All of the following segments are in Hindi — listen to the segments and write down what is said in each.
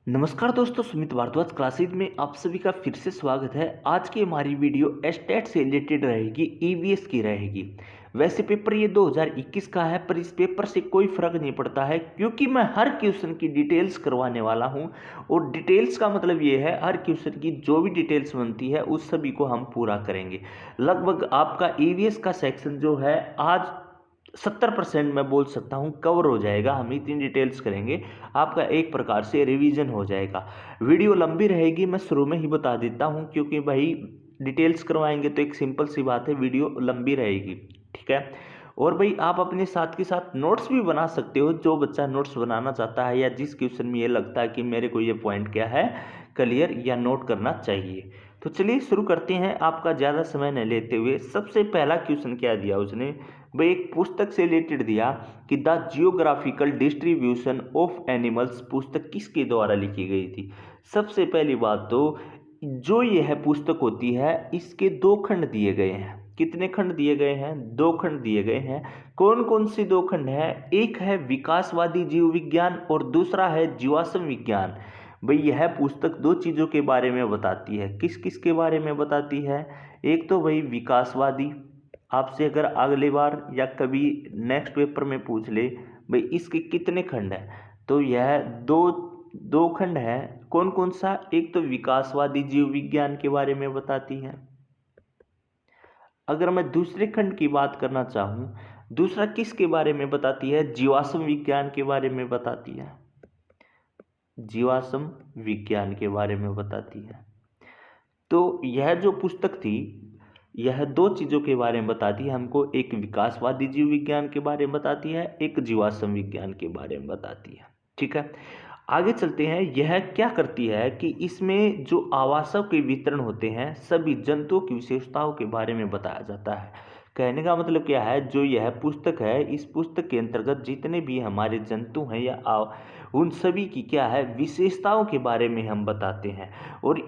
नमस्कार दोस्तों, सुमित भारद्वाज क्लासेज में आप सभी का फिर से स्वागत है। आज की हमारी वीडियो स्टैट से रिलेटेड रहेगी, ईवीएस की रहेगी। वैसे पेपर ये 2021 का है, पर इस पेपर से कोई फर्क नहीं पड़ता है क्योंकि मैं हर क्वेश्चन की डिटेल्स करवाने वाला हूं। और डिटेल्स का मतलब ये है, हर क्वेश्चन की जो भी डिटेल्स बनती है उस सभी को हम पूरा करेंगे। लगभग आपका ईवीएस का सेक्शन जो है आज 70% मैं बोल सकता हूँ कवर हो जाएगा। हम इतनी डिटेल्स करेंगे, आपका एक प्रकार से रिवीजन हो जाएगा। वीडियो लंबी रहेगी, मैं शुरू में ही बता देता हूँ, क्योंकि भाई डिटेल्स करवाएंगे तो एक सिंपल सी बात है, वीडियो लंबी रहेगी। ठीक है। और भाई आप अपने साथ के साथ नोट्स भी बना सकते हो। जो बच्चा नोट्स बनाना चाहता है या जिस क्वेश्चन में ये लगता है कि मेरे को ये पॉइंट क्या है क्लियर या नोट करना चाहिए, तो चलिए शुरू करते हैं। आपका ज़्यादा समय न लेते हुए सबसे पहला क्वेश्चन क्या दिया उसने, भाई एक पुस्तक से रिलेटेड दिया कि the geographical distribution of animals पुस्तक किसके द्वारा लिखी गई थी। सबसे पहली बात तो जो यह पुस्तक होती है इसके दो खंड दिए गए हैं। कितने खंड दिए गए हैं? दो खंड दिए गए हैं। कौन कौन सी दो खंड है? एक है विकासवादी जीव विज्ञान और दूसरा है जीवाश्म विज्ञान। भाई यह पुस्तक दो चीज़ों के बारे में बताती है। किस किस के बारे में बताती है? एक तो भाई विकासवादी, आपसे अगर अगली बार या कभी नेक्स्ट पेपर में पूछ ले भाई इसके कितने खंड हैं, तो यह दो दो खंड है। कौन कौन सा? एक तो विकासवादी जीव विज्ञान के बारे में बताती है। अगर मैं दूसरे खंड की बात करना चाहूँ, दूसरा किसके बारे में बताती है? जीवाश्म विज्ञान के बारे में बताती है। जीवाश्म विज्ञान के बारे में बताती है। तो यह जो पुस्तक थी यह दो चीज़ों के बारे में बताती है हमको। एक विकासवादी जीव विज्ञान के बारे में बताती है, एक जीवाश्म विज्ञान के बारे में बताती है। ठीक है, आगे चलते हैं। यह क्या करती है कि इसमें जो आवासों के वितरण होते हैं सभी जंतुओं की विशेषताओं के बारे में बताया जाता है। कहने का मतलब क्या है, जो यह पुस्तक है इस पुस्तक के अंतर्गत जितने भी हमारे जंतु हैं या उन सभी की क्या है विशेषताओं के बारे में हम बताते हैं। और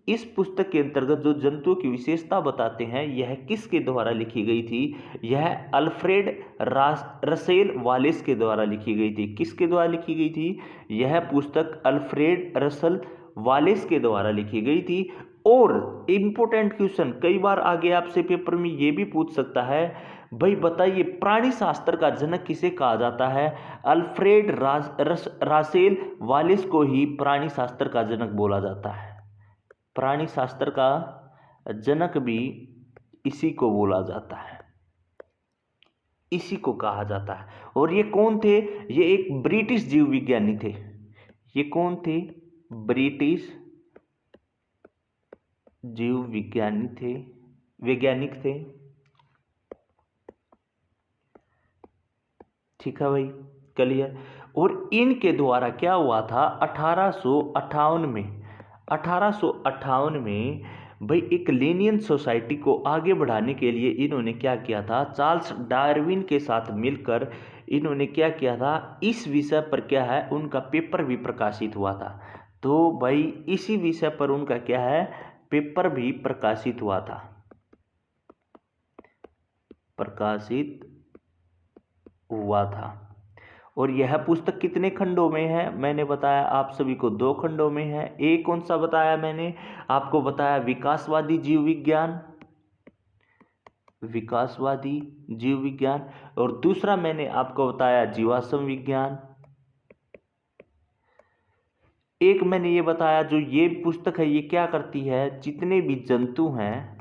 इस पुस्तक के अंतर्गत जो जंतुओं की विशेषता बताते हैं यह किसके द्वारा लिखी गई थी? यह अल्फ्रेड रसेल वालेस के द्वारा लिखी गई थी। किसके द्वारा लिखी गई थी? यह पुस्तक अल्फ्रेड रसल वालेस के द्वारा लिखी गई थी। और इम्पोर्टेंट क्वेश्चन कई बार आगे आपसे पेपर में ये भी पूछ सकता है, भाई बताइए प्राणी शास्त्र का जनक किसे कहा जाता है? अल्फ्रेड रासेल वालेस को ही प्राणी शास्त्र का जनक बोला जाता है। प्राणी शास्त्र का जनक भी इसी को बोला जाता है, इसी को कहा जाता है। और ये कौन थे? ये एक ब्रिटिश जीव विज्ञानी थे। ये कौन थे? ब्रिटिश जीव विज्ञानी थे, वैज्ञानिक थे। ठीक है भाई, क्लियर। और इनके द्वारा क्या हुआ था 1858 में, 1858 में भाई एक लीनियन सोसाइटी को आगे बढ़ाने के लिए इन्होंने क्या किया था? चार्ल्स डार्विन के साथ मिलकर इन्होंने क्या किया था? इस विषय पर क्या है उनका पेपर भी प्रकाशित हुआ था। तो भाई इसी विषय पर उनका क्या है पेपर भी प्रकाशित हुआ था, प्रकाशित हुआ था। और यह पुस्तक कितने खंडों में है? मैंने बताया आप सभी को दो खंडों में है। एक कौन सा बताया मैंने आपको? बताया विकासवादी जीव विज्ञान, विकासवादी जीव विज्ञान। और दूसरा मैंने आपको बताया जीवाश्म विज्ञान। एक मैंने ये बताया जो ये पुस्तक है ये क्या करती है, जितने भी जंतु हैं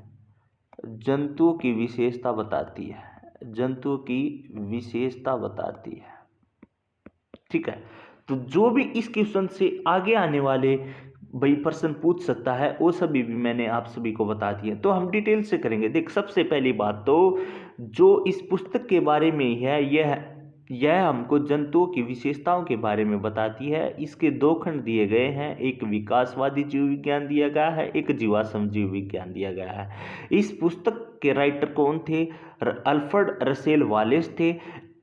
जंतुओं की विशेषता बताती है, जंतुओं की विशेषता बताती है। ठीक है, तो जो भी इस क्वेश्चन से आगे आने वाले भाई प्रश्न पूछ सकता है वो सभी भी मैंने आप सभी को बता दिए। तो हम डिटेल से करेंगे। देख, सबसे पहली बात तो जो इस पुस्तक के बारे में है यह हमको जंतुओं की विशेषताओं के बारे में बताती है। इसके दो खंड दिए गए हैं, एक विकासवादी जीव विज्ञान दिया गया है, एक जीवाश्म जीव विज्ञान दिया गया है। इस पुस्तक के राइटर कौन थे? अल्फ्रेड रसेल वालेस थे।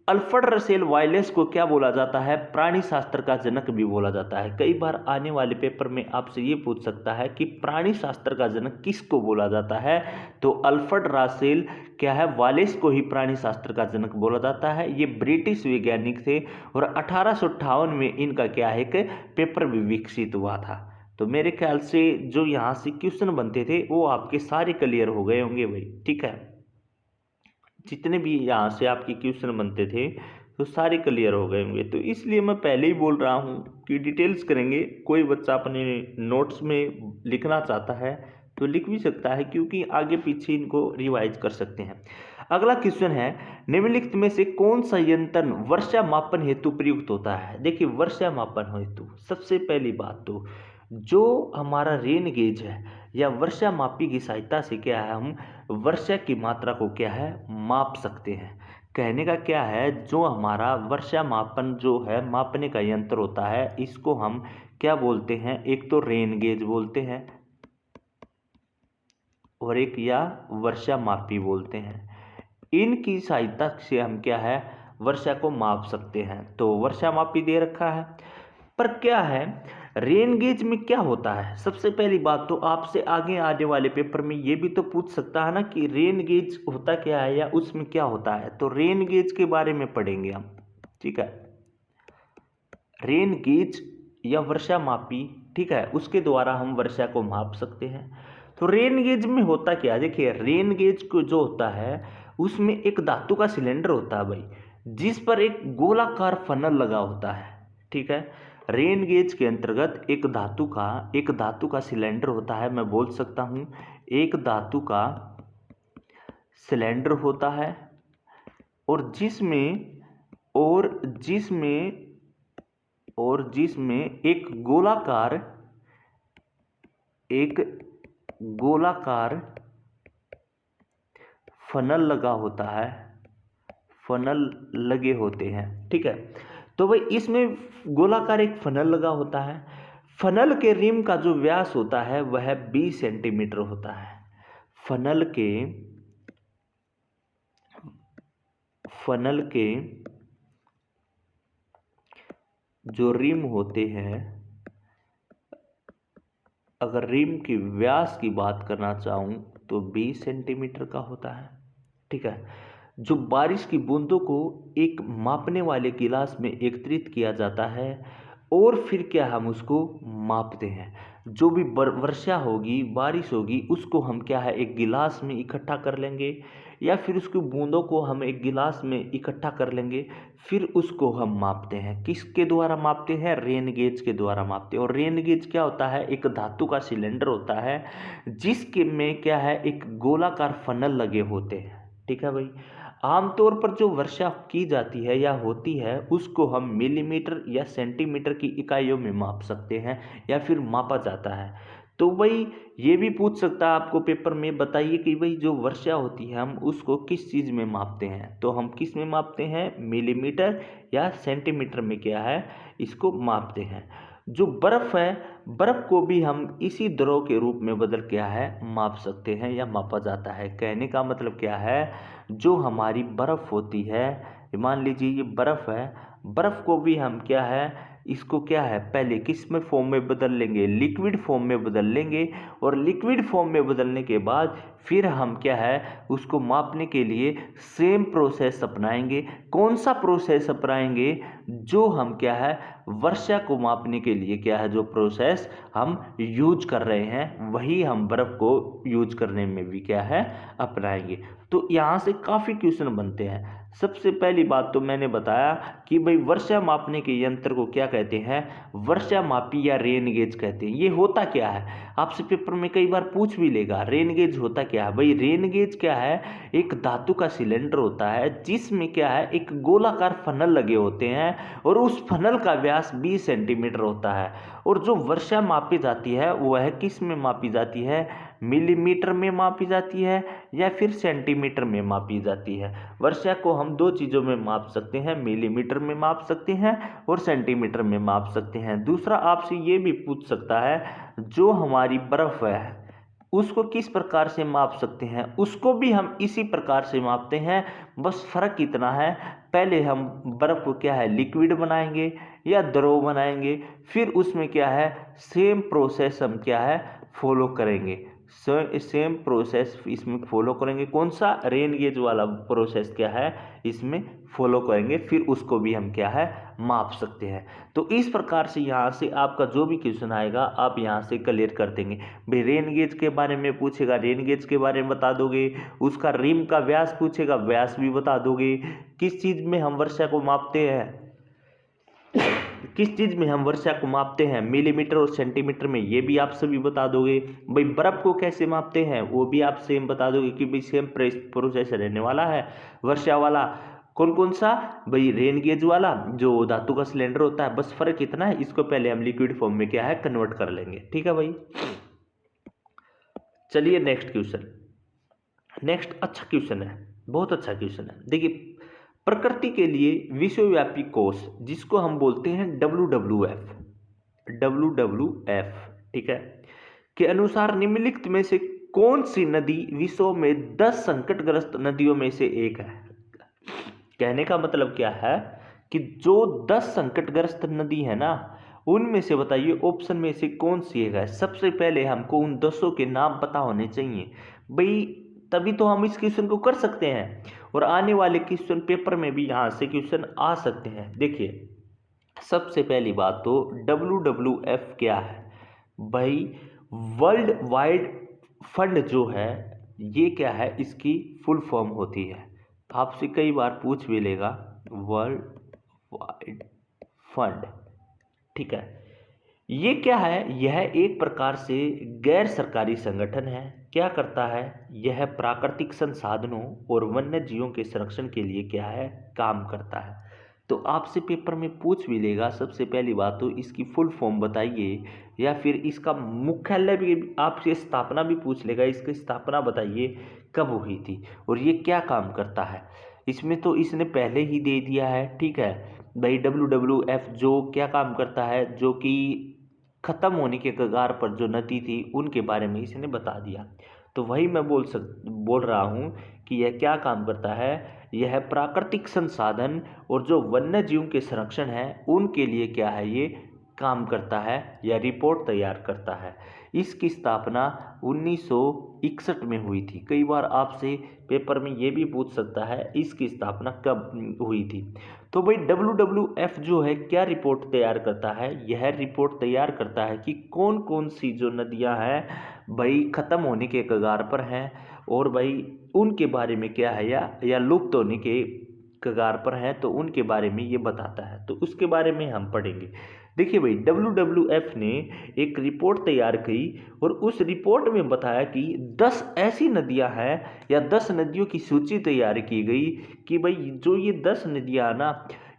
अल्फ्रेड रसेल वालेस को क्या बोला जाता है? प्राणी शास्त्र का जनक भी बोला जाता है। कई बार आने वाले पेपर में आपसे ये पूछ सकता है कि प्राणी शास्त्र का जनक किसको बोला जाता है? तो अल्फ्रेड रसेल क्या है, वालेस को ही प्राणी शास्त्र का जनक बोला जाता है। ये ब्रिटिश वैज्ञानिक थे और 1858 में इनका क्या है कि पेपर भी विकसित हुआ था। तो मेरे ख्याल से जो यहाँ से क्वेश्चन बनते थे वो आपके सारे क्लियर हो गए होंगे भाई, ठीक है। जितने भी यहाँ से आपके क्वेश्चन बनते थे तो सारे क्लियर हो गए होंगे। तो इसलिए मैं पहले ही बोल रहा हूँ कि डिटेल्स करेंगे। कोई बच्चा अपने नोट्स में लिखना चाहता है तो लिख भी सकता है, क्योंकि आगे पीछे इनको रिवाइज कर सकते हैं। अगला क्वेश्चन है, निम्नलिखित में से कौन सा यंत्र वर्षा मापन हेतु प्रयुक्त होता है? देखिए, वर्षा मापन हेतु सबसे पहली बात तो जो हमारा रेन गेज है या वर्षा मापी की सहायता से क्या है, हम वर्षा की मात्रा को क्या है, माप सकते हैं। कहने का क्या है, जो हमारा वर्षा मापन जो है मापने का यंत्र होता है, इसको हम क्या बोलते हैं? एक तो रेन गेज बोलते हैं और एक या वर्षा मापी बोलते हैं। इनकी सहायता से हम क्या है, वर्षा को माप सकते हैं। तो वर्षा मापी दे रखा है। पर क्या है, रेन गेज में क्या होता है? सबसे पहली बात तो आपसे आगे आने वाले पेपर में ये भी तो पूछ सकता है ना कि रेन गेज होता क्या है या उसमें क्या होता है। तो रेन गेज के बारे में पढ़ेंगे हम, ठीक है। रेन गेज या वर्षा मापी, ठीक है, उसके द्वारा हम वर्षा को माप सकते हैं। तो रेन गेज में होता क्या, देखिए रेन गेज को जो होता है उसमें एक धातु का सिलेंडर होता है भाई, जिस पर एक गोलाकार फनल लगा होता है, ठीक है। रेन गेज के अंतर्गत एक धातु का सिलेंडर होता है। मैं बोल सकता हूं एक धातु का सिलेंडर होता है और जिसमें एक गोलाकार फनल लगा होता है, फनल लगे होते हैं, ठीक है। तो भाई इसमें गोलाकार एक फनल लगा होता है। फनल के रिम का जो व्यास होता है वह 20 सेंटीमीटर होता है। फनल के जो रिम होते हैं, अगर रिम की व्यास की बात करना चाहूं तो 20 सेंटीमीटर का होता है, ठीक है। जो बारिश की बूंदों को एक मापने वाले गिलास में एकत्रित किया जाता है और फिर क्या हम उसको मापते हैं। जो भी वर्षा होगी, बारिश होगी, उसको हम क्या है एक गिलास में इकट्ठा कर लेंगे या फिर उसकी बूंदों को हम एक गिलास में इकट्ठा कर लेंगे, फिर उसको हम मापते हैं। किसके द्वारा मापते हैं? रेन गेज के द्वारा मापते हैं। और रेन गेज क्या होता है? एक धातु का सिलेंडर होता है जिसके में क्या है एक गोलाकार फनल लगे होते हैं, ठीक है भाई। आमतौर पर जो वर्षा की जाती है या होती है उसको हम मिलीमीटर या सेंटीमीटर की इकाइयों में माप सकते हैं या फिर मापा जाता है। तो भाई ये भी पूछ सकता है आपको पेपर में, बताइए कि भाई जो वर्षा होती है हम उसको किस चीज़ में मापते हैं? तो हम किस में मापते हैं? मिलीमीटर या सेंटीमीटर में क्या है इसको मापते हैं। जो बर्फ़ है, बर्फ़ को भी हम इसी द्रव के रूप में बदल क्या है माप सकते हैं या मापा जाता है। कहने का मतलब क्या है, जो हमारी बर्फ़ होती है, मान लीजिए ये बर्फ़ है, बर्फ़ को भी हम क्या है इसको क्या है पहले किस में फॉर्म में बदल लेंगे? लिक्विड फॉर्म में बदल लेंगे और लिक्विड फॉर्म में बदलने के बाद फिर हम क्या है उसको मापने के लिए सेम प्रोसेस अपनाएंगे। कौन सा प्रोसेस अपनाएंगे? जो हम क्या है वर्षा को मापने के लिए क्या है जो प्रोसेस हम यूज कर रहे हैं वही हम बर्फ़ को यूज करने में भी क्या है अपनाएंगे। तो यहाँ से काफ़ी क्वेश्चन बनते हैं। सबसे पहली बात तो मैंने बताया कि भाई वर्षा मापने के यंत्र को क्या कहते हैं? वर्षा मापी या रेन गेज कहते हैं। ये होता क्या है? आपसे पेपर में कई बार पूछ भी लेगा, रेन गेज होता क्या है? भाई रेन गेज क्या है? एक धातु का सिलेंडर होता है जिसमें क्या है एक गोलाकार फनल लगे होते हैं और उस फनल का व्यास 20 सेंटीमीटर होता है। और जो वर्षा मापी जाती है वह किस में मापी जाती है? मिलीमीटर में मापी जाती है या फिर सेंटीमीटर में मापी जाती है। वर्षा को हम दो चीज़ों में माप सकते हैं, मिलीमीटर में माप सकते हैं और सेंटीमीटर में माप सकते हैं। दूसरा आपसे ये भी पूछ सकता है, जो हमारी बर्फ़ है उसको किस प्रकार से माप सकते हैं? उसको भी हम इसी प्रकार से मापते हैं, बस फ़र्क इतना है पहले हम बर्फ़ को क्या है लिक्विड बनाएंगे या द्रव बनाएंगे, फिर उसमें क्या है सेम प्रोसेस हम क्या है फॉलो करेंगे। सेम प्रोसेस इसमें फॉलो करेंगे। कौन सा? रेन गेज वाला प्रोसेस क्या है इसमें फॉलो करेंगे, फिर उसको भी हम क्या है माप सकते हैं। तो इस प्रकार से यहाँ से आपका जो भी क्वेश्चन आएगा आप यहाँ से क्लियर कर देंगे। भाई रेन गेज के बारे में पूछेगा, रेन गेज के बारे में बता दोगे। उसका रिम का व्यास पूछेगा, व्यास भी बता दोगे। किस चीज़ में हम वर्षा को मापते हैं, किस चीज़ में हम वर्षा को मापते हैं, मिलीमीटर और सेंटीमीटर में, ये भी आप सभी बता दोगे। भाई बर्फ को कैसे मापते हैं वो भी आप सेम बता दोगे कि भाई सेम प्रोसेस रहने वाला है। वर्षा वाला कौन कौन सा? भाई रेन गेज वाला जो धातु का सिलेंडर होता है, बस फर्क इतना है इसको पहले हम लिक्विड फॉर्म में क्या है कन्वर्ट कर लेंगे। ठीक है भाई। चलिए नेक्स्ट क्वेश्चन। नेक्स्ट अच्छा क्वेश्चन है, बहुत अच्छा क्वेश्चन है। देखिए प्रकृति के लिए विश्वव्यापी कोष जिसको हम बोलते हैं WWF, ठीक है, के अनुसार निम्नलिखित में से कौन सी नदी विश्व में 10 संकटग्रस्त नदियों में से एक है? कहने का मतलब क्या है कि जो 10 संकटग्रस्त नदी है ना उनमें से बताइए ऑप्शन में से कौन सी एक है। सबसे पहले हमको उन 10 के नाम पता होने चाहिए भाई, तभी तो हम इस क्वेश्चन को कर सकते हैं और आने वाले क्वेश्चन पेपर में भी यहाँ से क्वेश्चन आ सकते हैं। देखिए सबसे पहली बात तो WWF क्या है भाई? वर्ल्ड वाइड फंड जो है ये क्या है इसकी फुल फॉर्म होती है। आपसे कई बार पूछ भी लेगा वर्ल्ड वाइड फंड, ठीक है। ये क्या है? यह एक प्रकार से गैर सरकारी संगठन है। क्या करता है? यह प्राकृतिक संसाधनों और वन्य जीवों के संरक्षण के लिए क्या है काम करता है। तो आपसे पेपर में पूछ भी लेगा सबसे पहली बात तो इसकी फुल फॉर्म बताइए, या फिर इसका मुख्यालय भी आपसे स्थापना भी पूछ लेगा, इसकी स्थापना बताइए कब हुई थी और ये क्या काम करता है। इसमें तो इसने पहले ही दे दिया है, ठीक है भाई। WWF जो क्या काम करता है, जो कि खत्म होने के कगार पर जो नदी थी उनके बारे में इसने बता दिया। तो वही मैं बोल रहा हूँ कि यह क्या काम करता है। यह प्राकृतिक संसाधन और जो वन्य जीवों के संरक्षण है उनके लिए क्या है ये काम करता है या रिपोर्ट तैयार करता है। इसकी स्थापना 1961 में हुई थी। कई बार आपसे पेपर में ये भी पूछ सकता है इसकी स्थापना कब हुई थी। तो भाई WWF जो है क्या रिपोर्ट तैयार करता है? यह रिपोर्ट तैयार करता है कि कौन कौन सी जो नदियां हैं भाई ख़त्म होने के कगार पर हैं और भाई उनके बारे में क्या है या लुप्त होने के कगार पर है, तो उनके बारे में ये बताता है। तो उसके बारे में हम पढ़ेंगे। देखिए भाई WWF ने एक रिपोर्ट तैयार की और उस रिपोर्ट में बताया कि 10 ऐसी नदियां हैं या 10 नदियों की सूची तैयार की गई कि भाई जो ये 10 नदियां ना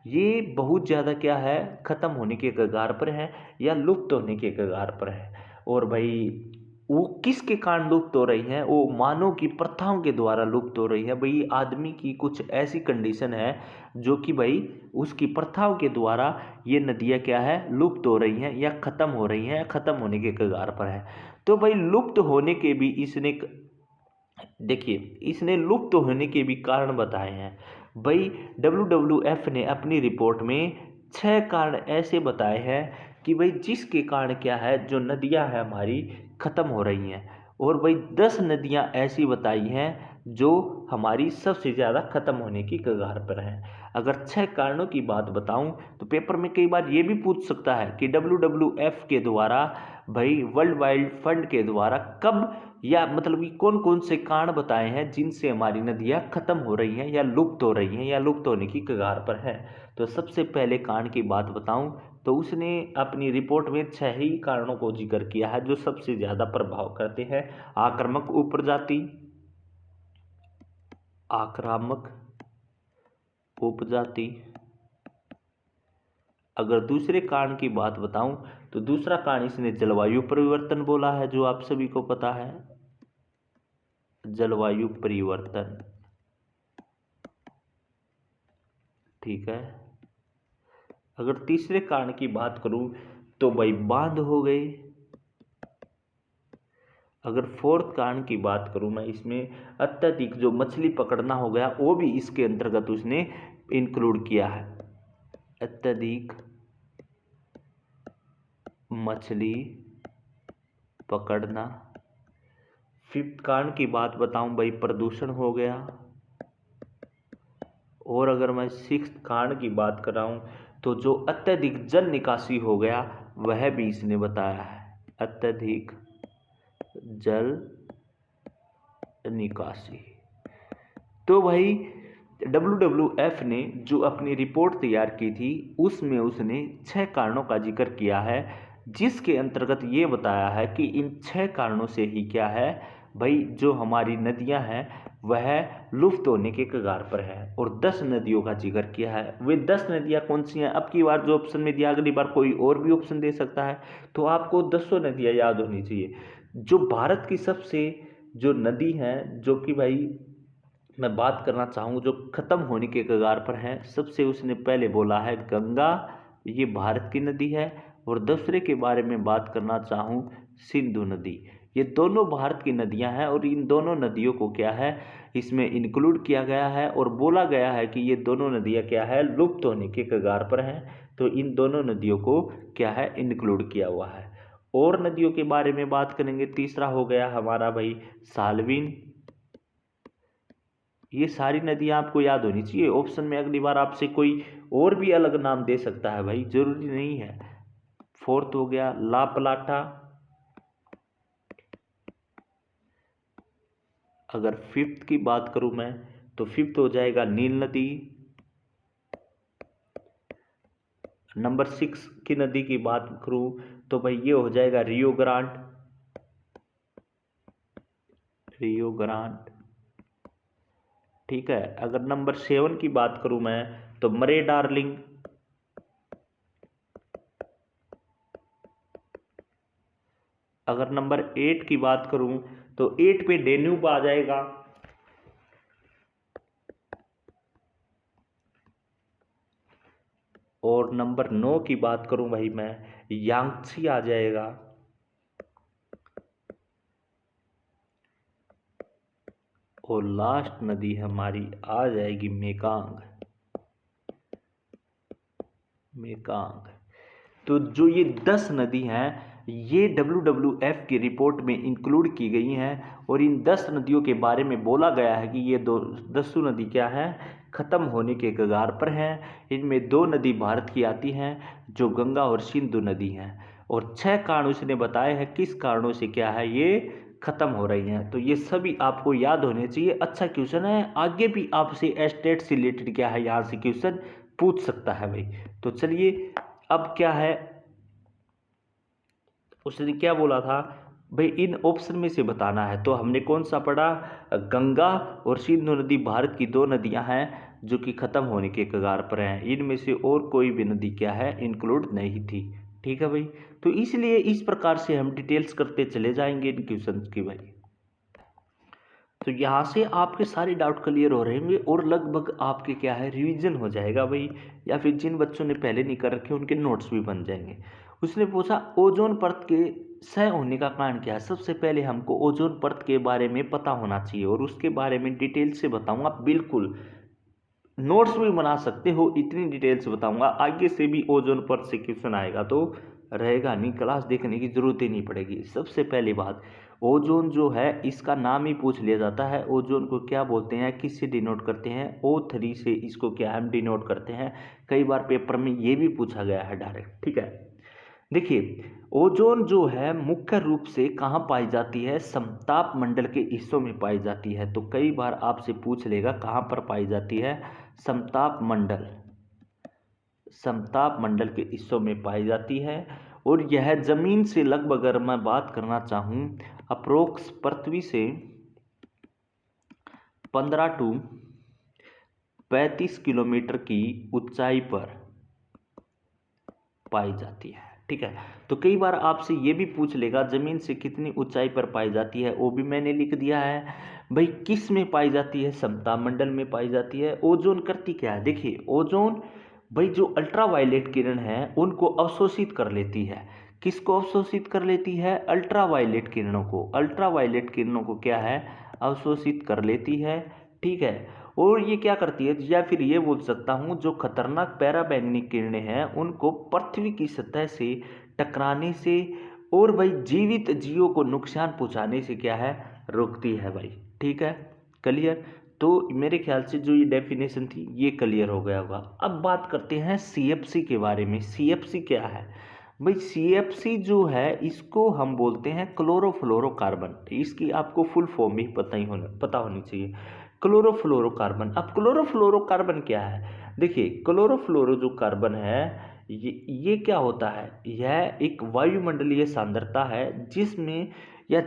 ये बहुत ज़्यादा क्या है ख़त्म होने के कगार पर हैं या लुप्त होने के कगार पर हैं। और भाई वो किसके कारण लुप्त हो रही हैं? वो मानव की प्रथाओं के द्वारा लुप्त हो रही है। भाई आदमी की कुछ ऐसी कंडीशन है जो कि भाई उसकी प्रथाओं के द्वारा ये नदियाँ क्या है लुप्त हो रही हैं या ख़त्म हो रही हैं, ख़त्म होने के कगार पर है। तो भाई लुप्त होने के भी इसने देखिए इसने लुप्त होने के भी कारण बताए हैं। भाई WWF ने अपनी रिपोर्ट में 6 कारण ऐसे बताए हैं कि भाई जिसके कारण क्या है जो नदियां हैं हमारी ख़त्म हो रही हैं, और भाई 10 नदियां ऐसी बताई हैं जो हमारी सबसे ज़्यादा ख़त्म होने की कगार पर हैं। अगर 6 कारणों की बात बताऊं तो पेपर में कई बार ये भी पूछ सकता है कि WWF के द्वारा भाई वर्ल्ड वाइड फंड के द्वारा कब या मतलब कि कौन कौन से कारण बताए हैं जिनसे हमारी नदियाँ खत्म हो रही हैं या लुप्त हो रही हैं या लुप्त होने की कगार पर है। तो सबसे पहले कारण की बात बताऊं तो उसने अपनी रिपोर्ट में 6 ही कारणों को जिक्र किया है जो सबसे ज़्यादा प्रभाव करते हैं। आक्रामक उपजाति, आक्रामक उपजाति। अगर दूसरे कारण की बात बताऊं तो दूसरा कारण इसने जलवायु परिवर्तन बोला है, जो आप सभी को पता है जलवायु परिवर्तन, ठीक है। अगर तीसरे कारण की बात करूं तो भाई बांध हो गए। अगर फोर्थ कारण की बात करूं मैं इसमें अत्यधिक जो मछली पकड़ना हो गया वो भी इसके अंतर्गत उसने इंक्लूड किया है? अत्यधिक मछली पकड़ना। फिफ्थ कांड की बात बताऊं भाई, प्रदूषण हो गया। और अगर मैं सिक्स्थ कांड की बात कर रहा हूं तो जो अत्यधिक जल निकासी हो गया वह भी इसने बताया है। अत्यधिक जल निकासी। तो भाई WWF ने जो अपनी रिपोर्ट तैयार की थी उसमें उसने 6 कारणों का जिक्र किया है, जिसके अंतर्गत ये बताया है कि इन 6 कारणों से ही क्या है भाई, जो हमारी नदियां हैं वह लुप्त होने के कगार पर है। और 10 नदियों का जिक्र किया है। वे 10 नदियां कौन सी हैं? अब की बार जो ऑप्शन में दिया, अगली बार कोई और भी ऑप्शन दे सकता है, तो आपको 10 नदियां याद होनी चाहिए। जो भारत की सबसे जो नदी हैं, जो कि भाई मैं बात करना चाहूँ जो खत्म होने के कगार पर है, सबसे उसने पहले बोला है गंगा, ये भारत की नदी है। और दूसरे के बारे में बात करना चाहूँ, सिंधु नदी। ये दोनों भारत की नदियां हैं और इन दोनों नदियों को क्या है इसमें इंक्लूड किया गया है और बोला गया है कि ये दोनों नदियां क्या है लुप्त होने के कगार पर हैं। तो इन दोनों नदियों को क्या है इंक्लूड किया हुआ है। और नदियों के बारे में बात करेंगे, तीसरा हो गया हमारा भाई साल्विन। ये सारी नदियां आपको याद होनी चाहिए। ऑप्शन में अगली बार आपसे कोई और भी अलग नाम दे सकता है भाई, जरूरी नहीं है। फोर्थ हो गया ला प्लाटा। अगर फिफ्थ की बात करूं मैं तो फिफ्थ हो जाएगा नील नदी। नंबर 6 की नदी की बात करूं तो भाई ये हो जाएगा रियो ग्रांड। रियो ग्रांड, ठीक है। अगर नंबर 7 की बात करूं मैं तो मरे डार्लिंग। अगर नंबर 8 की बात करूं तो 8 पे डेन्यूब आ जाएगा। और नंबर 9 की बात करूं भाई मैं, यांगत्सी आ जाएगा। और लास्ट नदी हमारी आ जाएगी मेकांग। मेकांग। तो जो ये 10 नदी हैं ये WWF की रिपोर्ट में इंक्लूड की गई हैं और इन 10 नदियों के बारे में बोला गया है कि ये 10 नदी क्या है खत्म होने के कगार पर हैं। इनमें 2 नदी भारत की आती हैं जो गंगा और सिंधु नदी हैं। और 6 कारण उसने बताए हैं किस कारणों से क्या है ये खत्म हो रही हैं। तो ये सभी आपको याद होने चाहिए। अच्छा क्वेश्चन है, आगे भी आपसे स्टेट से रिलेटेड क्या है यहाँ से क्वेश्चन पूछ सकता है भाई। तो चलिए अब क्या है, उसने क्या बोला था भाई इन ऑप्शन में से बताना है। तो हमने कौन सा पढ़ा, गंगा और सिंधु नदी भारत की 2 नदियां हैं जो कि खत्म होने के कगार पर हैं। इनमें से और कोई भी नदी क्या है इंक्लूड नहीं थी। ठीक है भाई, तो इसलिए इस प्रकार से हम डिटेल्स करते चले जाएंगे इन क्वेश्चन की भाई। तो यहाँ से आपके सारे डाउट क्लियर हो रहे होंगे और लगभग आपके क्या है रिवीजन हो जाएगा भाई, या फिर जिन बच्चों ने पहले नहीं कर रखे उनके नोट्स भी बन जाएंगे। उसने पूछा ओजोन परत के क्षय होने का कारण क्या है। सबसे पहले हमको ओजोन परत के बारे में पता होना चाहिए और उसके बारे में डिटेल से बताऊंगा। बिल्कुल नोट्स भी बना सकते हो, इतनी डिटेल से बताऊंगा। आगे से भी ओजोन परत से क्वेश्चन आएगा तो रहेगा नहीं, क्लास देखने की जरूरत ही नहीं पड़ेगी। सबसे पहली बात, ओजोन जो है इसका नाम ही पूछ लिया जाता है। ओजोन को क्या बोलते हैं, किससे डिनोट करते हैं, O3 से इसको क्या हम डिनोट करते हैं। कई बार पेपर में ये भी पूछा गया है डायरेक्ट। ठीक है, देखिए ओजोन जो है मुख्य रूप से कहाँ पाई जाती है, समताप मंडल के हिस्सों में पाई जाती है। तो कई बार आपसे पूछ लेगा कहाँ पर पाई जाती है, समताप मंडल। समताप मंडल के हिस्सों में पाई जाती है और यह जमीन से लगभग, अगर मैं बात करना चाहूँ अप्रोक्स पृथ्वी से 15 टू 35 किलोमीटर की ऊंचाई पर पाई जाती है। ठीक है, तो कई बार आपसे ये भी पूछ लेगा जमीन से कितनी ऊंचाई पर पाई जाती है, वो भी मैंने लिख दिया है भाई। किस में पाई जाती है, समताप मंडल में पाई जाती है। ओजोन करती क्या है, देखिए ओजोन भाई जो अल्ट्रावायलेट किरण है उनको अवशोषित कर लेती है। किसको अवशोषित कर लेती है, अल्ट्रावायलेट किरणों को। अल्ट्रावायलेट किरणों को क्या है अवशोषित कर लेती है। ठीक है, और ये क्या करती है, या फिर ये बोल सकता हूँ जो खतरनाक पैराबैंगनी किरणें हैं उनको पृथ्वी की सतह से टकराने से और भाई जीवित जीवों को नुकसान पहुंचाने से क्या है, रोकती है भाई। ठीक है, क्लियर। तो मेरे ख्याल से जो ये डेफिनेशन थी ये क्लियर हो गया होगा। अब बात करते हैं सीएफसी के बारे में। सीएफसी क्या है भाई? सीएफसी जो है इसको हम बोलते हैं क्लोरोफ्लोरोकार्बन। इसकी आपको फुल फॉर्म भी पता होनी चाहिए, क्लोरोफ्लोरोकार्बन। अब क्लोरोफ्लोरोकार्बन क्या है? देखिए, क्लोरोफ्लोरो जो कार्बन है ये क्या होता है, यह एक वायुमंडलीय सांद्रता है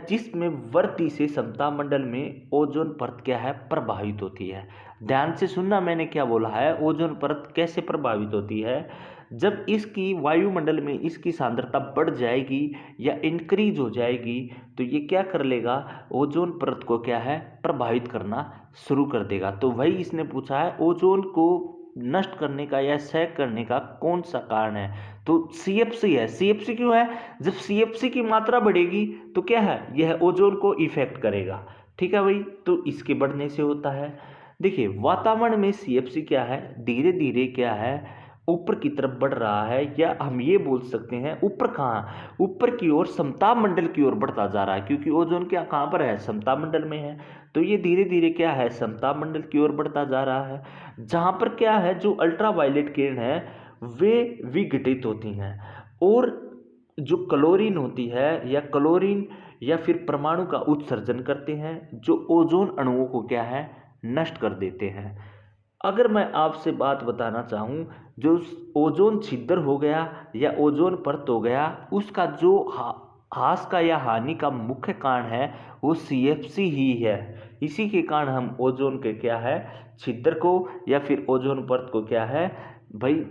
जिसमें वर्ती से समता मंडल में ओजोन परत क्या है, प्रभावित होती है। ध्यान से सुनना मैंने क्या बोला है, ओजोन परत कैसे प्रभावित होती है। जब इसकी वायुमंडल में इसकी सांद्रता बढ़ जाएगी या इंक्रीज हो जाएगी तो ये क्या कर लेगा, ओजोन परत को क्या है, प्रभावित करना शुरू कर देगा। तो वही इसने पूछा है, ओजोन को नष्ट करने का या क्षय करने का कौन सा कारण है? तो सीएफसी है। सीएफसी क्यों है? जब सीएफसी की मात्रा बढ़ेगी तो क्या है, यह ओजोन को इफेक्ट करेगा। ठीक है भाई, तो इसके बढ़ने से होता है। देखिए, वातावरण में सीएफसी क्या है, धीरे धीरे क्या है, ऊपर की तरफ बढ़ रहा है, या हम ये बोल सकते हैं ऊपर कहाँ, ऊपर की ओर समताप मंडल की ओर बढ़ता जा रहा है, क्योंकि ओजोन क्या कहाँ पर है, समताप मंडल में है। तो ये धीरे धीरे क्या है, समताप मंडल की ओर बढ़ता जा रहा है, जहाँ पर क्या है, जो अल्ट्रावायलेट किरण है वे विघटित होती हैं और जो क्लोरीन होती है या क्लोरीन या फिर परमाणु का उत्सर्जन करते हैं, जो ओजोन अणुओं को क्या है, नष्ट कर देते हैं। अगर मैं आपसे बात बताना चाहूँ, जो ओजोन छिद्र हो गया या ओजोन परत हो गया, उसका जो ह्रास का या हानि का मुख्य कारण है वो सीएफसी ही है। इसी के कारण हम ओजोन के क्या है, छिद्र को या फिर ओजोन परत को क्या है भाई,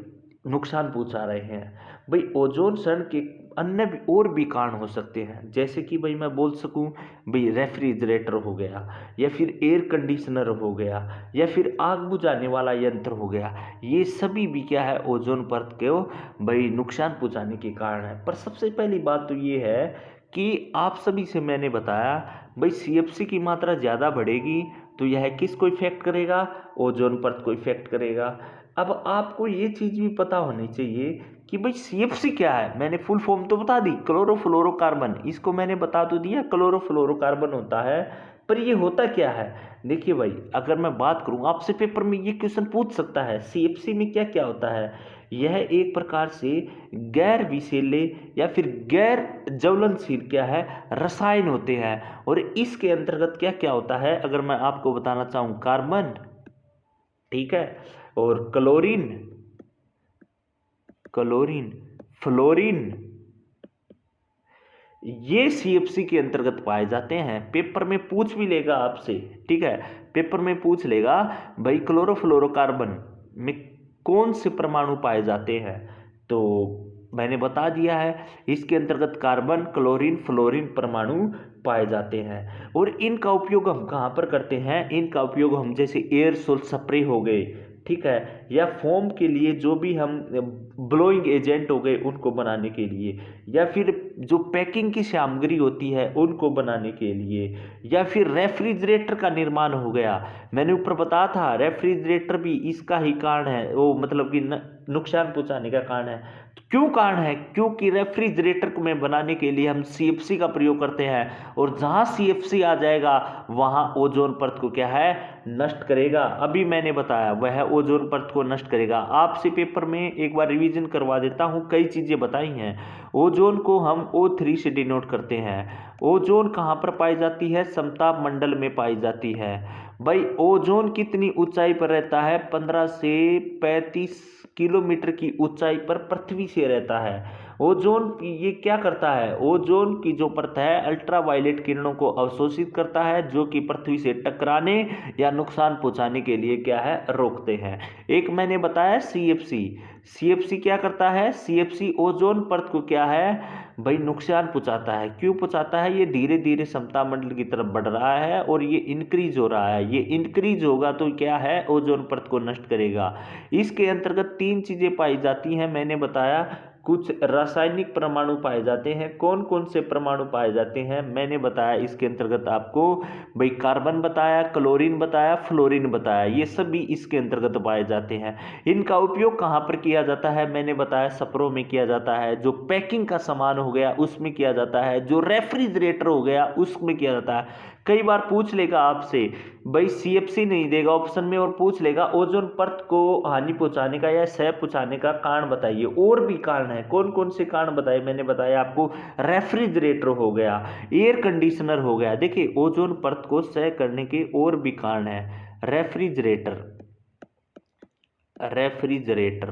नुकसान पहुंचा रहे हैं। भाई ओजोन क्षरण के अन्य भी और भी कारण हो सकते हैं, जैसे कि भाई मैं बोल सकूं भाई रेफ्रिजरेटर हो गया, या फिर एयर कंडीशनर हो गया, या फिर आग बुझाने वाला यंत्र हो गया। ये सभी भी क्या है, ओजोन परत को भाई नुकसान पहुंचाने के कारण है। पर सबसे पहली बात तो ये है कि आप सभी से मैंने बताया भाई सीएफसी की मात्रा ज़्यादा बढ़ेगी तो यह किसको इफेक्ट करेगा, ओजोन परत को इफेक्ट करेगा। अब आपको ये चीज़ भी पता होनी चाहिए कि भाई सीएफसी क्या है। मैंने फुल फॉर्म तो बता दी, क्लोरोफ्लोरोकार्बन, इसको मैंने बता तो दिया क्लोरोफ्लोरोकार्बन होता है, पर ये होता क्या है। देखिए भाई, अगर मैं बात करूँ आपसे, पेपर में ये क्वेश्चन पूछ सकता है सीएफसी में क्या क्या होता है। यह एक प्रकार से गैर विषैले या फिर गैर ज्वलनशील क्या है, रसायन होते हैं। और इसके अंतर्गत क्या क्या होता है, अगर मैं आपको बताना चाहूँ, कार्बन, ठीक है, और क्लोरीन, फ्लोरीन, ये सीएफसी के अंतर्गत पाए जाते हैं। पेपर में पूछ भी लेगा आपसे, ठीक है, पेपर में पूछ लेगा भाई क्लोरोफ्लोरोकार्बन में कौन से परमाणु पाए जाते हैं, तो मैंने बता दिया है, इसके अंतर्गत कार्बन, क्लोरीन, फ्लोरीन परमाणु पाए जाते हैं। और इनका उपयोग हम कहाँ पर करते हैं, इनका उपयोग हम जैसे एयरसोल स्प्रे हो गए, ठीक है, या फोम के लिए, जो भी हम ब्लोइंग एजेंट हो गए उनको बनाने के लिए, या फिर जो पैकिंग की सामग्री होती है उनको बनाने के लिए, या फिर रेफ्रिजरेटर का निर्माण हो गया। मैंने ऊपर बताया था रेफ्रिजरेटर भी इसका ही कारण है, वो मतलब कि नुकसान पहुंचाने का कारण है। तो क्यों कारण है, क्योंकि रेफ्रिजरेटर को में बनाने के लिए हम सीएफसी का प्रयोग करते हैं, और जहां सीएफसी आ जाएगा वहां ओजोन परत को क्या है, नष्ट करेगा। अभी मैंने बताया वह ओजोन परत को नष्ट करेगा। आपसे पेपर में एक बार रिवीजन करवा देता हूं, कई चीजें बताई हैं। ओजोन को हम O3 से डिनोट करते हैं। ओजोन कहाँ पर पाई जाती है, समताप मंडल में पाई जाती है। भाई ओजोन कितनी ऊंचाई पर रहता है, 15 से 35 किलोमीटर की ऊंचाई पर पृथ्वी से रहता है। ओजोन ये क्या करता है, ओजोन की जो परत है अल्ट्रावायलेट किरणों को अवशोषित करता है, जो कि पृथ्वी से टकराने या नुकसान पहुंचाने के लिए क्या है, रोकते हैं। एक मैंने बताया सीएफसी, सीएफसी क्या करता है, सीएफसी ओजोन परत को क्या है भाई, नुकसान पहुंचाता है। क्यों पहुंचाता है, ये धीरे धीरे समता मंडल की तरफ बढ़ रहा है और ये इंक्रीज हो रहा है। ये इंक्रीज होगा तो क्या है, ओजोन परत को नष्ट करेगा। इसके अंतर्गत तीन चीजें पाई जाती हैं, मैंने बताया कुछ रासायनिक परमाणु पाए जाते हैं। कौन कौन से परमाणु पाए जाते हैं मैंने बताया इसके अंतर्गत आपको, भाई कार्बन बताया, क्लोरीन बताया, फ्लोरीन बताया, ये सभी इसके अंतर्गत पाए जाते हैं। इनका उपयोग कहाँ पर किया जाता है मैंने बताया, सफरों में किया जाता है, जो पैकिंग का सामान हो गया उसमें किया जाता है, जो रेफ्रिजरेटर हो गया उसमें किया जाता है। कई बार पूछ लेगा आपसे, भाई CFC नहीं देगा ऑप्शन में और पूछ लेगा ओजोन परत को हानि पहुंचाने का या क्षय पहुंचाने का कारण बताइए। और भी कारण है, कौन कौन से कारण बताए मैंने बताया आपको, रेफ्रिजरेटर हो गया, एयर कंडीशनर हो गया। देखिए ओजोन परत को क्षय करने के और भी कारण है। रेफ्रिजरेटर, रेफ्रिजरेटर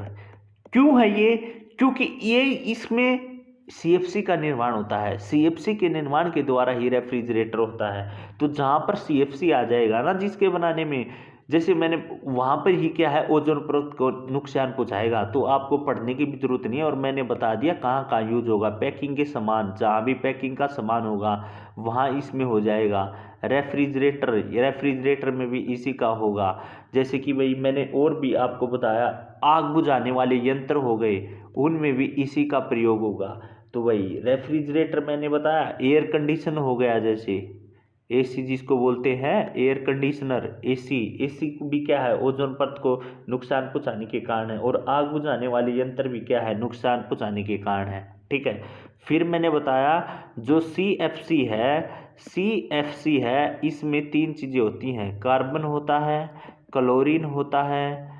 क्यों है ये, क्योंकि ये इसमें CFC का निर्माण होता है, CFC के निर्माण के द्वारा ही रेफ्रिजरेटर होता है। तो जहां पर CFC आ जाएगा ना जिसके बनाने में, जैसे मैंने वहां पर ही क्या है ओजोन परत को नुकसान पहुंचाएगा, तो आपको पढ़ने की भी जरूरत नहीं है और मैंने बता दिया कहाँ कहाँ यूज होगा। पैकिंग के सामान, जहां भी पैकिंग का सामान होगा वहां इसमें हो जाएगा। रेफ्रिजरेटर, रेफ्रिजरेटर में भी इसी का होगा। जैसे कि भाई मैंने और भी आपको बताया, आग बुझाने वाले यंत्र हो गए उनमें भी इसी का प्रयोग होगा। तो वही रेफ्रिजरेटर मैंने बताया, एयर कंडीशन हो गया, जैसे AC जिसको बोलते हैं एयर कंडीशनर, AC भी क्या है ओजोन परत को नुकसान पहुंचाने के कारण है, और आग बुझाने वाले यंत्र भी क्या है नुकसान पहुंचाने के कारण है। ठीक है, फिर मैंने बताया जो CFC है इसमें 3 चीजें होती हैं, कार्बन होता है, क्लोरीन होता है,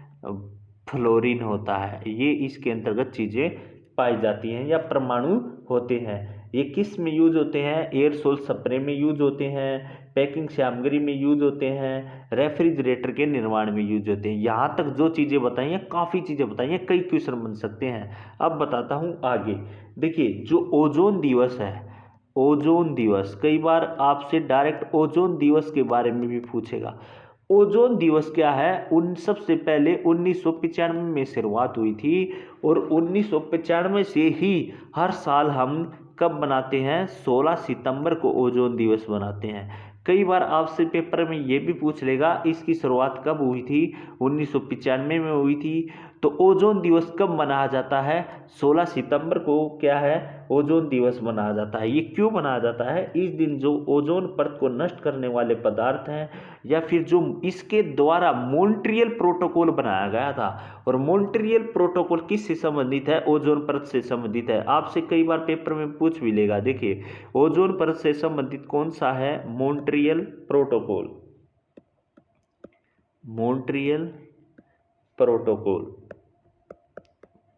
फ्लोरीन होता है, ये इसके अंतर्गत चीजें पाई जाती हैं या परमाणु होते हैं। ये किस में यूज होते हैं, एयरसोल स्प्रे में यूज होते हैं, पैकिंग सामग्री में यूज होते हैं, रेफ्रिजरेटर के निर्माण में यूज होते हैं। यहाँ तक जो चीजें बताई हैं काफी चीजें बताई हैं, कई क्वेश्चन बन सकते हैं। अब बताता हूँ आगे। देखिए जो ओजोन दिवस है, ओजोन दिवस कई बार आपसे डायरेक्ट ओजोन दिवस के बारे में भी पूछेगा। ओजोन दिवस क्या है, उन सबसे पहले 1995 में शुरुआत हुई थी और 1995 से ही हर साल हम कब बनाते हैं, 16 सितंबर को ओजोन दिवस बनाते हैं। कई बार आपसे पेपर में ये भी पूछ लेगा इसकी शुरुआत कब हुई थी, 1995 में हुई थी। तो ओजोन दिवस कब मनाया जाता है, 16 सितंबर को क्या है ओजोन दिवस मनाया जाता है। ये क्यों मनाया जाता है, इस दिन जो ओजोन परत को नष्ट करने वाले पदार्थ हैं या फिर जो इसके द्वारा मॉन्ट्रियल प्रोटोकॉल बनाया गया था, और मॉन्ट्रियल प्रोटोकॉल किससे संबंधित है, ओजोन परत से संबंधित है। आपसे कई बार पेपर में पूछ भी लेगा। देखिए ओजोन परत से संबंधित कौन सा है, Montreal protocol, Montreal protocol,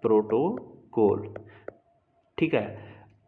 protocol. ठीक है,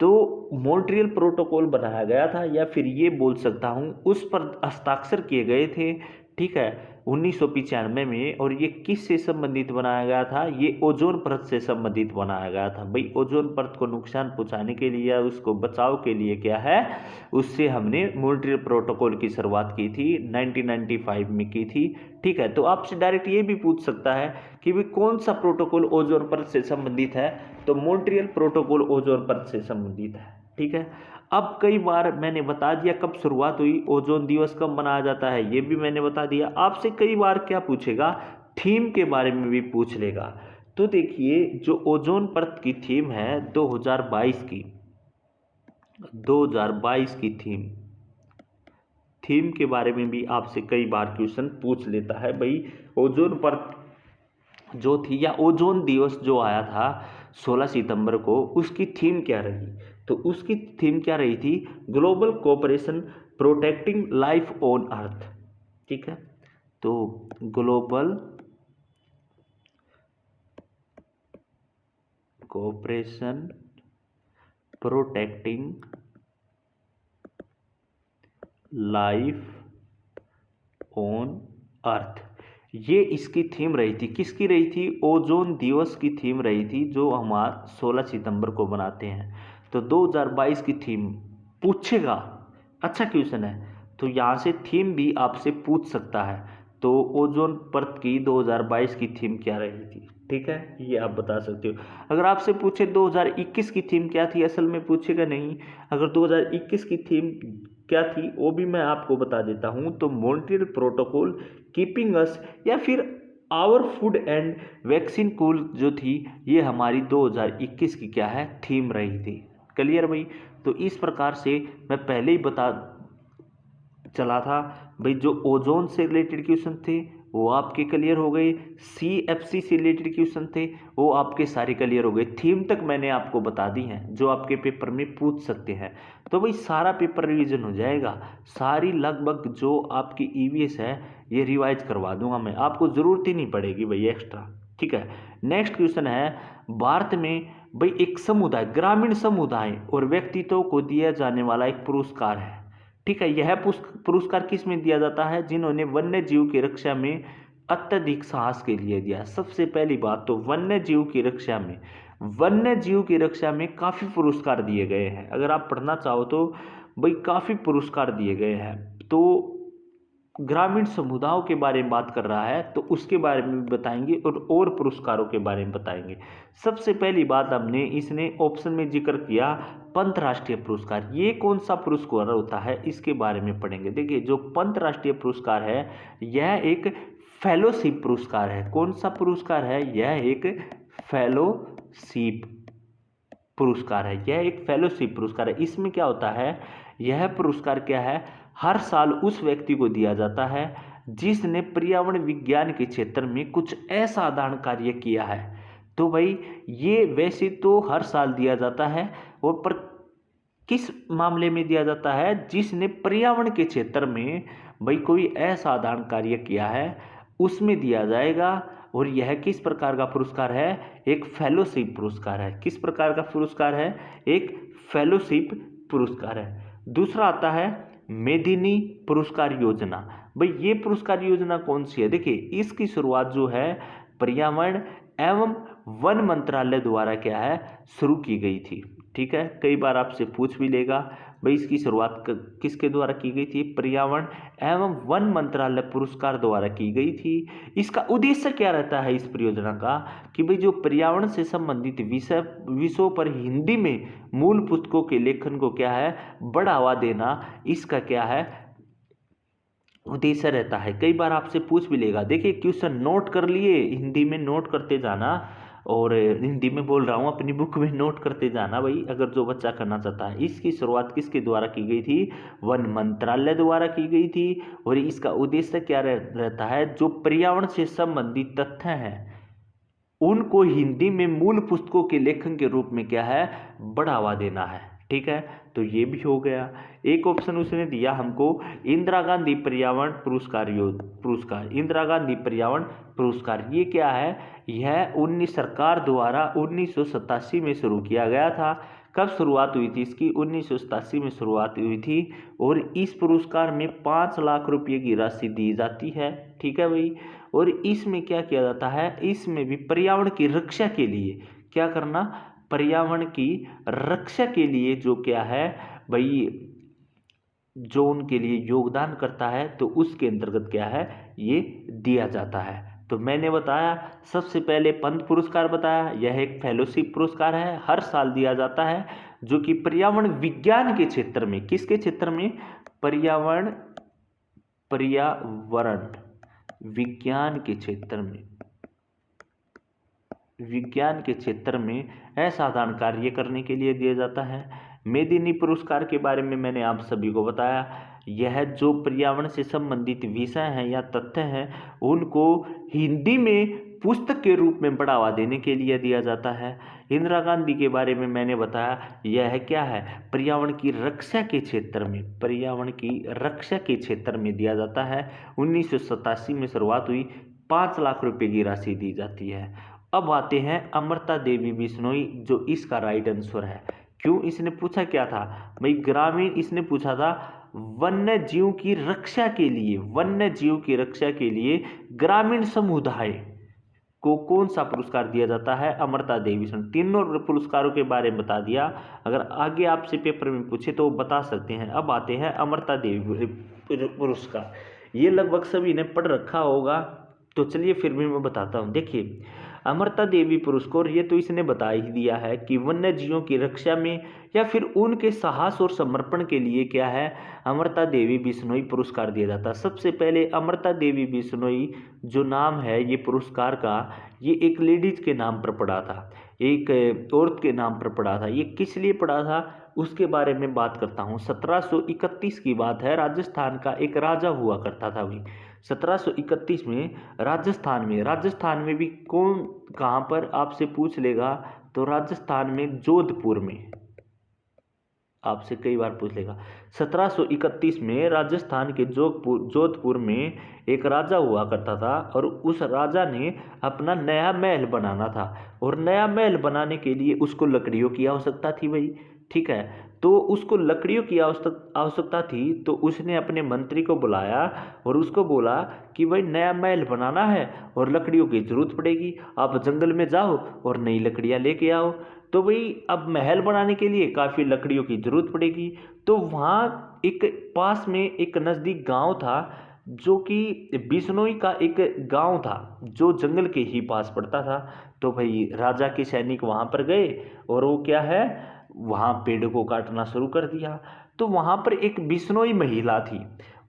तो मॉन्ट्रियल प्रोटोकॉल बनाया गया था, या फिर ये बोल सकता हूं उस पर हस्ताक्षर किए गए थे। ठीक है, 1995 में। और ये किस से संबंधित बनाया गया था, ये ओजोन परत से संबंधित बनाया गया था। भाई ओजोन परत को नुकसान पहुंचाने के लिए या उसको बचाव के लिए क्या है, उससे हमने मॉन्ट्रियल प्रोटोकॉल की शुरुआत की थी, 1995 में की थी। ठीक है, तो आपसे डायरेक्ट ये भी पूछ सकता है कि भाई कौन सा प्रोटोकॉल ओजोन परत से संबंधित है, तो मॉन्ट्रियल प्रोटोकॉल ओजोन परत से संबंधित है। ठीक है, अब कई बार मैंने बता दिया कब शुरुआत हुई, ओजोन दिवस कब मनाया जाता है ये भी मैंने बता दिया। आपसे कई बार क्या पूछेगा, थीम के बारे में भी पूछ लेगा। तो देखिए जो ओजोन परत की थीम है 2022 की, 2022 की थीम के बारे में भी आपसे कई बार क्वेश्चन पूछ लेता है। भाई ओजोन परत जो थी या ओजोन दिवस जो आया था 16 सितंबर को, उसकी थीम क्या रही, तो उसकी थीम क्या रही थी, global cooperation protecting life on earth. ठीक है, तो global cooperation protecting life on earth, ये इसकी थीम रही थी। किसकी रही थी, ओजोन दिवस की थीम रही थी, जो हम 16 सितंबर को बनाते हैं। तो 2022 की थीम पूछेगा, अच्छा क्वेश्चन है, तो यहाँ से थीम भी आपसे पूछ सकता है। तो ओजोन परत की 2022 की थीम क्या रही थी, ठीक है, ये आप बता सकते हो। अगर आपसे पूछे 2021 की थीम क्या थी, असल में पूछेगा नहीं। अगर 2021 की थीम क्या थी वो भी मैं आपको बता देता हूं। तो मॉन्ट्रियल प्रोटोकॉल कीपिंग अस, या फिर our food and vaccine cool जो थी ये हमारी 2021 की क्या है थीम रही थी। क्लियर भाई। तो इस प्रकार से मैं पहले ही बता चला था भाई, जो ओजोन से रिलेटेड क्वेश्चन थे वो आपके क्लियर हो गए, CFC से रिलेटेड क्वेश्चन थे वो आपके सारे क्लियर हो गए। थीम तक मैंने आपको बता दी हैं जो आपके पेपर में पूछ सकते हैं। तो भाई सारा पेपर रिवीजन हो जाएगा, सारी लगभग जो आपकी EVS है ये रिवाइज करवा दूंगा मैं, आपको ज़रूरत ही नहीं पड़ेगी भाई एक्स्ट्रा। ठीक है। नेक्स्ट क्वेश्चन है, भारत में भाई एक समुदाय, ग्रामीण समुदाय और व्यक्तित्व को दिया जाने वाला एक पुरस्कार है। ठीक है। यह पुरस्कार किस में दिया जाता है? जिन्होंने वन्य जीव की रक्षा में अत्यधिक साहस के लिए दिया। सबसे पहली बात तो वन्य जीव की रक्षा में, वन्य जीव की रक्षा में काफ़ी पुरस्कार दिए गए हैं। अगर आप पढ़ना चाहो तो भाई काफ़ी पुरस्कार दिए गए हैं। तो ग्रामीण समुदायों के बारे में बात कर रहा है तो उसके बारे में भी बताएंगे और पुरस्कारों के बारे में बताएंगे। सबसे पहली बात हमने इसने ऑप्शन में जिक्र किया पंत राष्ट्रीय पुरस्कार। ये कौन सा पुरस्कार होता है इसके बारे में पढ़ेंगे। देखिए जो पंत राष्ट्रीय पुरस्कार है यह एक फेलोशिप पुरस्कार है। कौन सा पुरस्कार है? यह एक फेलोशिप पुरस्कार है। यह एक फेलोशिप पुरस्कार है। इसमें क्या होता है? यह पुरस्कार क्या है? हर साल उस व्यक्ति को दिया जाता है जिसने पर्यावरण विज्ञान के क्षेत्र में कुछ असाधारण कार्य किया है। तो भाई ये वैसे तो हर साल दिया जाता है और पर किस मामले में दिया जाता है? जिसने पर्यावरण के क्षेत्र में भाई कोई असाधारण कार्य किया है उसमें दिया जाएगा। और यह किस प्रकार का पुरस्कार है? एक फेलोशिप पुरस्कार है। किस प्रकार का पुरस्कार है? एक फेलोशिप पुरस्कार है। दूसरा आता है मेदिनी पुरस्कार योजना। भाई ये पुरस्कार योजना कौन सी है? देखिए इसकी शुरुआत जो है पर्यावरण एवं वन मंत्रालय द्वारा क्या है शुरू की गई थी। ठीक है। कई बार आपसे पूछ भी लेगा भाई इसकी शुरुआत किसके द्वारा की गई थी? पर्यावरण एवं वन मंत्रालय पुरस्कार द्वारा की गई थी। इसका उद्देश्य क्या रहता है इस परियोजना का? कि भाई जो पर्यावरण से संबंधित विषयों पर हिंदी में मूल पुस्तकों के लेखन को क्या है बढ़ावा देना, इसका क्या है उद्देश्य रहता है। कई बार आपसे पूछ भी लेगा। देखिए क्वेश्चन नोट कर लिए, हिंदी में नोट करते जाना, और हिंदी में बोल रहा हूँ अपनी बुक में नोट करते जाना भाई अगर जो बच्चा करना चाहता है। इसकी शुरुआत किसके द्वारा की गई थी? वन मंत्रालय द्वारा की गई थी। और इसका उद्देश्य क्या रहता है? जो पर्यावरण से संबंधित तथ्य हैं उनको हिंदी में मूल पुस्तकों के लेखन के रूप में क्या है बढ़ावा देना है। ठीक है। तो ये भी हो गया। एक ऑप्शन उसने दिया हमको इंदिरा गांधी पर्यावरण पुरस्कार। इंदिरा गांधी पर्यावरण पुरस्कार ये क्या है? यह सरकार द्वारा 1987 में शुरू किया गया था। कब शुरुआत हुई थी इसकी? 1987 में शुरुआत हुई थी। और इस पुरस्कार में 5 लाख रुपये की राशि दी जाती है। ठीक है भाई। और इसमें क्या किया जाता है? इसमें भी पर्यावरण की रक्षा के लिए क्या करना? पर्यावरण की रक्षा के लिए जो क्या है भाई जो उनके लिए योगदान करता है तो उसके अंतर्गत क्या है ये दिया जाता है। तो मैंने बताया सबसे पहले पंत पुरस्कार बताया, यह एक फेलोशिप पुरस्कार है, हर साल दिया जाता है जो कि पर्यावरण विज्ञान के क्षेत्र में, किसके क्षेत्र में? पर्यावरण विज्ञान के क्षेत्र में, विज्ञान के क्षेत्र में असाधारण कार्य करने के लिए दिया जाता है। मेदिनी पुरस्कार के बारे में मैंने आप सभी को बताया, यह जो पर्यावरण से संबंधित विषय हैं या तथ्य हैं उनको हिंदी में पुस्तक के रूप में बढ़ावा देने के लिए दिया जाता है। इंदिरा गांधी के बारे में मैंने बताया, यह क्या है? पर्यावरण की रक्षा के क्षेत्र में, पर्यावरण की रक्षा के क्षेत्र में दिया जाता है। 1987 में शुरुआत हुई, 5 लाख रुपए की राशि दी जाती है। अब आते हैं अमृता देवी बिश्नोई, जो इसका राइट आंसर है। क्यों? इसने पूछा क्या था भाई? ग्रामीण, इसने पूछा था वन्य जीव की रक्षा के लिए, वन्य जीव की रक्षा के लिए ग्रामीण समुदाय को कौन सा पुरस्कार दिया जाता है? अमृता देवी बिश्नोई। तीनों पुरस्कारों के बारे में बता दिया। अगर आगे आपसे पेपर में पूछे तो बता सकते हैं। अब आते हैं अमृता देवी पुरस्कार। ये लगभग सभी ने पढ़ रखा होगा, तो चलिए फिर भी मैं बताता हूँ। देखिए अमृता देवी पुरस्कार ये तो इसने बता ही दिया है कि वन्य जीवों की रक्षा में या फिर उनके साहस और समर्पण के लिए क्या है अमृता देवी बिश्नोई पुरस्कार दिया जाता है। सबसे पहले अमृता देवी बिश्नोई जो नाम है ये पुरस्कार का, ये एक लेडीज के नाम पर पड़ा था, एक औरत के नाम पर पड़ा था। ये किस लिए पड़ा था उसके बारे में बात करता हूँ। 1731 की बात है, राजस्थान का एक राजा हुआ करता था भाई 1731 में राजस्थान में भी कौन कहाँ पर आपसे पूछ लेगा तो राजस्थान में जोधपुर में, आपसे कई बार पूछ लेगा। 1731 में राजस्थान के जोधपुर में एक राजा हुआ करता था और उस राजा ने अपना नया महल बनाना था और नया महल बनाने के लिए उसको लकड़ियों की आवश्यकता थी भाई, ठीक है। तो उसको लकड़ियों की आवश्यकता थी तो उसने अपने मंत्री को बुलाया और उसको बोला कि भाई नया महल बनाना है और लकड़ियों की जरूरत पड़ेगी, आप जंगल में जाओ और नई लकड़ियां लेके आओ। तो भाई अब महल बनाने के लिए काफ़ी लकड़ियों की जरूरत पड़ेगी। तो वहाँ एक पास में एक नज़दीक गांव था जो कि बिश्नोई का एक गांव था जो जंगल के ही पास पड़ता था। तो भाई राजा के सैनिक वहाँ पर गए और वो क्या है वहाँ पेड़ को काटना शुरू कर दिया। तो वहाँ पर एक बिश्नोई महिला थी,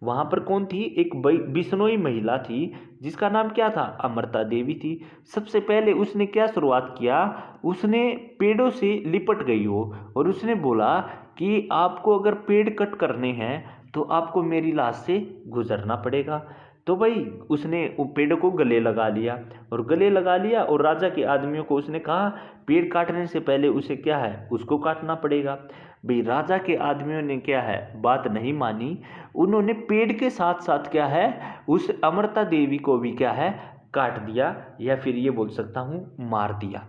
वहाँ पर कौन थी, एक बिश्नोई महिला थी जिसका नाम क्या था, अमृता देवी थी। सबसे पहले उसने क्या शुरुआत किया, उसने पेड़ों से लिपट गई हो और उसने बोला कि आपको अगर पेड़ कट करने हैं तो आपको मेरी लाश से गुजरना पड़ेगा। तो भाई उसने पेड़ को गले लगा लिया और राजा के आदमियों को उसने कहा पेड़ काटने से पहले उसे क्या है उसको काटना पड़ेगा। भाई राजा के आदमियों ने क्या है बात नहीं मानी, उन्होंने पेड़ के साथ साथ क्या है उस अमृता देवी को भी क्या है काट दिया या फिर ये बोल सकता हूँ मार दिया।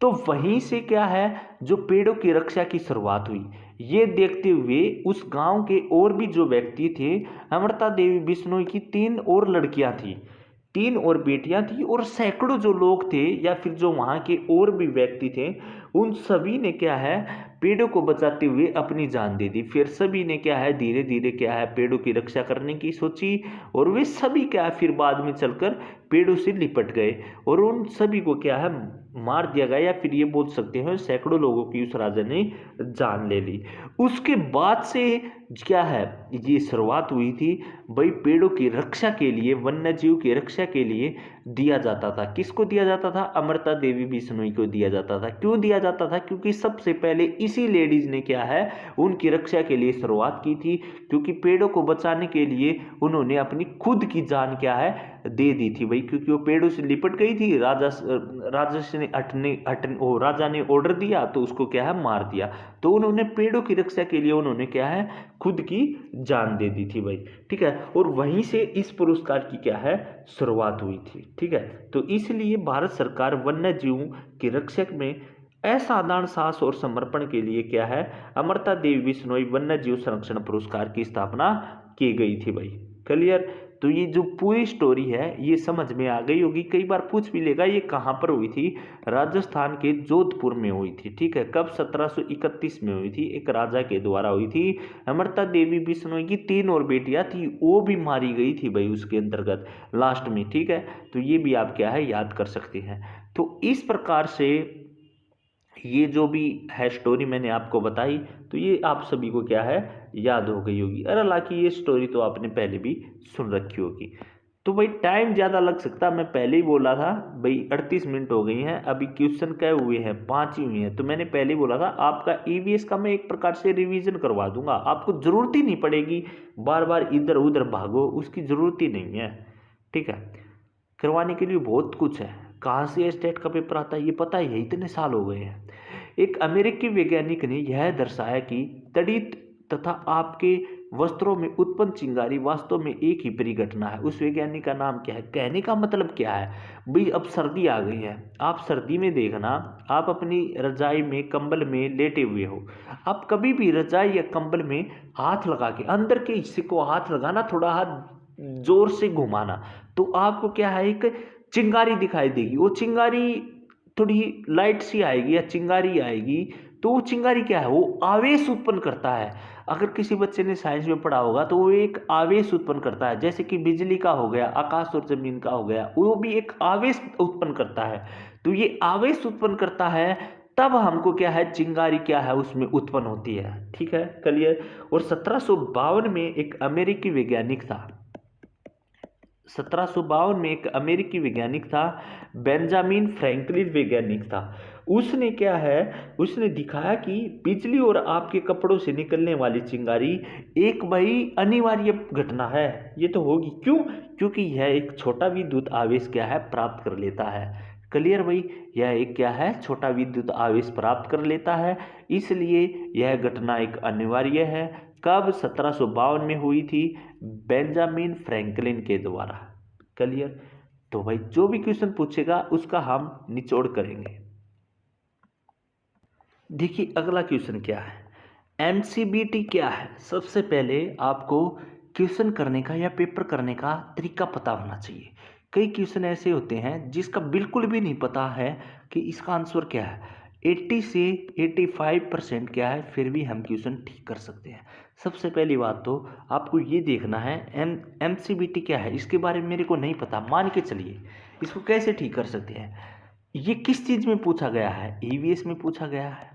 तो वहीं से क्या है जो पेड़ों की रक्षा की शुरुआत हुई। ये देखते हुए उस गांव के और भी जो व्यक्ति थे, अमृता देवी बिश्नोई की 3 और लड़कियां थी, 3 और बेटियां थी और सैकड़ों जो लोग थे या फिर जो वहाँ के और भी व्यक्ति थे उन सभी ने क्या है पेड़ों को बचाते हुए अपनी जान दे दी। फिर सभी ने क्या है धीरे धीरे क्या है पेड़ों की रक्षा करने की सोची और वे सभी क्या है फिर बाद में चलकर पेड़ों से लिपट गए और उन सभी को क्या है मार दिया गया या फिर ये बोल सकते हैं सैकड़ों लोगों की उस राजा ने जान ले ली। उसके बाद से क्या है ये शुरुआत हुई थी भाई पेड़ों की रक्षा के लिए, वन्य जीव की रक्षा के लिए दिया जाता था। किसको दिया जाता था, अमृता देवी बिश्नोई को दिया जाता था। क्यों दिया जाता था, क्योंकि सबसे पहले इसी लेडीज ने क्या है उनकी रक्षा के लिए शुरुआत की थी, क्योंकि पेड़ों को बचाने के लिए उन्होंने अपनी खुद की जान क्या है दे दी थी भाई, क्योंकि वो पेड़ों से लिपट गई थी। राजा ने ऑर्डर दिया तो उसको क्या है मार दिया। तो उन्होंने पेड़ों की रक्षा के लिए उन्होंने क्या है खुद की जान दे दी थी भाई, ठीक है। और वहीं से इस पुरस्कार की क्या है शुरुआत हुई थी, ठीक है। तो इसलिए भारत सरकार वन्य जीवों के रक्षक में असाधारण साहस और समर्पण के लिए क्या है अमृता देवी बिश्नोई वन्य जीव संरक्षण पुरस्कार की स्थापना की गई थी भाई। क्लियर। तो ये जो पूरी स्टोरी है ये समझ में आ गई होगी। कई बार पूछ भी लेगा ये कहाँ पर हुई थी, राजस्थान के जोधपुर में हुई थी, ठीक है। कब, 1731 में हुई थी, एक राजा के द्वारा हुई थी। अमृता देवी बिश्नोई की 3 और बेटियां थी, वो भी मारी गई थी भाई उसके अंतर्गत लास्ट में, ठीक है। तो ये भी आप क्या है याद कर सकते हैं। तो इस प्रकार से ये जो भी है स्टोरी मैंने आपको बताई तो ये आप सभी को क्या है याद हो गई होगी। और हालांकि ये स्टोरी तो आपने पहले भी सुन रखी होगी। तो भाई टाइम ज़्यादा लग सकता, मैं पहले ही बोला था भाई 38 मिनट हो गई हैं। अभी क्वेश्चन क्या हुए हैं 5 ही हुए हैं। तो मैंने पहले ही बोला था आपका ईवीएस का मैं एक प्रकार से रिवीजन करवा दूंगा, आपको ज़रूरत ही नहीं पड़ेगी बार बार इधर उधर भागो, उसकी ज़रूरत ही नहीं है, ठीक है। करवाने के लिए बहुत कुछ है। कहाँ से स्टेट का पेपर आता है ये पता ही है, इतने साल हो गए हैं। एक अमेरिकी वैज्ञानिक ने यह दर्शाया कि तड़ित तथा आपके वस्त्रों में उत्पन्न चिंगारी वास्तव में एक ही परिघटना है। उस वैज्ञानिक का नाम क्या है, कहने का मतलब क्या है भाई, अब सर्दी आ गई है, आप सर्दी में देखना आप अपनी रजाई में कंबल में लेटे हुए हो, आप कभी भी रजाई या कंबल में हाथ लगा के अंदर के हिस्से को हाथ लगाना, थोड़ा हाथ जोर से घुमाना, तो आपको क्या है एक चिंगारी दिखाई देगी। वो चिंगारी थोड़ी लाइट सी आएगी या चिंगारी आएगी, तो वो चिंगारी क्या है वो आवेश उत्पन्न करता है। अगर किसी बच्चे ने साइंस में पढ़ा होगा तो वो एक आवेश उत्पन्न करता है, जैसे कि बिजली का हो गया, आकाश और जमीन का हो गया, वो भी एक आवेश उत्पन्न करता है। तो ये आवेश उत्पन्न करता है, तब हमको क्या है, चिंगारी क्या है उसमें उत्पन्न होती है। ठीक है, क्लियर। और 1752 में एक अमेरिकी वैज्ञानिक था, 1752 में एक अमेरिकी वैज्ञानिक था, बेंजामिन फ्रैंकलिन वैज्ञानिक था। उसने क्या है, उसने दिखाया कि बिजली और आपके कपड़ों से निकलने वाली चिंगारी एक भाई अनिवार्य घटना है। ये तो होगी, क्यों? क्योंकि यह एक छोटा विद्युत आवेश क्या है, प्राप्त कर लेता है। क्लियर भाई, यह एक क्या है, छोटा विद्युत आवेश प्राप्त कर लेता है, इसलिए यह घटना एक अनिवार्य है। कब? 1752 में हुई थी, बेंजामिन फ्रैंकलिन के द्वारा। क्लियर। तो भाई जो भी क्वेश्चन पूछेगा उसका हम निचोड़ करेंगे। देखिए अगला क्वेश्चन क्या है, एमसीबीटी क्या है। सबसे पहले आपको क्वेश्चन करने का या पेपर करने का तरीका पता होना चाहिए। कई क्वेश्चन ऐसे होते हैं जिसका बिल्कुल भी नहीं पता है कि इसका आंसर क्या है। 80 से 85% क्या है, फिर भी हम क्वेश्चन ठीक कर सकते हैं। सबसे पहली बात तो आपको ये देखना है एमसीबीटी क्या है, इसके बारे में मेरे को नहीं पता, मान के चलिए इसको कैसे ठीक कर सकते हैं। ये किस चीज़ में पूछा गया है, ईवीएस में पूछा गया है।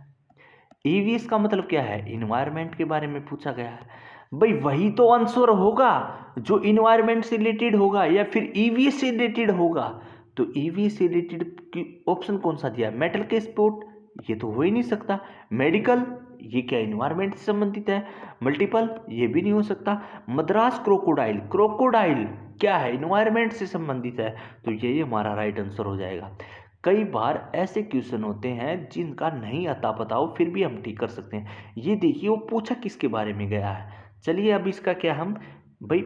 ईवीएस का मतलब क्या है, इन्वायरमेंट के बारे में पूछा गया है। भाई वही तो आंसर होगा जो इन्वायरमेंट से रिलेटेड होगा या फिर ईवीएस से रिलेटेड होगा। तो ईवीएस से रिलेटेड की ऑप्शन कौन सा दिया, मेटल के स्पोर्ट, ये तो हो ही नहीं सकता। मेडिकल, ये क्या इन्वायरमेंट से संबंधित है। मल्टीपल, ये भी नहीं हो सकता। मद्रास क्रोकोडाइल, क्रोकोडाइल क्या है, इन्वायरमेंट से संबंधित है, तो ये हमारा राइट आंसर हो जाएगा। कई बार ऐसे क्वेश्चन होते हैं जिनका नहीं आता पता हो, फिर भी हम ठीक कर सकते हैं। ये देखिए वो पूछा किसके बारे में गया है। चलिए अब इसका क्या हम भाई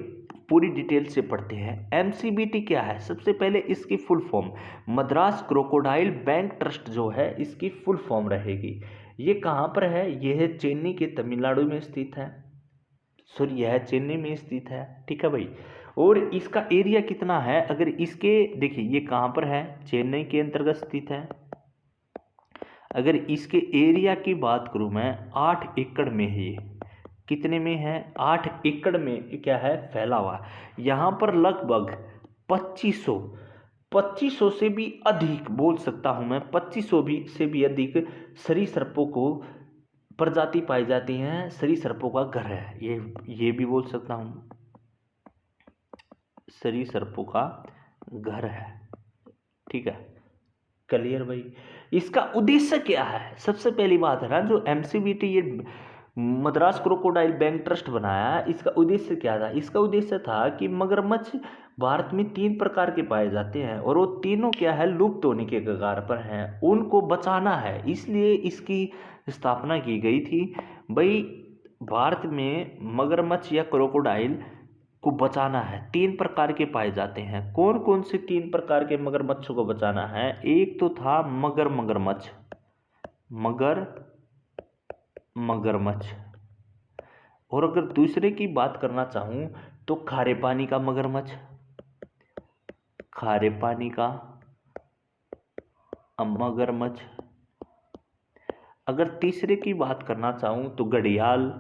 पूरी डिटेल से पढ़ते हैं। एमसीबीटी क्या है, सबसे पहले इसकी full form Madras crocodile bank trust जो है, इसकी फुल फॉर्म रहेगी। ये कहाँ पर है, ये है चेन्नई के तमिलनाडु में स्थित है। सॉरी, यह चेन्नई में स्थित है। ठीक है भाई। और इसका एरिया कितना है, अगर इसके देखिए ये कहाँ पर है, चेन्नई के अंतर्गत स्थित है। अगर इसके एरिया की बात करूँ मैं, 8 एकड़ में है ये। कितने में है, 8 एकड़ में क्या है, फैला हुआ। यहाँ पर लगभग 2500 से भी अधिक बोल सकता हूँ मैं, 2500 भी से भी अधिक सरीसृपों को प्रजाति पाई जाती हैं। सरीसृपों का घर है ये भी बोल सकता हूँ, सरीसृपों का घर है। ठीक है, क्लियर भाई। इसका उद्देश्य क्या है, सबसे पहली बात है ना, जो एमसीबीटी ये मद्रास क्रोकोडाइल बैंक ट्रस्ट बनाया, इसका उद्देश्य क्या था। इसका उद्देश्य था कि मगरमच्छ भारत में 3 प्रकार के पाए जाते हैं और वो तीनों क्या है, लुप्त होने के कगार पर हैं, उनको बचाना है, इसलिए इसकी स्थापना की गई थी। भाई भारत में मगरमच्छ या क्रोकोडाइल को बचाना है, 3 प्रकार के पाए जाते हैं। कौन कौन से 3 प्रकार के मगरमच्छों को बचाना है, एक तो था मगरमच्छ, मगरमच्छ। और अगर दूसरे की बात करना चाहूं तो खारे पानी का मगरमच्छ, खारे पानी का मगरमच्छ। अगर तीसरे की बात करना चाहूं तो घड़ियाल,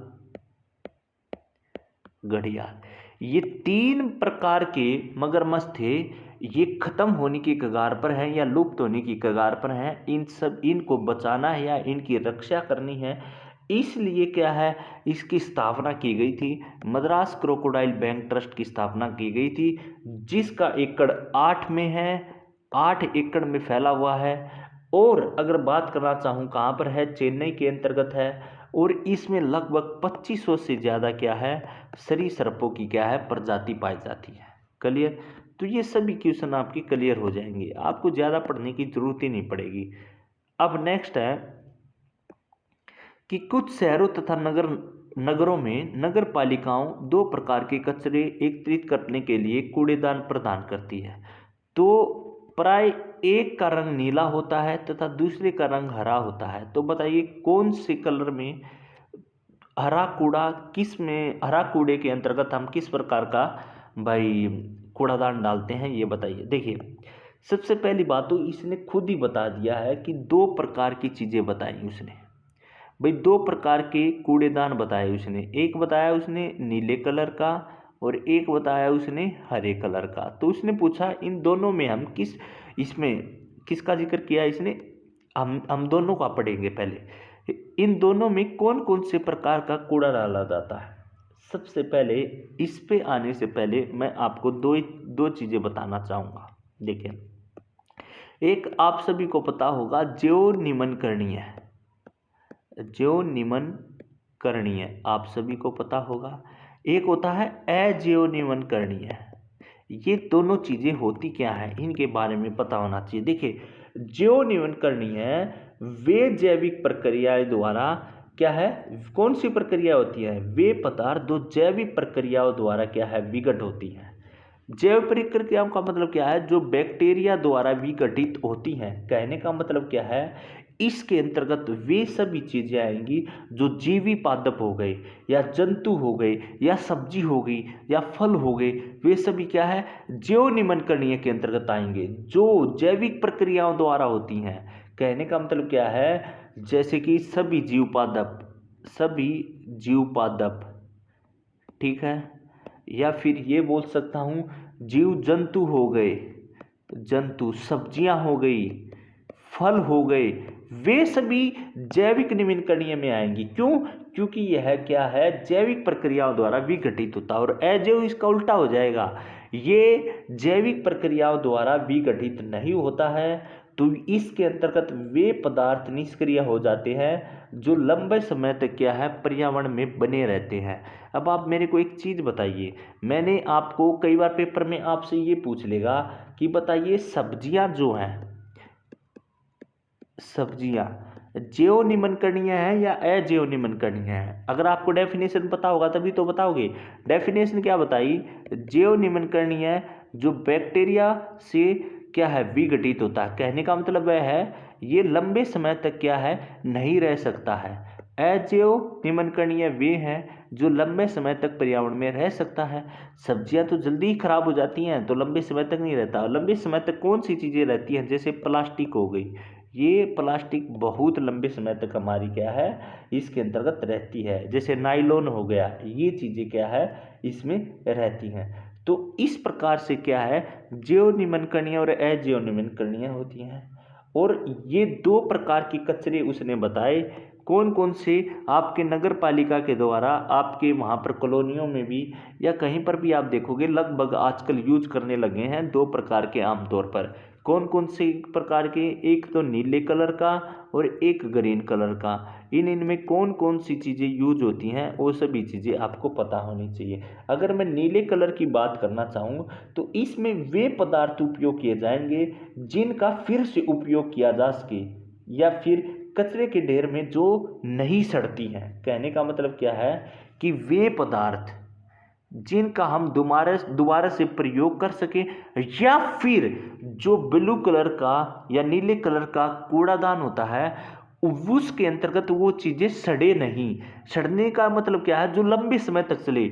ये 3 प्रकार के मगरमच्छ थे, ये खत्म होने की कगार पर हैं या लुप्त होने की कगार पर हैं। इनको बचाना है या इनकी रक्षा करनी है, इसलिए क्या है, इसकी स्थापना की गई थी। मद्रास क्रोकोडाइल बैंक ट्रस्ट की स्थापना की गई थी, जिसका एकड़ 8 में है, 8 एकड़ में फैला हुआ है। और अगर बात करना चाहूँ कहाँ पर है, चेन्नई के अंतर्गत है। और इसमें लगभग 2500 से ज़्यादा क्या है, सरीसृपों की क्या है, प्रजाति पाई जाती है। क्लियर। तो ये सभी क्वेश्चन आपके क्लियर हो जाएंगे, आपको ज़्यादा पढ़ने की जरूरत ही नहीं पड़ेगी। अब नेक्स्ट है कि कुछ शहरों तथा नगरों में नगर पालिकाओं 2 प्रकार के कचरे एकत्रित करने के लिए कूड़ेदान प्रदान करती है। तो प्राय एक का रंग नीला होता है तथा दूसरे का रंग हरा होता है। तो बताइए कौन से कलर में हरा कूड़ा, किस में हरा कूड़े के अंतर्गत हम किस प्रकार का भाई कूड़ादान डालते हैं, ये बताइए। देखिए सबसे पहली बात तो इसने खुद ही बता दिया है कि 2 प्रकार की चीज़ें बताई उसने। भाई 2 प्रकार के कूड़ेदान बताए उसने, एक बताया उसने नीले कलर का और एक बताया उसने हरे कलर का। तो उसने पूछा इन दोनों में हम इसमें किसका जिक्र किया है इसने, हम दोनों का पढ़ेंगे पहले। इन दोनों में कौन कौन से प्रकार का कूड़ा डाला जाता है। सबसे पहले इस पे आने से पहले मैं आपको दो चीज़ें बताना चाहूँगा। देखिए, एक आप सभी को पता होगा ज्योनिमनकरणीय, ज्योनिमनकरणीय आप सभी को पता होगा। एक होता है अज्योनिमनकरणीय। ये दोनों चीज़ें होती क्या है, इनके बारे में पता होना चाहिए। देखिए, ज्योनिमनकरणीय वे जैविक प्रक्रियाएं द्वारा क्या है, कौन सी प्रक्रिया होती है, वे पदार्थ जो जैविक प्रक्रियाओं द्वारा क्या है विघटित होती हैं। जैव प्रक्रियाओं का मतलब क्या है, जो बैक्टीरिया द्वारा विघटित होती हैं। कहने का मतलब क्या है, इसके अंतर्गत वे सभी चीजें आएंगी जो जीवी पादप हो गए या जंतु हो गए या सब्जी हो गई या फल हो गए, वे सभी क्या है ज्योनिमनकरणीय के अंतर्गत आएंगे, जो जैविक प्रक्रियाओं द्वारा होती हैं। कहने का मतलब क्या है, जैसे कि सभी जीव पादप, ठीक है, या फिर ये बोल सकता हूँ जीव जंतु हो गए, जंतु सब्जियां हो गई, फल हो गए, वे सभी जैविक निम्नकरणीय में आएंगी। क्यों, क्योंकि यह क्या है जैविक प्रक्रियाओं द्वारा विघटित होता है। और अजैव इसका उल्टा हो जाएगा, ये जैविक प्रक्रियाओं द्वारा विघटित नहीं होता है, तो इसके अंतर्गत वे पदार्थ निष्क्रिय हो जाते हैं जो लंबे समय तक क्या है पर्यावरण में बने रहते हैं। अब आप मेरे को एक चीज़ बताइए, मैंने आपको कई बार पेपर में आपसे ये पूछ लेगा कि बताइए सब्जियां जो हैं, सब्जियां ज्योनिमनकरणीय है या अज्योनिमनकरणीय है। अगर आपको डेफिनेशन पता होगा तभी तो बताओगे। डेफिनेशन क्या बताई, ज्योनिमनकरणीय जो बैक्टीरिया से क्या है विघटित होता है। कहने का मतलब वह है ये लंबे समय तक क्या है नहीं रह सकता है। अज्योनिमनकरणीय वे हैं जो लंबे समय तक पर्यावरण में रह सकता है। सब्जियां तो जल्दी ही खराब हो जाती हैं, तो लंबे समय तक नहीं रहता। लंबे समय तक कौन सी चीज़ें रहती हैं, जैसे प्लास्टिक हो गई, ये प्लास्टिक बहुत लंबे समय तक हमारी क्या है इसके अंतर्गत रहती है। जैसे नाइलॉन हो गया, ये चीज़ें क्या है इसमें रहती हैं। तो इस प्रकार से क्या है ज्योनिमनकरणीय और अज्योनिमनकरणीय होती हैं। और ये दो प्रकार के कचरे उसने बताए, कौन कौन से आपके नगर पालिका के द्वारा आपके वहाँ पर कॉलोनियों में भी या कहीं पर भी आप देखोगे लगभग आजकल यूज करने लगे हैं दो प्रकार के आमतौर पर। कौन कौन से प्रकार के, एक तो नीले कलर का और एक ग्रीन कलर का। इनमें कौन कौन सी चीज़ें यूज होती हैं वो सभी चीज़ें आपको पता होनी चाहिए। अगर मैं नीले कलर की बात करना चाहूँ तो इसमें वे पदार्थ उपयोग किए जाएंगे जिनका फिर से उपयोग किया जा सके, या फिर कचरे के ढेर में जो नहीं सड़ती हैं। कहने का मतलब क्या है कि वे पदार्थ जिनका हम दोबारा से प्रयोग कर सकें, या फिर जो ब्लू कलर का या नीले कलर का कूड़ादान होता है उसके अंतर्गत वो चीज़ें सड़े नहीं। सड़ने का मतलब क्या है, जो लंबे समय तक चले,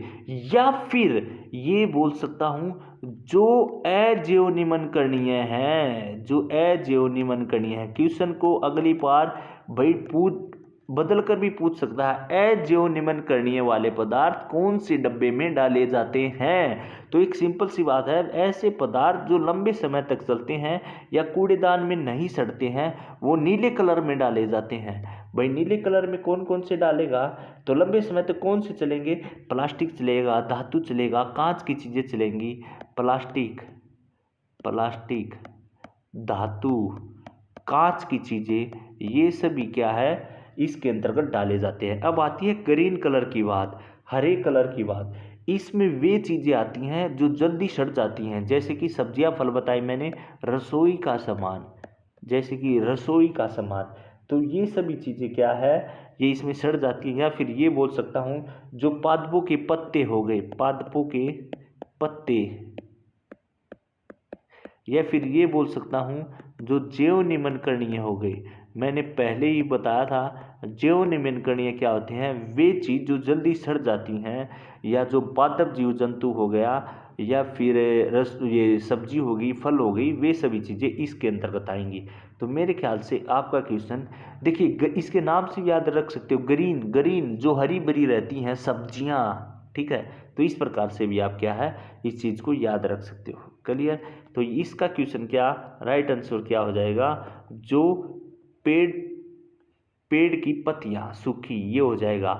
या फिर ये बोल सकता हूँ जो अज्योनिमनकरणीय है, जो अज्योनिमनकरणीय है। क्वेश्चन को अगली बार भाई बदल कर भी पूछ सकता है, अज्योनिमनकरणीय वाले पदार्थ कौन से डब्बे में डाले जाते हैं। तो एक सिंपल सी बात है, ऐसे पदार्थ जो लंबे समय तक चलते हैं या कूड़ेदान में नहीं सड़ते हैं वो नीले कलर में डाले जाते हैं। भाई नीले कलर में कौन कौन से डालेगा, तो लंबे समय तक कौन से चलेंगे, प्लास्टिक चलेगा, धातु चलेगा, कांच की चीज़ें चलेंगी। प्लास्टिक, धातु, कांच की चीज़ें, ये सभी क्या है इसके अंतर्गत डाले जाते हैं। अब आती है ग्रीन कलर की बात, हरे कलर की बात। इसमें वे चीज़ें आती हैं जो जल्दी सड़ जाती हैं, जैसे कि सब्जियां, फल बताई मैंने, रसोई का सामान, जैसे कि रसोई का सामान। तो ये सभी चीज़ें क्या है ये इसमें सड़ जाती हैं। या फिर ये बोल सकता हूँ जो पादपों के पत्ते हो गए, पादपों के पत्ते, या फिर ये बोल सकता हूँ जो ज्योनिमनकरणीय हो गई। मैंने पहले ही बताया था ज्योनिमनकरणीय क्या होते हैं, वे चीज़ जो जल्दी सड़ जाती हैं, या जो पादप जीव जंतु हो गया, या फिर ये सब्जी होगी, फल हो गई, वे सभी चीज़ें इसके अंतर्गत आएंगी। तो मेरे ख्याल से आपका क्वेश्चन देखिए इसके नाम से याद रख सकते हो, ग्रीन जो हरी भरी रहती हैं सब्जियां, ठीक है। तो इस प्रकार से भी आप क्या है इस चीज़ को याद रख सकते हो। क्लियर। तो इसका क्वेश्चन क्या, राइट आंसर क्या हो जाएगा, जो पेड़ पेड़ की पत्तियां सूखी, ये हो जाएगा।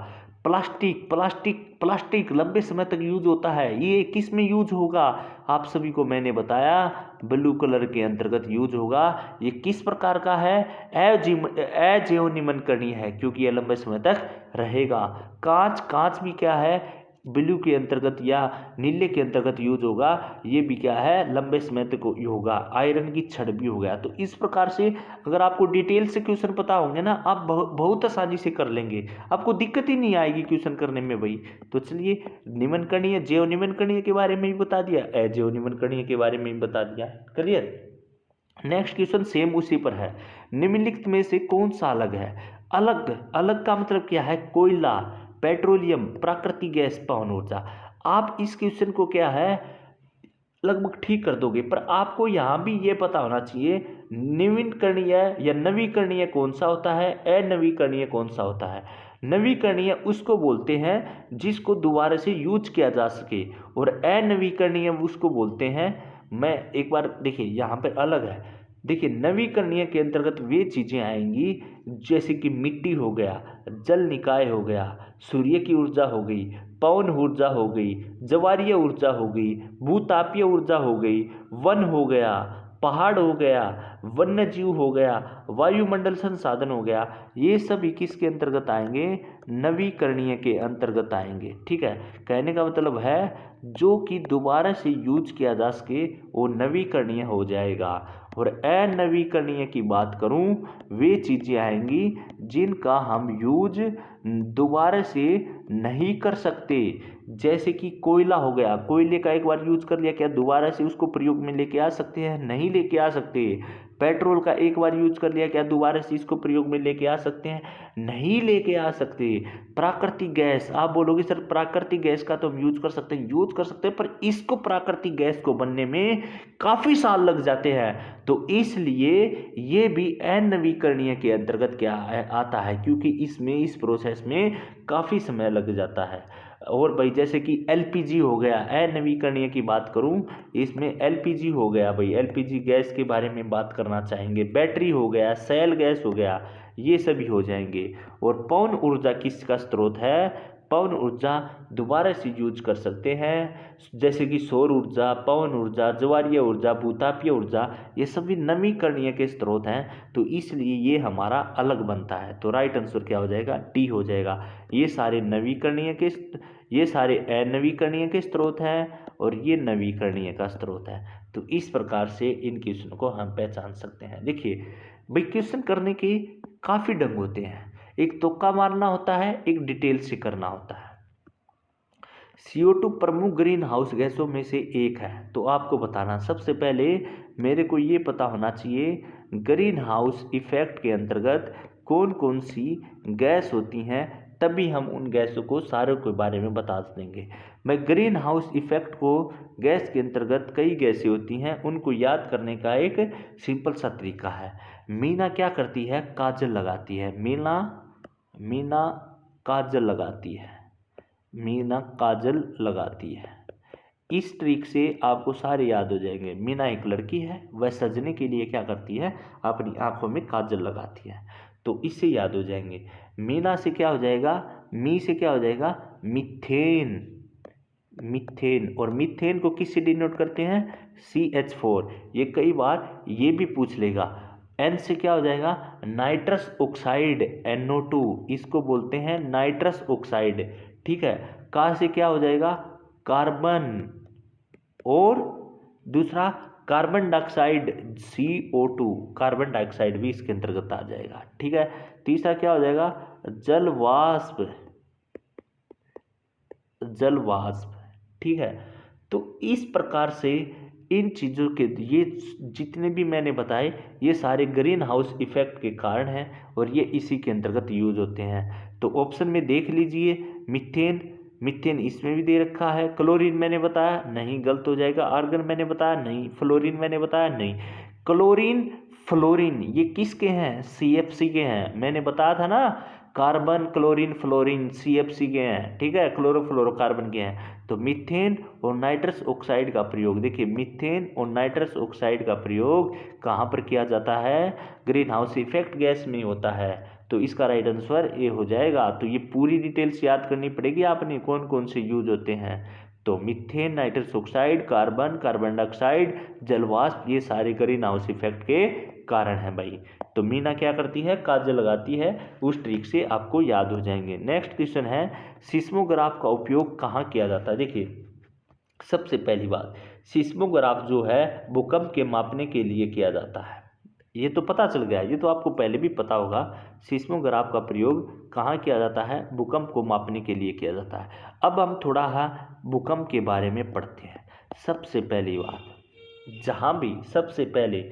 प्लास्टिक प्लास्टिक प्लास्टिक लंबे समय तक यूज होता है, ये किस में यूज होगा, आप सभी को मैंने बताया ब्लू कलर के अंतर्गत यूज होगा। ये किस प्रकार का है, अजीवनिर्माणकरणीय है, क्योंकि यह लंबे समय तक रहेगा। कांच, कांच भी क्या है, ब्लू के अंतर्गत या नीले के अंतर्गत यूज होगा, ये भी क्या है, लंबे समय तक होगा। आयरन की छड़ भी हो गया। तो इस प्रकार से अगर आपको डिटेल से क्वेश्चन पता होंगे ना, आप बहुत आसानी से कर लेंगे, आपको दिक्कत ही नहीं आएगी क्वेश्चन करने में भाई। तो चलिए, निम्नकरणीय, जैव निम्नकरणीय के बारे में भी बता दिया, अजैव निम्नकरणीय के बारे में भी बता दिया। क्लियर। नेक्स्ट क्वेश्चन सेम उसी पर है, निम्नलिखित में से कौन सा अलग है। अलग, अलग का मतलब क्या है, कोयला, पेट्रोलियम, प्राकृतिक गैस, पवन ऊर्जा। आप इस क्वेश्चन को क्या है लगभग ठीक कर दोगे, पर आपको यहां भी ये पता होना चाहिए नवीकरणीय या नवीकरणीय कौन सा होता है, अनवीकरणीय कौन सा होता है। नवीकरणीय उसको बोलते हैं जिसको दोबारा से यूज किया जा सके, और अनवीकरणीय उसको बोलते हैं, मैं एक बार देखिए यहाँ पे अलग है। देखिए, नवीकरणीय के अंतर्गत वे चीजें आएंगी जैसे कि मिट्टी हो गया, जल निकाय हो गया, सूर्य की ऊर्जा हो गई, पवन ऊर्जा हो गई, ज्वारीय ऊर्जा हो गई, भूतापीय ऊर्जा हो गई, वन हो गया, पहाड़ हो गया, वन्य जीव हो गया, वायुमंडल संसाधन हो गया। ये सभी किसके अंतर्गत आएंगे, नवीकरणीय के अंतर्गत आएंगे। ठीक है, कहने का मतलब है जो कि दोबारा से यूज किया जा सके वो नवीकरणीय हो जाएगा। और अनवीकरणीय की बात करूं, वे चीजें आएंगी जिनका हम यूज दोबारा से नहीं कर सकते। जैसे कि कोयला हो गया, कोयले का एक बार यूज कर लिया, क्या दोबारा से उसको प्रयोग में लेके आ सकते हैं, नहीं लेके आ सकते। पेट्रोल का एक बार यूज कर लिया, क्या दोबारा से इसको प्रयोग में लेके आ सकते हैं, नहीं लेके आ सकते। प्राकृतिक गैस, आप बोलोगे सर प्राकृतिक गैस का तो हम यूज कर सकते हैं, यूज कर सकते हैं, पर इसको प्राकृतिक गैस को बनने में काफी साल लग जाते हैं। तो इसलिए ये भी अनवीकरणीय के अंतर्गत क्या आता है, क्योंकि इसमें इस प्रोसेस में काफी समय लग जाता है। और भाई जैसे कि एलपीजी हो गया, अनवीकरणीय की बात करूं, इसमें एलपीजी हो गया, भाई एलपीजी गैस के बारे में बात करना चाहेंगे। बैटरी हो गया, सेल गैस हो गया, ये सभी हो जाएंगे। और पवन ऊर्जा किसका स्रोत है, पवन ऊर्जा दोबारा से यूज कर सकते हैं, जैसे कि सौर ऊर्जा, पवन ऊर्जा, ज्वारीय ऊर्जा, भूतापीय ऊर्जा, ये सभी नवीकरणीय के स्रोत हैं। तो इसलिए ये हमारा अलग बनता है। तो राइट आंसर क्या हो जाएगा, डी हो जाएगा। ये सारे नवीकरणीय के, ये सारे अनवीकरणीय के स्रोत हैं और ये नवीकरणीय का स्रोत है। तो इस प्रकार से इन क्वेश्चन को हम पहचान सकते हैं। देखिए भाई, क्वेश्चन करने के काफी ढंग होते हैं, एक तुक्का मारना होता है, एक डिटेल से करना होता है। CO2 प्रमुख ग्रीन हाउस गैसों में से एक है, तो आपको बताना, सबसे पहले मेरे को ये पता होना चाहिए ग्रीन हाउस इफेक्ट के अंतर्गत कौन कौन सी गैस होती हैं, तभी हम उन गैसों को सारे के बारे में बता देंगे। मैं ग्रीन हाउस इफेक्ट को, गैस के अंतर्गत कई गैसें होती हैं, उनको याद करने का एक सिंपल सा तरीका है। मीना क्या करती है, काजल लगाती है, मीना काजल लगाती है, मीना काजल लगाती है। इस ट्रिक से आपको सारे याद हो जाएंगे। मीना एक लड़की है, वह सजने के लिए क्या करती है, अपनी आंखों में काजल लगाती है, तो इससे याद हो जाएंगे। मीना से क्या हो जाएगा, मी से क्या हो जाएगा, मीथेन, मीथेन। और मीथेन को किससे डिनोट करते हैं, CH4। ये कई बार ये भी पूछ लेगा। एन से क्या हो जाएगा, नाइट्रस ऑक्साइड, NO2, इसको बोलते हैं नाइट्रस ऑक्साइड। ठीक है। का से क्या हो जाएगा, कार्बन, और दूसरा carbon dioxide, CO2, carbon dioxide भी इसके अंतर्गत आ जाएगा। ठीक है। तीसरा क्या हो जाएगा, जल वाष्प, जल वाष्प। ठीक है। तो इस प्रकार से इन चीज़ों के, ये जितने भी मैंने बताए, ये सारे ग्रीन हाउस इफेक्ट के कारण हैं और ये इसी के अंतर्गत यूज होते हैं। तो ऑप्शन में देख लीजिए, मीथेन, मीथेन इसमें भी दे रखा है। क्लोरीन मैंने बताया नहीं, गलत हो जाएगा। आर्गन मैंने बताया नहीं। फ्लोरीन मैंने बताया नहीं। क्लोरीन, फ्लोरीन ये किसके हैं, CFC के हैं। मैंने बताया था ना, कार्बन, क्लोरीन, फ्लोरीन, CFC के हैं, ठीक है, क्लोरोफ्लोरोकार्बन के हैं। तो मीथेन और नाइट्रस ऑक्साइड का प्रयोग, देखिए मीथेन और नाइट्रस ऑक्साइड का प्रयोग कहाँ पर किया जाता है? ग्रीन हाउस इफेक्ट गैस में होता है। तो इसका राइट आंसर ए हो जाएगा। तो ये पूरी डिटेल्स याद करनी पड़ेगी आपने, कौन कौन से यूज होते हैं। तो methane, nitrous oxide, carbon, carbon dioxide, जलवाष्प, ये सारे ग्रीन हाउस इफेक्ट के कारण है भाई। तो मीना क्या करती है? काजल लगाती है, उस ट्रिक से आपको याद हो जाएंगे। नेक्स्ट क्वेश्चन है, सिस्मोग्राफ का उपयोग कहाँ किया जाता है? देखिए सबसे पहली बात, सिस्मोग्राफ जो है भूकंप के मापने के लिए किया जाता है, ये तो पता चल गया, ये तो आपको पहले भी पता होगा। सिस्मोग्राफ का प्रयोग कहाँ किया जाता है? भूकंप को मापने के लिए किया जाता है। अब हम थोड़ा भूकंप के बारे में पढ़ते हैं। सबसे पहली बात, जहाँ भी सबसे पहले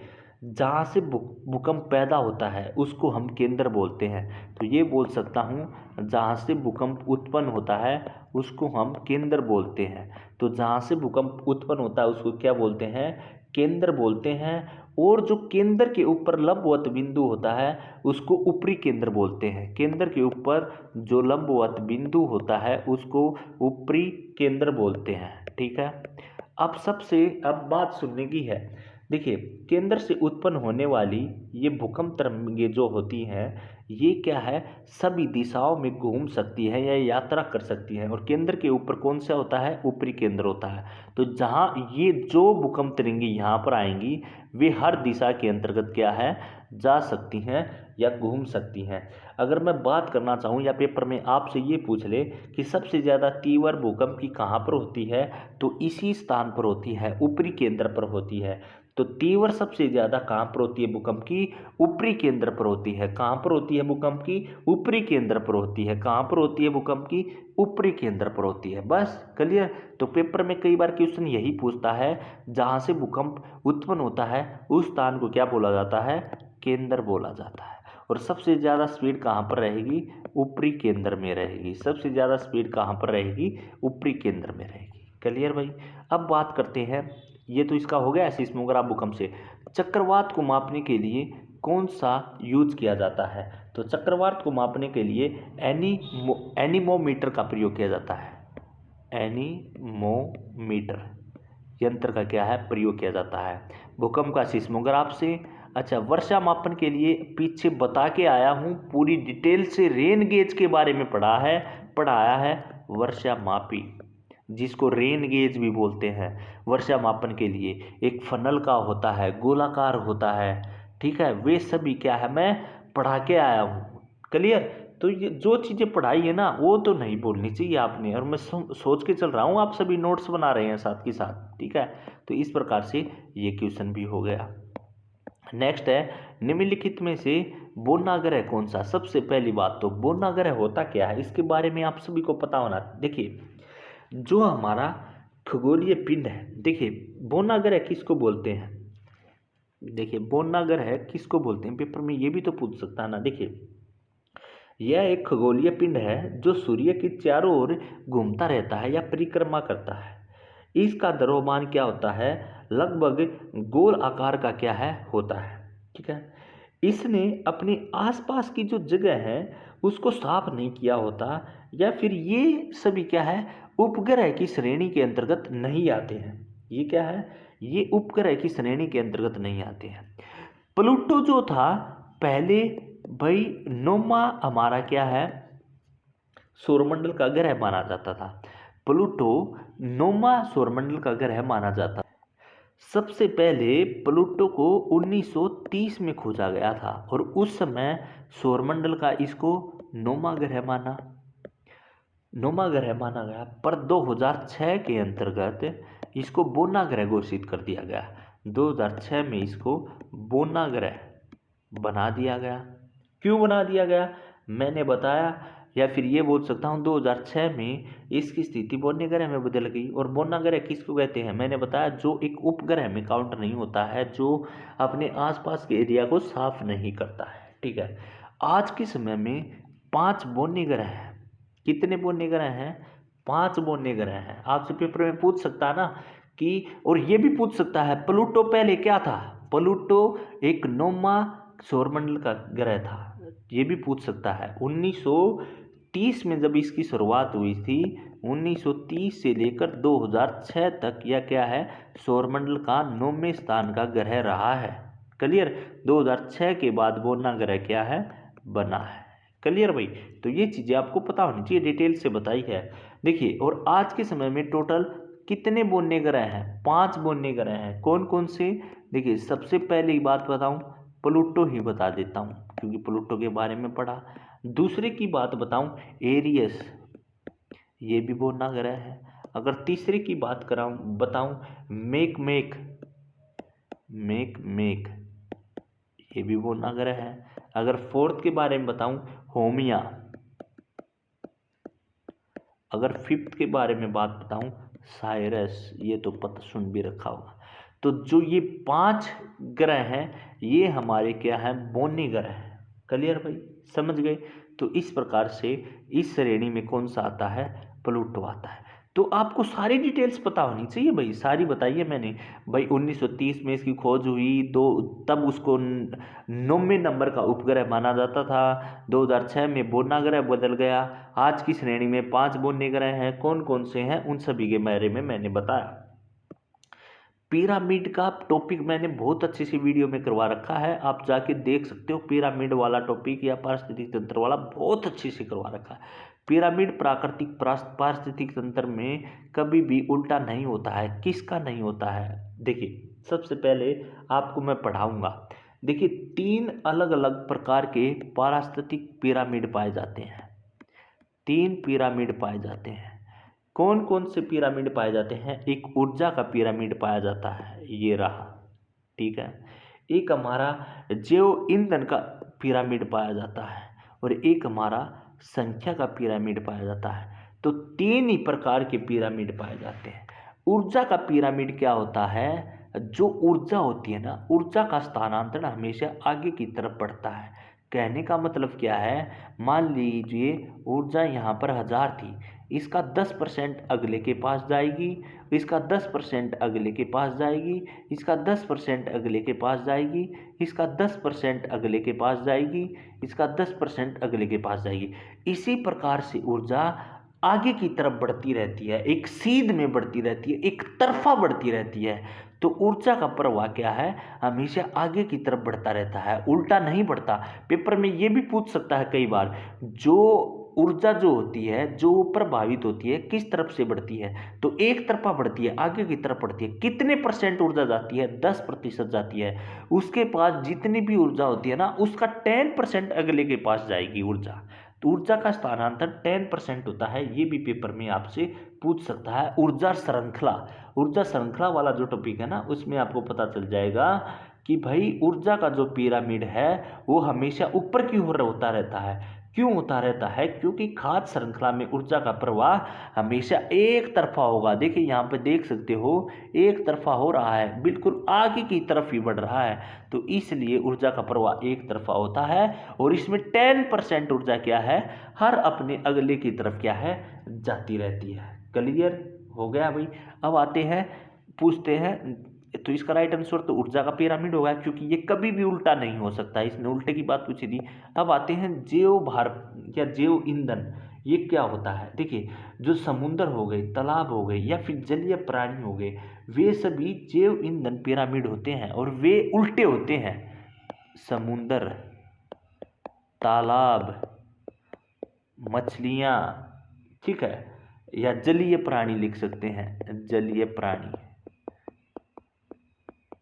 जहाँ से भूकंप पैदा होता है उसको हम केंद्र बोलते हैं। तो ये बोल सकता हूँ, जहाँ से भूकंप उत्पन्न होता है उसको हम केंद्र बोलते हैं। तो जहाँ से भूकंप उत्पन्न होता है उसको क्या बोलते हैं? केंद्र बोलते हैं। और जो केंद्र के ऊपर लंबवत बिंदु होता है उसको ऊपरी केंद्र बोलते हैं। केंद्र के ऊपर जो लंबवत बिंदु होता है उसको ऊपरी केंद्र बोलते हैं, ठीक है। अब बात सुनने की है। देखिए केंद्र से उत्पन्न होने वाली ये भूकंप तरंगें जो होती हैं, ये क्या है, सभी दिशाओं में घूम सकती है या यात्रा कर सकती है। और केंद्र के ऊपर कौन सा होता है? ऊपरी केंद्र होता है। तो जहाँ ये जो भूकंप तरंगें यहाँ पर आएंगी वे हर दिशा के अंतर्गत क्या है? जा सकती हैं या घूम सकती हैं। अगर मैं बात करना चाहूँ या पेपर में आपसे ये पूछ ले कि सबसे ज़्यादा तीव्र भूकंप की कहाँ पर होती है, तो इसी स्थान पर होती है, ऊपरी केंद्र पर होती है। तो तीव्र सबसे ज़्यादा कहाँ पर होती है भूकंप की? ऊपरी केंद्र पर होती है। कहाँ पर होती है भूकंप की? ऊपरी केंद्र पर होती है। कहाँ पर होती है भूकंप की? ऊपरी केंद्र पर होती है। बस क्लियर। तो पेपर में कई बार क्वेश्चन यही पूछता है, जहाँ से भूकंप उत्पन्न होता है उस स्थान को क्या बोला जाता है? केंद्र बोला जाता है। और सबसे ज़्यादा स्पीड कहाँ पर रहेगी? ऊपरी केंद्र में रहेगी। सबसे ज़्यादा स्पीड कहाँ पर रहेगी? ऊपरी केंद्र में रहेगी। क्लियर भाई। अब बात करते हैं, ये तो इसका हो गया सिस्मोग्राफ भूकंप से। चक्रवात को मापने के लिए कौन सा यूज किया जाता है? तो चक्रवात को मापने के लिए एनीमोमीटर का प्रयोग किया जाता है। एनीमोमीटर यंत्र का क्या है? प्रयोग किया जाता है। भूकंप का सिस्मोग्राफ से। अच्छा, वर्षा मापन के लिए पीछे बता के आया हूँ पूरी डिटेल से, रेन गेज के बारे में पढ़ाया है। वर्षा मापी जिसको रेन गेज भी बोलते हैं, वर्षा मापन के लिए एक फनल का होता है, गोलाकार होता है, ठीक है। वे सभी क्या है, मैं पढ़ा के आया हूँ। क्लियर। तो ये जो चीज़ें पढ़ाई है ना वो तो नहीं बोलनी चाहिए आपने, और मैं सोच के चल रहा हूँ आप सभी नोट्स बना रहे हैं साथ के साथ, ठीक है। तो इस प्रकार से ये क्वेश्चन भी हो गया। नेक्स्ट है, निम्नलिखित में से बोना ग्रह कौन सा? सबसे पहली बात तो बोना ग्रह होता क्या है इसके बारे में आप सभी को पता होना। देखिए जो हमारा खगोलीय पिंड है, देखिए बोना ग्रह किसको बोलते हैं? देखिए बोना ग्रह किसको बोलते हैं, पेपर में ये भी तो पूछ सकता है ना। देखिए यह एक खगोलीय पिंड है जो सूर्य के चारों ओर घूमता रहता है या परिक्रमा करता है। इसका द्रव्यमान क्या होता है? लगभग गोल आकार का क्या है? होता है, ठीक है। इसने अपने आसपास की जो जगह है उसको साफ नहीं किया होता, या फिर ये सभी क्या है? उपग्रह की श्रेणी के अंतर्गत नहीं आते हैं। ये क्या है? ये उपग्रह की श्रेणी के अंतर्गत नहीं आते हैं। प्लूटो जो था पहले भाई नौवां हमारा क्या है? सौरमंडल का ग्रह माना जाता था। प्लूटो नौवां सौरमंडल का ग्रह माना जाता। सबसे पहले प्लूटो को 1930 में खोजा गया था और उस समय सौरमंडल का इसको नौवां ग्रह माना गया। पर 2006 के अंतर्गत इसको बोना ग्रह घोषित कर दिया गया। 2006 में इसको बोना ग्रह बना दिया गया। क्यों बना दिया गया मैंने बताया, या फिर ये बोल सकता हूँ 2006 में इसकी स्थिति बोना ग्रह में बदल गई। और बोना ग्रह किसको कहते हैं मैंने बताया? जो एक उपग्रह में काउंट नहीं होता है, जो अपने आसपास के एरिया को साफ नहीं करता है, ठीक है। आज के समय में 5 बोने ग्रह हैं। कितने बोने ग्रह हैं? 5 बोने ग्रह हैं। आपसे पेपर में पूछ सकता है ना कि, और ये भी पूछ सकता है प्लूटो पहले क्या था? प्लूटो एक नौवां सौरमंडल का ग्रह था। ये भी पूछ सकता है। 1930 में जब इसकी शुरुआत हुई थी, 1930 से लेकर 2006 तक यह क्या है, सौरमंडल का 9वें स्थान का ग्रह रहा है। क्लियर। 2006 के बाद वो नया ग्रह क्या है, बना है। क्लियर भाई। तो ये चीज़ें आपको पता होनी चाहिए, डिटेल से बताई है। देखिए, और आज के समय में टोटल कितने बोन्य ग्रह हैं, 5 बोन्य ग्रह हैं। कौन कौन से? देखिए, सबसे पहली बात बताऊं, प्लूटो ही बता देता हूं, क्योंकि प्लूटो के बारे में पढ़ा। दूसरे की बात बताऊं, एरियस, ये भी बोन्य ग्रह है। अगर तीसरे की बात कराऊं बताऊं, मेक, ये भी बोन्य ग्रह है। अगर फोर्थ के बारे में बताऊं, होमिया। अगर फिफ्थ के बारे में बात बताऊं, साइरस, ये तो पता सुन भी रखा होगा। तो जो ये 5 ग्रह हैं, ये हमारे क्या है, बोन्य ग्रह है। क्लियर भाई, समझ गए। तो इस प्रकार से इस श्रेणी में कौन सा आता है, प्लूटो आता है। तो आपको सारी डिटेल्स पता होनी चाहिए भाई, सारी बताइए मैंने भाई। 1930 में इसकी खोज हुई, तब उसको 9वें नंबर का उपग्रह माना जाता था। 2006 में बोन्य ग्रह बदल गया। आज की श्रेणी में 5 बोन्य ग्रह हैं। कौन कौन से हैं, उन सभी के बारे में मैंने बताया। पिरामिड का टॉपिक मैंने बहुत अच्छे से वीडियो में करवा रखा है, आप जाके देख सकते हो। पिरामिड वाला टॉपिक या पारिस्थितिक तंत्र वाला बहुत अच्छे से करवा रखा है। पिरामिड प्राकृतिक पारिस्थितिक तंत्र में कभी भी उल्टा नहीं होता है। किसका नहीं होता है? देखिए, सबसे पहले आपको मैं पढ़ाऊंगा। देखिए, 3 अलग अलग प्रकार के पारिस्थितिक पिरामिड पाए जाते हैं। 3 पिरामिड पाए जाते हैं। कौन कौन से पिरामिड पाए जाते हैं? एक ऊर्जा का पिरामिड पाया जाता है, ये रहा, ठीक है। एक हमारा जैव ईंधन का पिरामिड पाया जाता है, और एक हमारा संख्या का पिरामिड पाया जाता है। तो 3 ही प्रकार के पिरामिड पाए जाते हैं। ऊर्जा का पिरामिड क्या होता है? जो ऊर्जा होती है ना, ऊर्जा का स्थानांतरण हमेशा आगे की तरफ बढ़ता है। कहने का मतलब क्या है, मान लीजिए ऊर्जा यहाँ पर 1000 थी, इसका 10% अगले के पास जाएगी, इसका 10% अगले के पास जाएगी, इसका 10% अगले के पास जाएगी, इसका 10% अगले के पास जाएगी, इसका 10% अगले के पास जाएगी। इसी प्रकार से ऊर्जा आगे की तरफ बढ़ती रहती है, एक सीध में बढ़ती रहती है, एक तरफा बढ़ती रहती है। तो ऊर्जा का प्रवाह क्या है, हमेशा आगे की तरफ बढ़ता रहता है, उल्टा नहीं बढ़ता। पेपर में ये भी पूछ सकता है कई बार, जो ऊर्जा जो होती है, जो प्रभावित होती है, किस तरफ से बढ़ती है? तो एक तरफा बढ़ती है, आगे की तरफ बढ़ती है। कितने % ऊर्जा जाती है? 10% जाती है। उसके पास जितनी भी ऊर्जा होती है ना, उसका 10% अगले के पास जाएगी ऊर्जा। तो ऊर्जा का स्थानांतरण 10% होता है। ये भी पेपर में आपसे पूछ सकता है। ऊर्जा श्रृंखला वाला जो टॉपिक है ना, उसमें आपको पता चल जाएगा कि भाई ऊर्जा का जो पिरामिड है वो हमेशा ऊपर की ओर होता रहता है। क्यों होता रहता है? क्योंकि खाद्य श्रृंखला में ऊर्जा का प्रवाह हमेशा एक तरफा होगा। देखिए, यहाँ पे देख सकते हो, एक तरफा हो रहा है, बिल्कुल आगे की तरफ ही बढ़ रहा है। तो इसलिए ऊर्जा का प्रवाह एक तरफा होता है, और इसमें 10% ऊर्जा क्या है, हर अपने अगले की तरफ क्या है, जाती रहती है। क्लियर हो गया भाई। अब आते हैं, पूछते हैं, तो इसका राइट आंसर तो ऊर्जा का पिरामिड होगा, क्योंकि ये कभी भी उल्टा नहीं हो सकता। इसने उल्टे की बात पूछी थी। अब आते हैं जैव भार या जैव ईंधन, ये क्या होता है? देखिए, जो समुद्र हो गए, तालाब हो गए, या फिर जलीय प्राणी हो गए, वे सभी जैव ईंधन पिरामिड होते हैं, और वे उल्टे होते हैं। समुद्र, तालाब, मछलियाँ, ठीक है, या जलीय प्राणी लिख सकते हैं, जलीय प्राणी,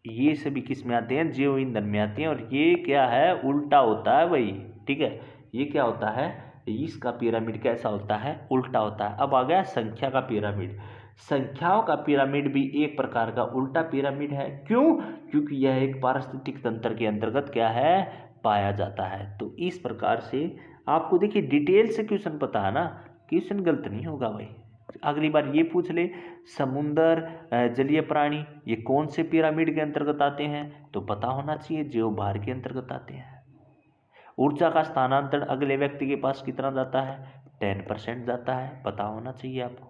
ये सभी किस में आते हैं? जैव ईंधन में आते हैं। और ये क्या है, उल्टा होता है भाई, ठीक है। ये क्या होता है, इसका पिरामिड कैसा होता है, उल्टा होता है। अब आ गया संख्या का पिरामिड। संख्याओं का पिरामिड भी एक प्रकार का उल्टा पिरामिड है। क्यों? क्योंकि यह एक पारिस्थितिक तंत्र के अंतर्गत क्या है, पाया जाता है। तो इस प्रकार से आपको देखिए डिटेल से क्वेश्चन पता है ना, क्वेश्चन गलत नहीं होगा भाई। अगली बार ये पूछ ले, समुद्र, जलीय प्राणी, ये कौन से पिरामिड के अंतर्गत आते हैं? तो पता होना चाहिए, जैव भार के अंतर्गत आते हैं। ऊर्जा का स्थानांतरण अगले व्यक्ति के पास कितना जाता है? 10% जाता है, पता होना चाहिए आपको।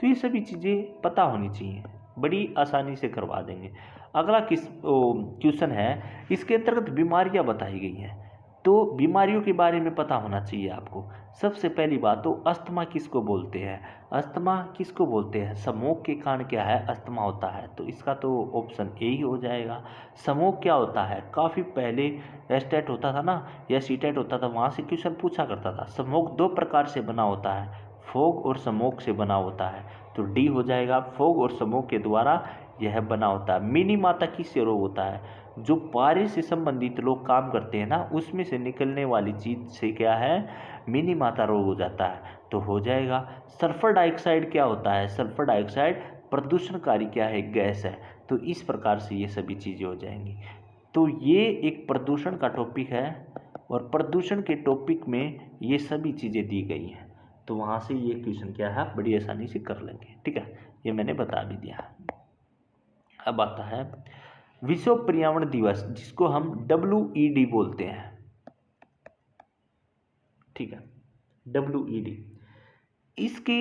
तो ये सभी चीज़ें पता होनी चाहिए, बड़ी आसानी से करवा देंगे। अगला क्वेश्चन है, इसके अंतर्गत बीमारियां बताई गई हैं। तो बीमारियों के बारे में पता होना चाहिए आपको। सबसे पहली बात तो अस्थमा किसको बोलते हैं, अस्थमा किसको बोलते हैं, स्मोक के कारण क्या है अस्थमा होता है, तो इसका तो ऑप्शन ए ही हो जाएगा। स्मोक क्या होता है, काफ़ी पहले एस्टेट होता था ना या सीटेट होता था, वहाँ से क्वेश्चन पूछा करता था। स्मोक दो प्रकार से बना होता है, फोग और स्मोक से बना होता है, तो डी हो जाएगा। फोग और स्मोक के द्वारा यह बना होता है। मिनी माता किससे रोग होता है, जो पारे से संबंधित लोग काम करते हैं ना, उसमें से निकलने वाली चीज से क्या है मिनी माता रोग हो जाता है, तो हो जाएगा। सल्फर डाइऑक्साइड क्या होता है, सल्फर डाइऑक्साइड प्रदूषणकारी क्या है, गैस है, तो इस प्रकार से ये सभी चीज़ें हो जाएंगी। तो ये एक प्रदूषण का टॉपिक है और प्रदूषण के टॉपिक में ये सभी चीज़ें दी गई हैं, तो वहाँ से ये क्वेश्चन क्या है बड़ी आसानी से कर लेंगे। ठीक है, ये मैंने बता भी दिया। अब आता है विश्व पर्यावरण दिवस, जिसको हम WED बोलते हैं। ठीक है, WED इसके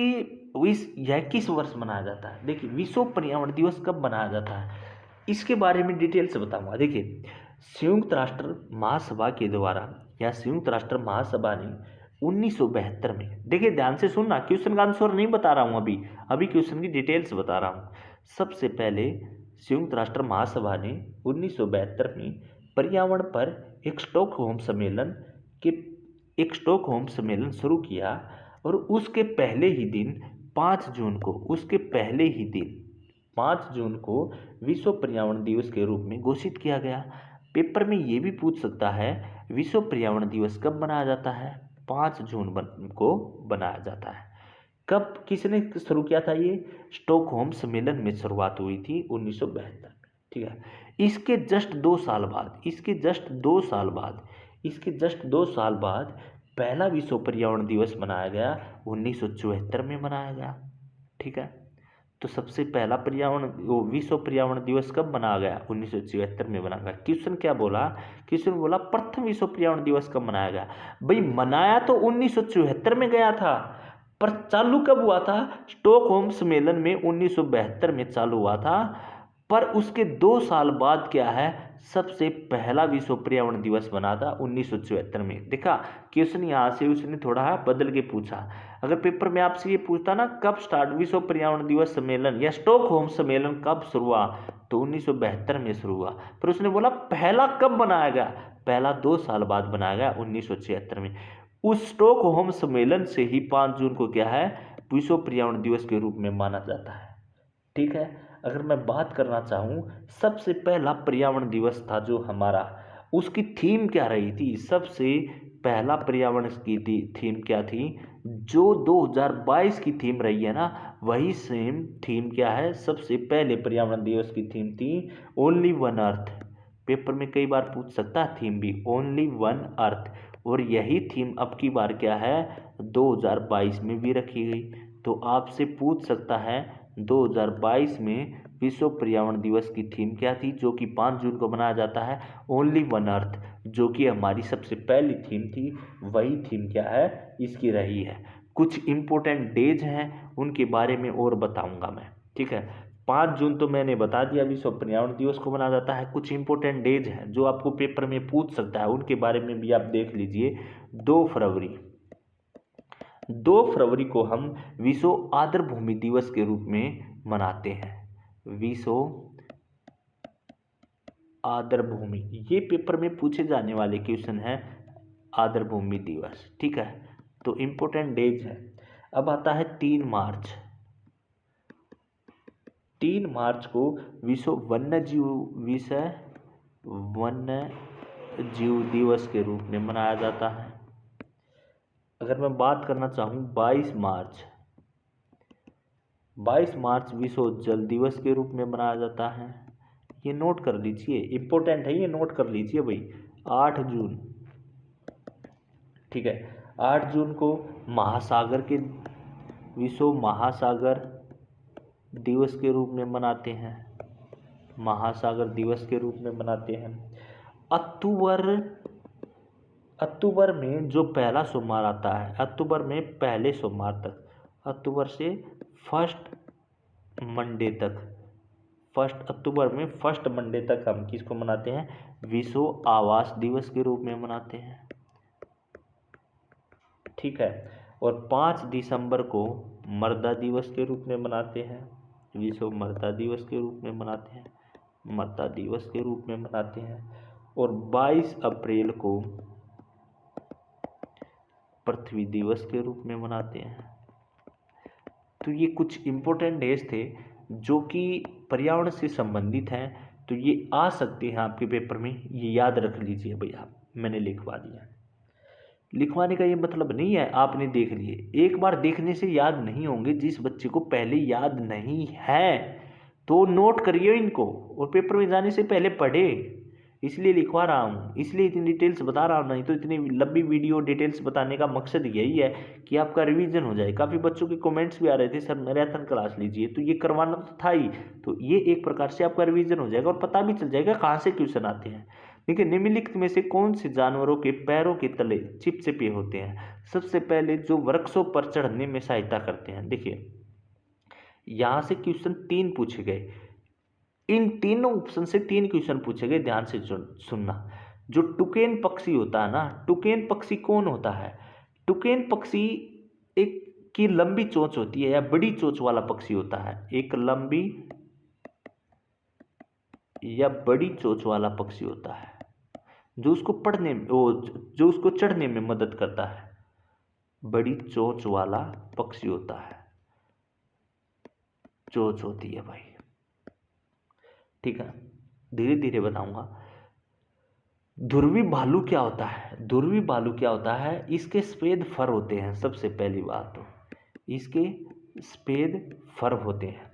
यह किस वर्ष मनाया जाता है। देखिए विश्व पर्यावरण दिवस कब मनाया जाता है, इसके बारे में डिटेल से बताऊंगा। देखिए संयुक्त राष्ट्र महासभा के द्वारा या संयुक्त राष्ट्र महासभा ने 1972 में, देखिए ध्यान से सुनना, क्वेश्चन का आंसर नहीं बता रहा हूँ अभी क्वेश्चन की डिटेल से बता रहा हूँ। सबसे पहले संयुक्त राष्ट्र महासभा ने 1972 में पर्यावरण पर एक स्टॉकहोम सम्मेलन शुरू किया और उसके पहले ही दिन 5 जून को 5 जून को विश्व पर्यावरण दिवस के रूप में घोषित किया गया। पेपर में ये भी पूछ सकता है विश्व पर्यावरण दिवस कब मनाया जाता है, 5 जून को बनाया जाता है। कब किसने शुरू किया था, ये स्टॉकहोम सम्मेलन में शुरुआत हुई थी 1972 में। ठीक है, इसके जस्ट 2 साल बाद पहला विश्व पर्यावरण दिवस मनाया गया, 1974 में मनाया गया। ठीक है, तो सबसे पहला विश्व पर्यावरण दिवस कब मनाया गया, 1974 में बनाया गया। क्वेश्चन बोला प्रथम विश्व पर्यावरण दिवस कब मनाया गया। भाई मनाया तो 1974 में गया था, पर चालू कब हुआ था, स्टॉकहोम सम्मेलन में 1972 में चालू हुआ था, पर उसके 2 साल बाद क्या है सबसे पहला विश्व पर्यावरण दिवस बना था 1974 में। देखा क्वेश्चन यहाँ से उसने थोड़ा बदल के पूछा। अगर पेपर में आपसे ये पूछता ना कब स्टार्ट विश्व पर्यावरण दिवस सम्मेलन या स्टॉकहोम सम्मेलन कब शुरू हुआ, तो 1972 में शुरू हुआ, पर उसने बोला पहला कब बनाया गया, पहला 2 साल बाद बनाया गया 1976 में। उस स्टॉकहोम सम्मेलन से ही 5 जून को क्या है विश्व पर्यावरण दिवस के रूप में माना जाता है। ठीक है, अगर मैं बात करना चाहूँ सबसे पहला पर्यावरण दिवस था जो हमारा, उसकी थीम क्या रही थी, सबसे पहला पर्यावरण की थीम क्या थी, जो 2022 की थीम रही है ना, वही सेम थीम क्या है, सबसे पहले पर्यावरण दिवस की थीम थी ओनली वन अर्थ। पेपर में कई बार पूछ सकता है थीम भी ओनली वन अर्थ, और यही थीम अब की बार क्या है 2022 में भी रखी गई। तो आपसे पूछ सकता है 2022 में विश्व पर्यावरण दिवस की थीम क्या थी, जो कि 5 जून को मनाया जाता है, ओनली वन अर्थ, जो कि हमारी सबसे पहली थीम थी, वही थीम क्या है इसकी रही है। कुछ इम्पोर्टेंट डेज हैं उनके बारे में और बताऊंगा मैं। ठीक है, 5 जून तो मैंने बता दिया विश्व पर्यावरण दिवस को मनाया जाता है। कुछ इंपॉर्टेंट डेज हैं जो आपको पेपर में पूछ सकता है, उनके बारे में भी आप देख लीजिए। 2 फरवरी को हम विश्व आर्द्रभूमि दिवस के रूप में मनाते हैं। विश्व आर्द्रभूमि, ये पेपर में पूछे जाने वाले क्वेश्चन है आर्द्रभूमि दिवस। ठीक है, तो इंपॉर्टेंट डेज है। अब आता है 3 मार्च को विश्व वन्यजीव दिवस के रूप में मनाया जाता है। अगर मैं बात करना चाहूँ 22 मार्च विश्व जल दिवस के रूप में मनाया जाता है। ये नोट कर लीजिए, इंपॉर्टेंट है, ये नोट कर लीजिए भाई। 8 जून, ठीक है, 8 जून को विश्व महासागर दिवस के रूप में मनाते हैं, महासागर दिवस के रूप में मनाते हैं। अक्टूबर में जो पहला सोमवार आता है, अक्टूबर में पहले सोमवार तक, अक्टूबर से फर्स्ट अक्टूबर में फर्स्ट मंडे तक हम किसको मनाते हैं, विश्व आवास दिवस के रूप में मनाते हैं। ठीक है। और 5 दिसंबर को मर्दा दिवस के रूप में मनाते हैं, विश्व मर्दा दिवस के रूप में मनाते हैं, मर्दा दिवस के रूप में मनाते हैं। और 22 अप्रैल को पृथ्वी दिवस के रूप में मनाते हैं। तो ये कुछ इम्पोर्टेंट डेज थे जो कि पर्यावरण से संबंधित हैं, तो ये आ सकते हैं आपके पेपर में, ये याद रख लीजिए भैया, मैंने लिखवा दिया। लिखवाने का ये मतलब नहीं है आपने देख लिए, एक बार देखने से याद नहीं होंगे। जिस बच्चे को पहले याद नहीं है तो नोट करिए इनको और पेपर में जाने से पहले पढ़े, इसलिए लिखवा रहा हूँ, इसलिए इतनी डिटेल्स बता रहा हूँ। नहीं तो इतनी लंबी वीडियो डिटेल्स बताने का मकसद यही है कि आपका रिवीजन हो जाए। काफ़ी बच्चों के कमेंट्स भी आ रहे थे, सर मैराथन क्लास लीजिए, तो ये करवाना तो था ही। तो ये एक प्रकार से आपका रिवीजन हो जाएगा और पता भी चल जाएगा कहाँ से क्वेश्चन आते हैं। देखिए, निम्नलिखित में से कौन से जानवरों के पैरों के तले चिपचिपे होते हैं? सबसे पहले जो वृक्षों पर चढ़ने में सहायता करते हैं। देखिए, यहाँ से क्वेश्चन 3 पूछे गए, इन तीनों ऑप्शन से 3 क्वेश्चन पूछे गए, ध्यान से सुनना। जो टुकेन पक्षी होता है ना, टुकेन पक्षी कौन होता है? टुकेन पक्षी एक की लंबी चोंच होती है या बड़ी चोंच वाला पक्षी होता है, एक लंबी या बड़ी चोंच वाला पक्षी होता है जो उसको पढ़ने में जो उसको चढ़ने में मदद करता है। बड़ी चोंच वाला पक्षी होता है, चोंच होती है भाई, ठीक है, धीरे धीरे बताऊंगा। ध्रुवी भालू क्या होता है? ध्रुवी भालू क्या होता है? इसके सफेद फर होते हैं। सबसे पहली बात तो इसके सफेद फर होते हैं,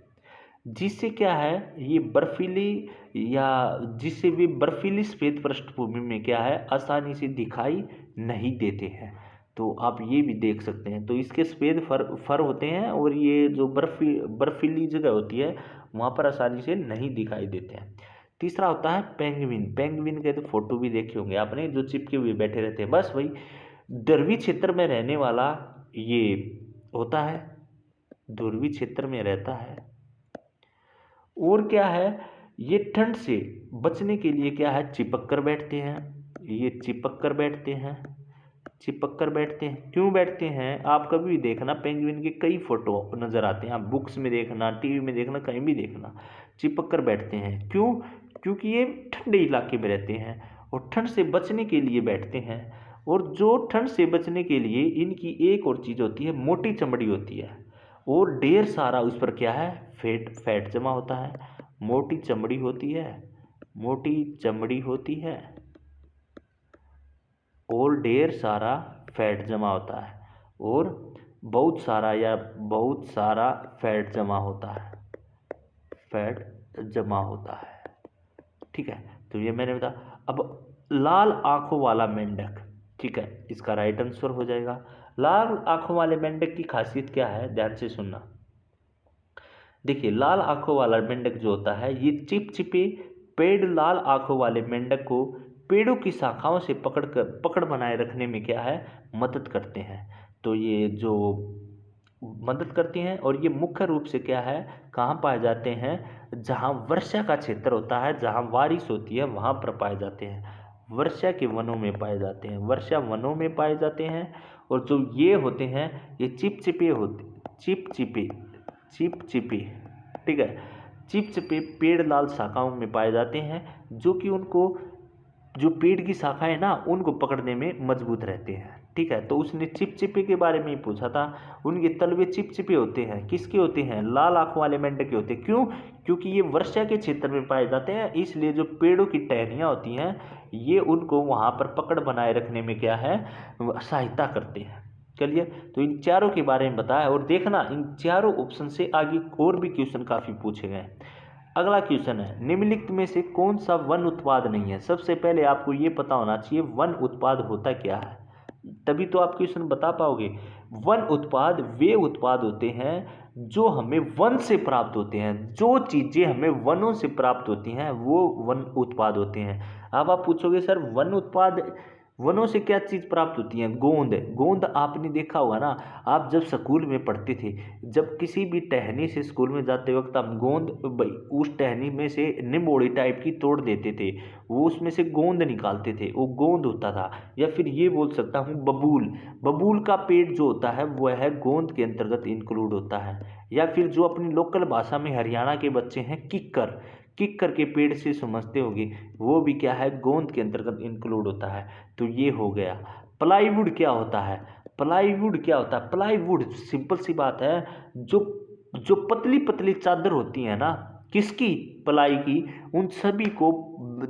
जिससे क्या है, ये बर्फीली या जिससे भी बर्फीली सफेद पृष्ठभूमि में क्या है, आसानी से दिखाई नहीं देते हैं। तो आप ये भी देख सकते हैं। तो इसके सफेद फर होते हैं और ये जो बर्फीली जगह होती है वहाँ पर आसानी से नहीं दिखाई देते हैं। तीसरा होता है पेंगुइन। पेंगुइन के तो फोटो भी देखे होंगे आपने, जो चिपके हुए बैठे रहते हैं। बस वही ध्रुवीय क्षेत्र में रहने वाला ये होता है, ध्रुवीय क्षेत्र में रहता है। और क्या है, ये ठंड से बचने के लिए क्या है, चिपक कर बैठते हैं। ये चिपक कर बैठते हैं, चिपक कर बैठते हैं। क्यों बैठते हैं? आप कभी भी देखना, पेंगुइन के कई फोटो नजर आते हैं, आप बुक्स में देखना, टीवी में देखना, कहीं भी देखना, चिपक कर बैठते हैं। क्यों? क्योंकि ये ठंडे इलाके में रहते हैं और ठंड से बचने के लिए बैठते हैं। और जो ठंड से बचने के लिए इनकी एक और चीज़ होती है, मोटी चमड़ी होती है और ढेर सारा उस पर क्या है, फैट जमा होता है। मोटी चमड़ी होती है, मोटी चमड़ी होती है और ढेर सारा फैट जमा होता है, और बहुत सारा फैट जमा होता है, फैट जमा होता है, ठीक है। तो ये मैंने बताया। अब लाल आंखों वाला मेंढक, ठीक है, इसका राइट आंसर हो जाएगा। लाल आंखों वाले मेंढक की खासियत क्या है, ध्यान से सुनना। देखिए, लाल आंखों वाला मेंढक जो होता है, ये चिपचिपे पेड़ लाल आंखों वाले मेंढक को पेड़ों की शाखाओं से पकड़ बनाए रखने में क्या है, मदद करते हैं। तो ये जो मदद करती हैं, और ये मुख्य रूप से क्या है, कहाँ पाए जाते हैं, जहाँ वर्षा का क्षेत्र होता है, जहाँ बारिश होती है वहाँ पर पाए जाते हैं। वर्षा के वनों में पाए जाते हैं, वर्षा वनों में पाए जाते हैं। और जो ये होते हैं, ये चिपचिपे, ठीक है, चिपचिपे पेड़ लाल शाखाओं में पाए जाते हैं, जो कि उनको, जो पेड़ की शाखाएं ना, उनको पकड़ने में मजबूत रहते हैं, ठीक है। तो उसने चिपचिपे के बारे में ही पूछा था। उनके तलवे चिपचिपे होते हैं, किसके होते हैं, लाल आंखों वाले मेंढक के होते हैं। क्यों? क्योंकि ये वर्षा के क्षेत्र में पाए जाते हैं, इसलिए जो पेड़ों की टहनियाँ होती हैं, ये उनको वहाँ पर पकड़ बनाए रखने में क्या है, सहायता करते हैं। चलिए, तो इन चारों के बारे में बताया, और देखना इन चारों ऑप्शन से आगे और भी क्वेश्चन काफ़ी पूछे गए। अगला क्वेश्चन है, निम्नलिखित में से कौन सा वन उत्पाद नहीं है? सबसे पहले आपको ये पता होना चाहिए वन उत्पाद होता क्या है, तभी तो आप क्वेश्चन बता पाओगे। वन उत्पाद वे उत्पाद होते हैं जो हमें वन से प्राप्त होते हैं। जो चीज़ें हमें वनों से प्राप्त होती हैं वो वन उत्पाद होते हैं। अब आप पूछोगे, सर वन उत्पाद वनों से क्या चीज़ प्राप्त होती है? गोंद। गोंद आपने देखा होगा ना, आप जब स्कूल में पढ़ते थे, जब किसी भी टहनी से स्कूल में जाते वक्त हम गोंद उस टहनी में से निम्बोड़ी टाइप की तोड़ देते थे, वो उसमें से गोंद निकालते थे, वो गोंद होता था। या फिर ये बोल सकता हूँ बबूल। बबूल का पेड़ जो होता है वह है गोंद के अंतर्गत इंक्लूड होता है। या फिर जो अपनी लोकल भाषा में हरियाणा के बच्चे हैं, किक्कर। किक्कर के पेड़ से समझते होंगे, वो भी क्या है, गोंद के अंतर्गत इंक्लूड होता है। तो ये हो गया। प्लाईवुड क्या होता है? प्लाईवुड क्या होता है? प्लाईवुड सिंपल सी बात है, जो जो पतली पतली चादर होती है ना, किसकी? प्लाई की, उन सभी को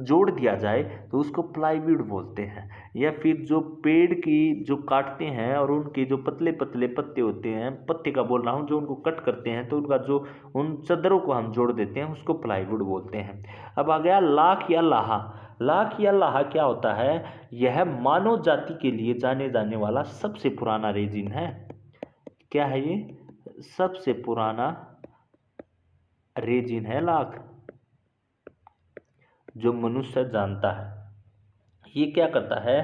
जोड़ दिया जाए तो उसको प्लाईवुड बोलते हैं। या फिर जो पेड़ की जो काटते हैं और उनके जो पतले पतले पत्ते होते हैं, पत्ते का बोल रहा हूँ, जो उनको कट करते हैं तो उनका जो उन चादरों को हम जोड़ देते हैं, उसको प्लाईवुड बोलते हैं। अब आ गया लाख या लाहा। लाख या लाहा क्या होता है? यह मानव जाति के लिए जाने जाने वाला सबसे पुराना रेजिन है। क्या है ये? सबसे पुराना रेजिन है लाख, जो मनुष्य जानता है। ये क्या करता है?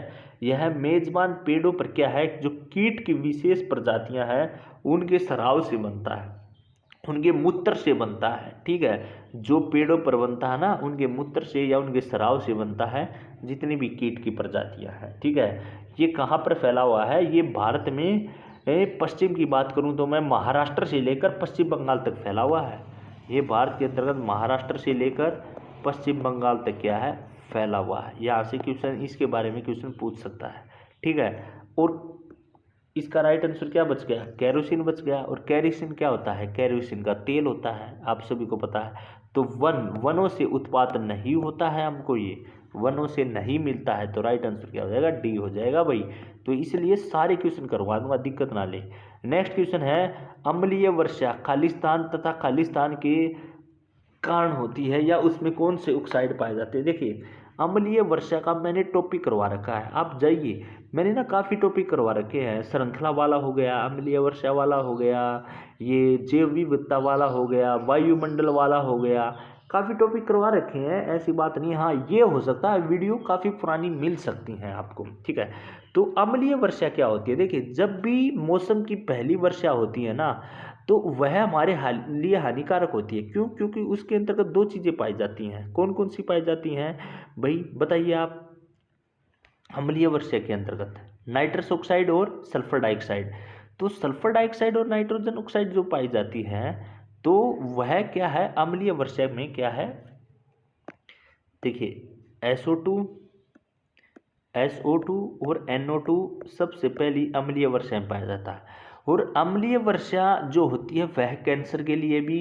यह मेजबान पेड़ों पर क्या है, जो कीट की विशेष प्रजातियां हैं उनके स्राव से बनता है, उनके मूत्र से बनता है। ठीक है, जो पेड़ों पर बनता है ना, उनके मूत्र से या उनके स्राव से बनता है, जितनी भी कीट की प्रजातियां हैं। ठीक है, ये कहाँ पर फैला हुआ है? ये भारत में पश्चिम की बात करूं तो मैं महाराष्ट्र से लेकर पश्चिम बंगाल तक फैला हुआ है। ये भारत के अंतर्गत महाराष्ट्र से लेकर पश्चिम बंगाल तक क्या है, फैला हुआ है। यहाँ से क्वेश्चन, इसके बारे में क्वेश्चन पूछ सकता है। ठीक है, और इसका राइट आंसर क्या बच गया? केरोसिन बच गया। और केरोसिन क्या होता है? केरोसिन का तेल होता है, आप सभी को पता है। तो वनों से उत्पादन नहीं होता है, हमको ये वनों से नहीं मिलता है, तो राइट आंसर क्या हो जाएगा? डी हो जाएगा भाई। तो इसलिए सारे क्वेश्चन करवा दूंगा, दिक्कत ना ले। नेक्स्ट क्वेश्चन है, अम्लीय वर्षा खालिस्तान तथा खालिस्तान के कारण होती है या उसमें कौन से ऑक्साइड पाए जाते हैं? देखिए, अम्लीय वर्षा का मैंने टॉपिक करवा रखा है, आप जाइए, मैंने ना काफ़ी टॉपिक करवा रखे हैं। श्रृंखला वाला हो गया, अम्लीय वर्षा वाला हो गया, ये जैव विविधता वाला हो गया, वायुमंडल वाला हो गया, काफ़ी टॉपिक करवा रखे हैं, ऐसी बात नहीं। हाँ, ये हो सकता है वीडियो काफ़ी पुरानी मिल सकती हैं आपको। ठीक है, तो अम्लीय वर्षा क्या होती है? देखिए, जब भी मौसम की पहली वर्षा होती है ना, तो वह हमारे लिए हानिकारक होती है। क्यों? क्योंकि उसके अंतर्गत दो चीज़ें पाई जाती हैं। कौन कौन सी पाई जाती हैं भाई, बताइए आप? अम्लीय वर्षा के अंतर्गत नाइट्रस ऑक्साइड और सल्फर डाइऑक्साइड। तो सल्फर डाइऑक्साइड और नाइट्रोजन ऑक्साइड जो पाई जाती हैं, तो वह क्या है, अम्लीय वर्षा में क्या है? देखिए, SO2 और NO2 सबसे पहली अम्लीय वर्षा में पाया जाता है। और अम्लीय वर्षा जो होती है वह कैंसर के लिए भी,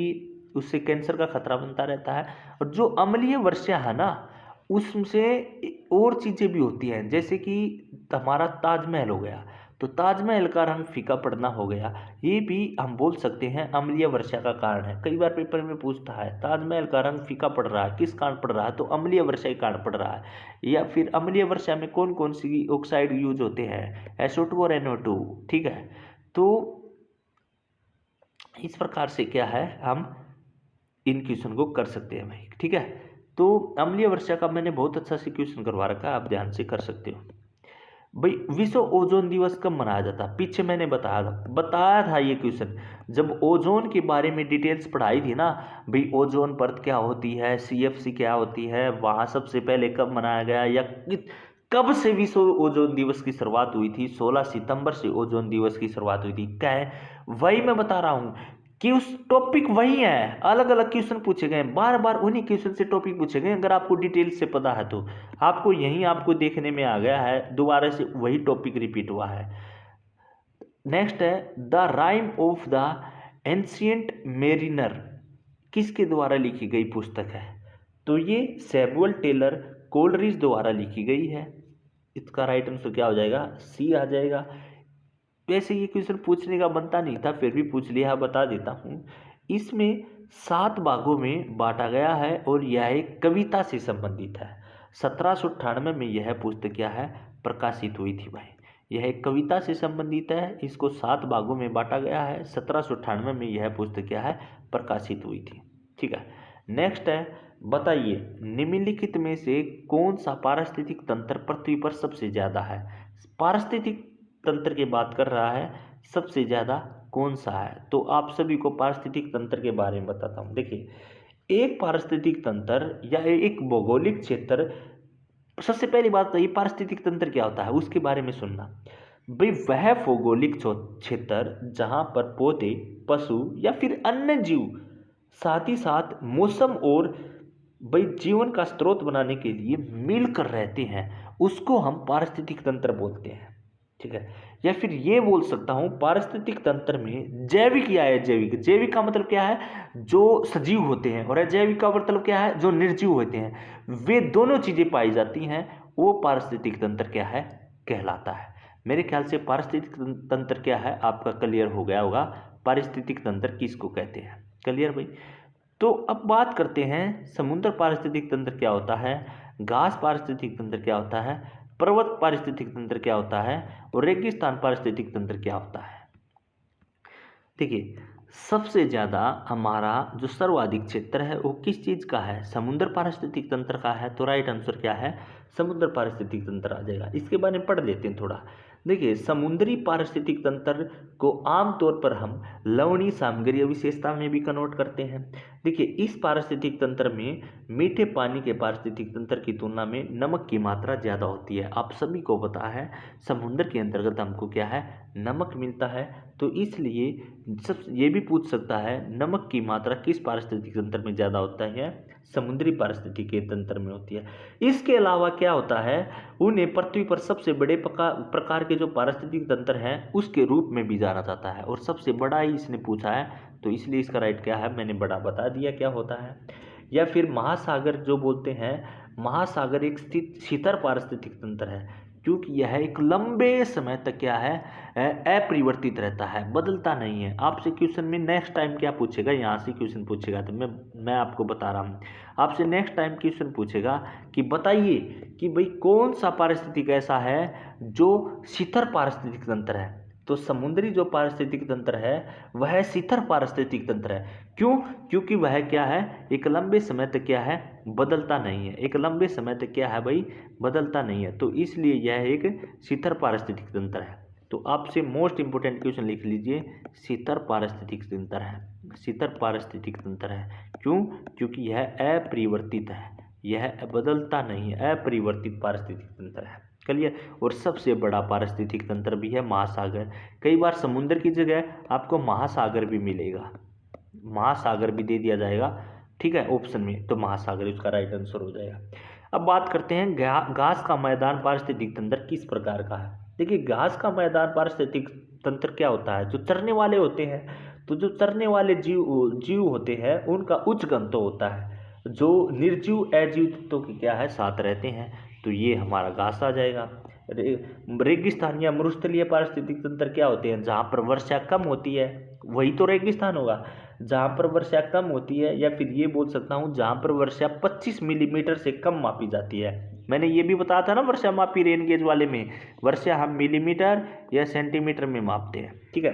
उससे कैंसर का खतरा बनता रहता है। और जो अम्लीय वर्षा है ना, उससे और चीज़ें भी होती हैं, जैसे कि हमारा ताजमहल हो गया, तो ताजमहल का रंग फीका पड़ना हो गया, ये भी हम बोल सकते हैं अम्लीय वर्षा का कारण है। कई बार पेपर में पूछता है, ताजमहल का रंग फीका पड़ रहा है, किस कारण पड़ रहा है? तो अम्लीय वर्षा के कारण पड़ रहा है। या फिर अम्लीय वर्षा में कौन कौन सी ऑक्साइड यूज होते हैं? SO2 और NO2। ठीक है, तो इस प्रकार से क्या है, हम इन क्वेश्चन को कर सकते हैं भाई। ठीक है, तो अम्लीय वर्षा का मैंने बहुत अच्छा से क्वेश्चन करवा रखा है, आप ध्यान से कर सकते हो भाई। विश्व ओजोन दिवस कब मनाया जाता है? पीछे मैंने बताया था ये क्वेश्चन, जब ओजोन के बारे में डिटेल्स पढ़ाई थी ना भाई, ओजोन परत क्या होती है, CFC क्या होती है, वहाँ सबसे पहले कब मनाया गया, या कब से विश्व ओजोन दिवस की शुरुआत हुई थी? 16 सितंबर से ओजोन दिवस की शुरुआत हुई थी। क्या है, वही मैं बता रहा हूँ कि उस टॉपिक वही है, अलग अलग क्वेश्चन पूछे गए, बार बार उन्हीं क्वेश्चन से टॉपिक पूछे गए। अगर आपको डिटेल से पता है तो आपको यहीं आपको देखने में आ गया है, दोबारा से वही टॉपिक रिपीट हुआ है। नेक्स्ट है, the rhyme of the ancient mariner किसके द्वारा लिखी गई पुस्तक है? तो ये सैमुअल टेलर कोलरिज द्वारा लिखी गई है। इसका राइट आंसर क्या हो जाएगा? C आ जाएगा। वैसे ये क्वेश्चन पूछने का बनता नहीं था, फिर भी पूछ लिया, बता देता हूँ। इसमें 7 भागों में बांटा गया है और यह एक कविता से संबंधित है। 1798 में यह पुस्तक क्या है, प्रकाशित हुई थी भाई। यह एक कविता से संबंधित है, इसको 7 भागों में बांटा गया है। 1798 में यह पुस्तक क्या है, प्रकाशित हुई थी। ठीक है, नेक्स्ट है, बताइए निम्नलिखित में से कौन सा पारिस्थितिक तंत्र पृथ्वी पर सबसे ज्यादा है। पारिस्थितिक तंत्र की बात कर रहा है, सबसे ज्यादा कौन सा है। तो आप सभी को पारिस्थितिक तंत्र के बारे में बताता हूं। देखिए, एक पारिस्थितिक तंत्र या एक भौगोलिक क्षेत्र, सबसे पहली बात तो ये पारिस्थितिक तंत्र क्या होता है उसके बारे में सुनना। भाई वह भौगोलिक क्षेत्र जहां पर पौधे, पशु या फिर अन्य जीव साथ ही साथ मौसम और भाई जीवन का स्रोत बनाने के लिए मिलकर रहते हैं, उसको हम पारिस्थितिक तंत्र बोलते हैं। ठीक है, या फिर ये बोल सकता हूं पारिस्थितिक तंत्र में जैविक या अजैविक, जैविक का मतलब क्या है जो सजीव होते हैं, और अजैविक का मतलब क्या है जो निर्जीव होते हैं, वे दोनों चीजें पाई जाती हैं, वो पारिस्थितिक तंत्र क्या है कहलाता है। मेरे ख्याल से पारिस्थितिक तंत्र क्या है आपका क्लियर हो गया होगा। पारिस्थितिक तंत्र किसको कहते हैं, क्लियर भाई। तो अब बात करते हैं समुद्र पारिस्थितिक तंत्र क्या होता है, घास पारिस्थितिक तंत्र क्या होता है, पर्वत पारिस्थितिक तंत्र क्या होता है, और रेगिस्तान पारिस्थितिक तंत्र क्या होता है। देखिए, सबसे ज़्यादा हमारा जो सर्वाधिक क्षेत्र है वो किस चीज़ का है, समुद्र पारिस्थितिक तंत्र का है। तो राइट आंसर क्या है, समुद्र पारिस्थितिक तंत्र आ जाएगा। इसके बारे में पढ़ लेते हैं थोड़ा। देखिए, समुद्री पारिस्थितिक तंत्र को आमतौर पर हम लवणीय सामग्री विशेषता में भी कन्वर्ट करते हैं। देखिए, इस पारिस्थितिक तंत्र में मीठे पानी के पारिस्थितिक तंत्र की तुलना में नमक की मात्रा ज़्यादा होती है। आप सभी को पता है समुद्र के अंतर्गत हमको क्या है, नमक मिलता है। तो इसलिए सब ये भी पूछ सकता है नमक की मात्रा किस पारिस्थितिक तंत्र में ज़्यादा होता है, समुद्री पारिस्थितिकी तंत्र में होती है। इसके अलावा क्या होता है, उन्हें पृथ्वी पर सबसे बड़े प्रकार के जो पारिस्थितिक तंत्र हैं उसके रूप में भी जाना जाता है, और सबसे बड़ा ही इसने पूछा है, तो इसलिए इसका राइट क्या है, मैंने बड़ा बता दिया क्या होता है। या फिर महासागर जो बोलते हैं, महासागर एक स्थित शीतल पारिस्थितिक तंत्र है, क्योंकि यह एक लंबे समय तक क्या है, अपरिवर्तित रहता है, बदलता नहीं है। आपसे क्वेश्चन में नेक्स्ट टाइम क्या पूछेगा, यहाँ से क्वेश्चन पूछेगा, तो मैं आपको बता रहा हूँ। आपसे नेक्स्ट टाइम क्वेश्चन पूछेगा कि बताइए कि भाई कौन सा पारिस्थितिक ऐसा है जो शीतल पारिस्थितिक तंत्र है। तो समुद्री जो पारिस्थितिक तंत्र है वह शीतल पारिस्थितिक तंत्र है। क्यों, क्योंकि वह क्या है, एक लंबे समय तक क्या है, बदलता नहीं है। एक लंबे समय तक क्या है भाई, बदलता नहीं है, तो इसलिए यह एक शीतल पारिस्थितिक तंत्र है। तो आपसे मोस्ट इंपोर्टेंट क्वेश्चन लिख लीजिए, शीतल पारिस्थितिक तंत्र है, शीतल पारिस्थितिक तंत्र है। क्यों, क्योंकि यह अपरिवर्तित है, यह बदलता नहीं है, अपरिवर्तित पारिस्थितिक तंत्र है, क्लियर। और सबसे बड़ा पारिस्थितिक तंत्र भी है महासागर। कई बार समुद्र की जगह आपको महासागर भी मिलेगा, महासागर भी दे दिया जाएगा, ठीक है, ऑप्शन में, तो महासागर इसका राइट आंसर हो जाएगा। अब बात करते हैं घास का मैदान पारिस्थितिक तंत्र किस प्रकार का है। देखिए, घास का मैदान पारिस्थितिक तंत्र क्या होता है, जो चरने वाले होते हैं, तो जो चरने वाले जीव जीव होते हैं उनका उच्च घनत्व होता है, जो निर्जीव अजीव तत्वों के क्या है साथ रहते हैं, तो ये हमारा घास आ जाएगा। रेगिस्तान या मरुस्थलीय पारिस्थितिक तंत्र क्या होते हैं, जहाँ पर वर्षा कम होती है, वही तो रेगिस्तान होगा। जहाँ पर वर्षा कम होती है, या फिर ये बोल सकता हूँ जहाँ पर वर्षा 25 मिलीमीटर से कम मापी जाती है। मैंने ये भी बताया था ना वर्षा मापी रेन गेज वाले में, वर्षा हम मिलीमीटर या सेंटीमीटर में मापते हैं, ठीक है।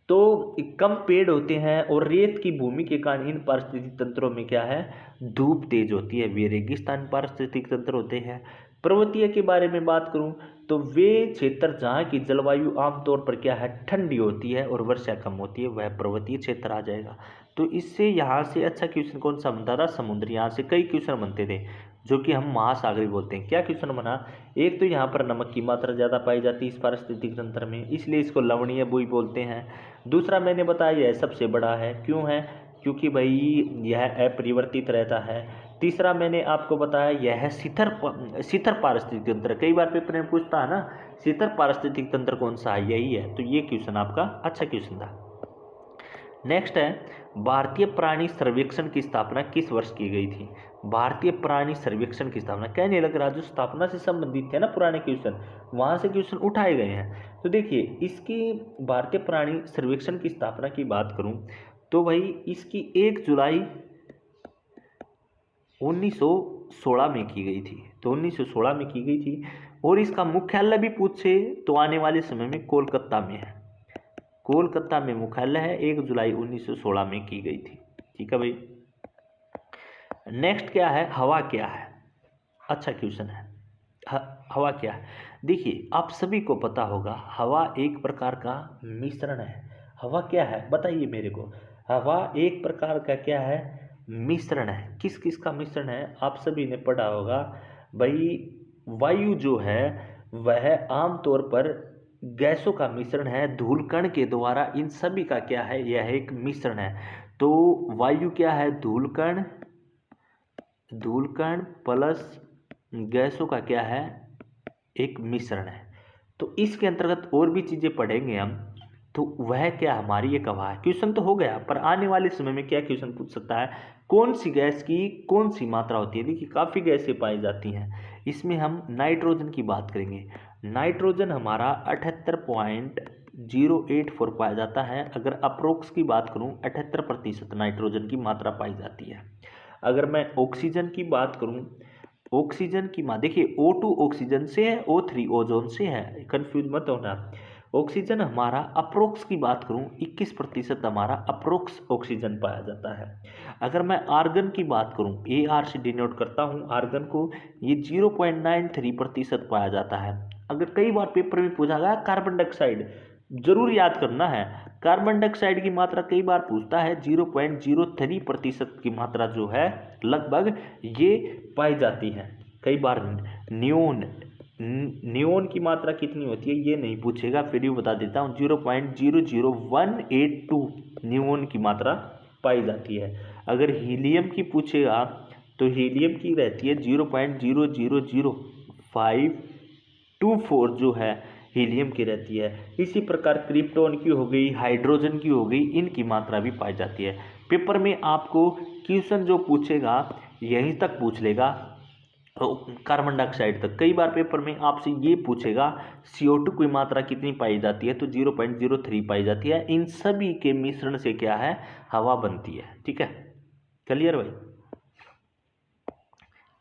तो कम पेड़ होते हैं और रेत की भूमि के कारण इन पारिस्थितिक तंत्रों में क्या है, धूप तेज होती है, वे रेगिस्तान पारिस्थितिक तंत्र होते हैं। पर्वतीय के बारे में बात करूं तो वे क्षेत्र जहाँ की जलवायु आमतौर पर क्या है, ठंडी होती है और वर्षा कम होती है, वह पर्वतीय क्षेत्र आ जाएगा। तो इससे यहाँ से अच्छा क्वेश्चन कौन सा बनता था, समुद्र। यहाँ से कई क्वेश्चन बनते थे जो कि हम महासागरी बोलते हैं। क्या क्वेश्चन बना, एक तो यहाँ पर नमक की मात्रा ज़्यादा पाई जाती है इस पारिस्थितिक तंत्र में, इसलिए इसको लवणीय भूमि बोलते हैं। दूसरा मैंने बताया यह सबसे बड़ा है, क्यों है, क्योंकि भाई यह अपरिवर्तित रहता है। तीसरा मैंने आपको बताया यह शीतल पारिस्थितिक तंत्र, कई बार पेपर में पूछता है ना शीतल पारिस्थितिक तंत्र कौन सा है, यही है। तो ये क्वेश्चन आपका अच्छा क्वेश्चन था। नेक्स्ट है, भारतीय प्राणी सर्वेक्षण की स्थापना किस वर्ष की गई थी। भारतीय प्राणी सर्वेक्षण की स्थापना, कहने लग रहा जो स्थापना से संबंधित थे ना पुराने क्वेश्चन, वहां से क्वेश्चन उठाए गए हैं। तो देखिए, इसकी भारतीय प्राणी सर्वेक्षण की स्थापना की बात करूं तो भाई इसकी 1 जुलाई 1916 में की गई थी। तो 1916 में की गई थी, और इसका मुख्यालय भी पूछे तो आने वाले समय में कोलकाता में है, कोलकाता में मुख्यालय है। 1 जुलाई 1916 में की गई थी, ठीक है भाई। नेक्स्ट क्या है, हवा क्या है। अच्छा क्वेश्चन है, हवा क्या है। देखिए आप सभी को पता होगा हवा एक प्रकार का मिश्रण है। हवा क्या है बताइए मेरे को। हवा एक प्रकार का क्या है, मिश्रण है। किस किस का मिश्रण है, आप सभी ने पढ़ा होगा भाई। वायु जो है वह आमतौर पर गैसों का मिश्रण है, धूलकण के द्वारा इन सभी का क्या है, यह एक मिश्रण है। तो वायु क्या है, धूलकण, धूलकण प्लस गैसों का क्या है, एक मिश्रण है। तो इसके अंतर्गत और भी चीजें पढ़ेंगे हम। तो वह क्या हमारी एक हवा है। क्वेश्चन तो हो गया, पर आने वाले समय में क्या क्वेश्चन पूछ सकता है, कौन सी गैस की कौन सी मात्रा होती है। देखिए काफी गैसें पाई जाती हैं, इसमें हम नाइट्रोजन की बात करेंगे। नाइट्रोजन हमारा 78.084 पाया जाता है। अगर अप्रोक्स की बात करूं 78% नाइट्रोजन की मात्रा पाई जाती है। अगर मैं ऑक्सीजन की बात करूं, ऑक्सीजन की देखिए O2 ऑक्सीजन से है, O3 ओजोन से है, कंफ्यूज मत होना। ऑक्सीजन हमारा अप्रोक्स की बात करूं 21% हमारा अप्रोक्स ऑक्सीजन पाया जाता है। अगर मैं आर्गन की बात करूं, AR से डिनोट करता हूं आर्गन को, ये 0.93% पाया जाता है। अगर कई बार पेपर में पूछा गया कार्बन डाइऑक्साइड, जरूर याद करना है, कार्बन डाइऑक्साइड की मात्रा कई बार पूछता है, 0.03% की मात्रा जो है लगभग ये पाई जाती है। कई बार नियोन, नियोन की मात्रा कितनी होती है ये नहीं पूछेगा, फिर भी बता देता हूँ 0.00182 नियोन की मात्रा पाई जाती है। अगर हीलियम की पूछेगा तो हीलियम की रहती है 0.00524 जो है हीलियम की रहती है। इसी प्रकार क्रिप्टॉन की हो गई, हाइड्रोजन की हो गई, इनकी मात्रा भी पाई जाती है। पेपर में आपको क्वेश्चन जो पूछेगा यहीं तक पूछ लेगा, कार्बन डाइऑक्साइड तक। कई बार पेपर में आपसे ये पूछेगा CO2 की मात्रा कितनी पाई जाती है, तो 0.03 पाई जाती है। इन सभी के मिश्रण से क्या है, हवा बनती है। ठीक है, क्लियर भाई।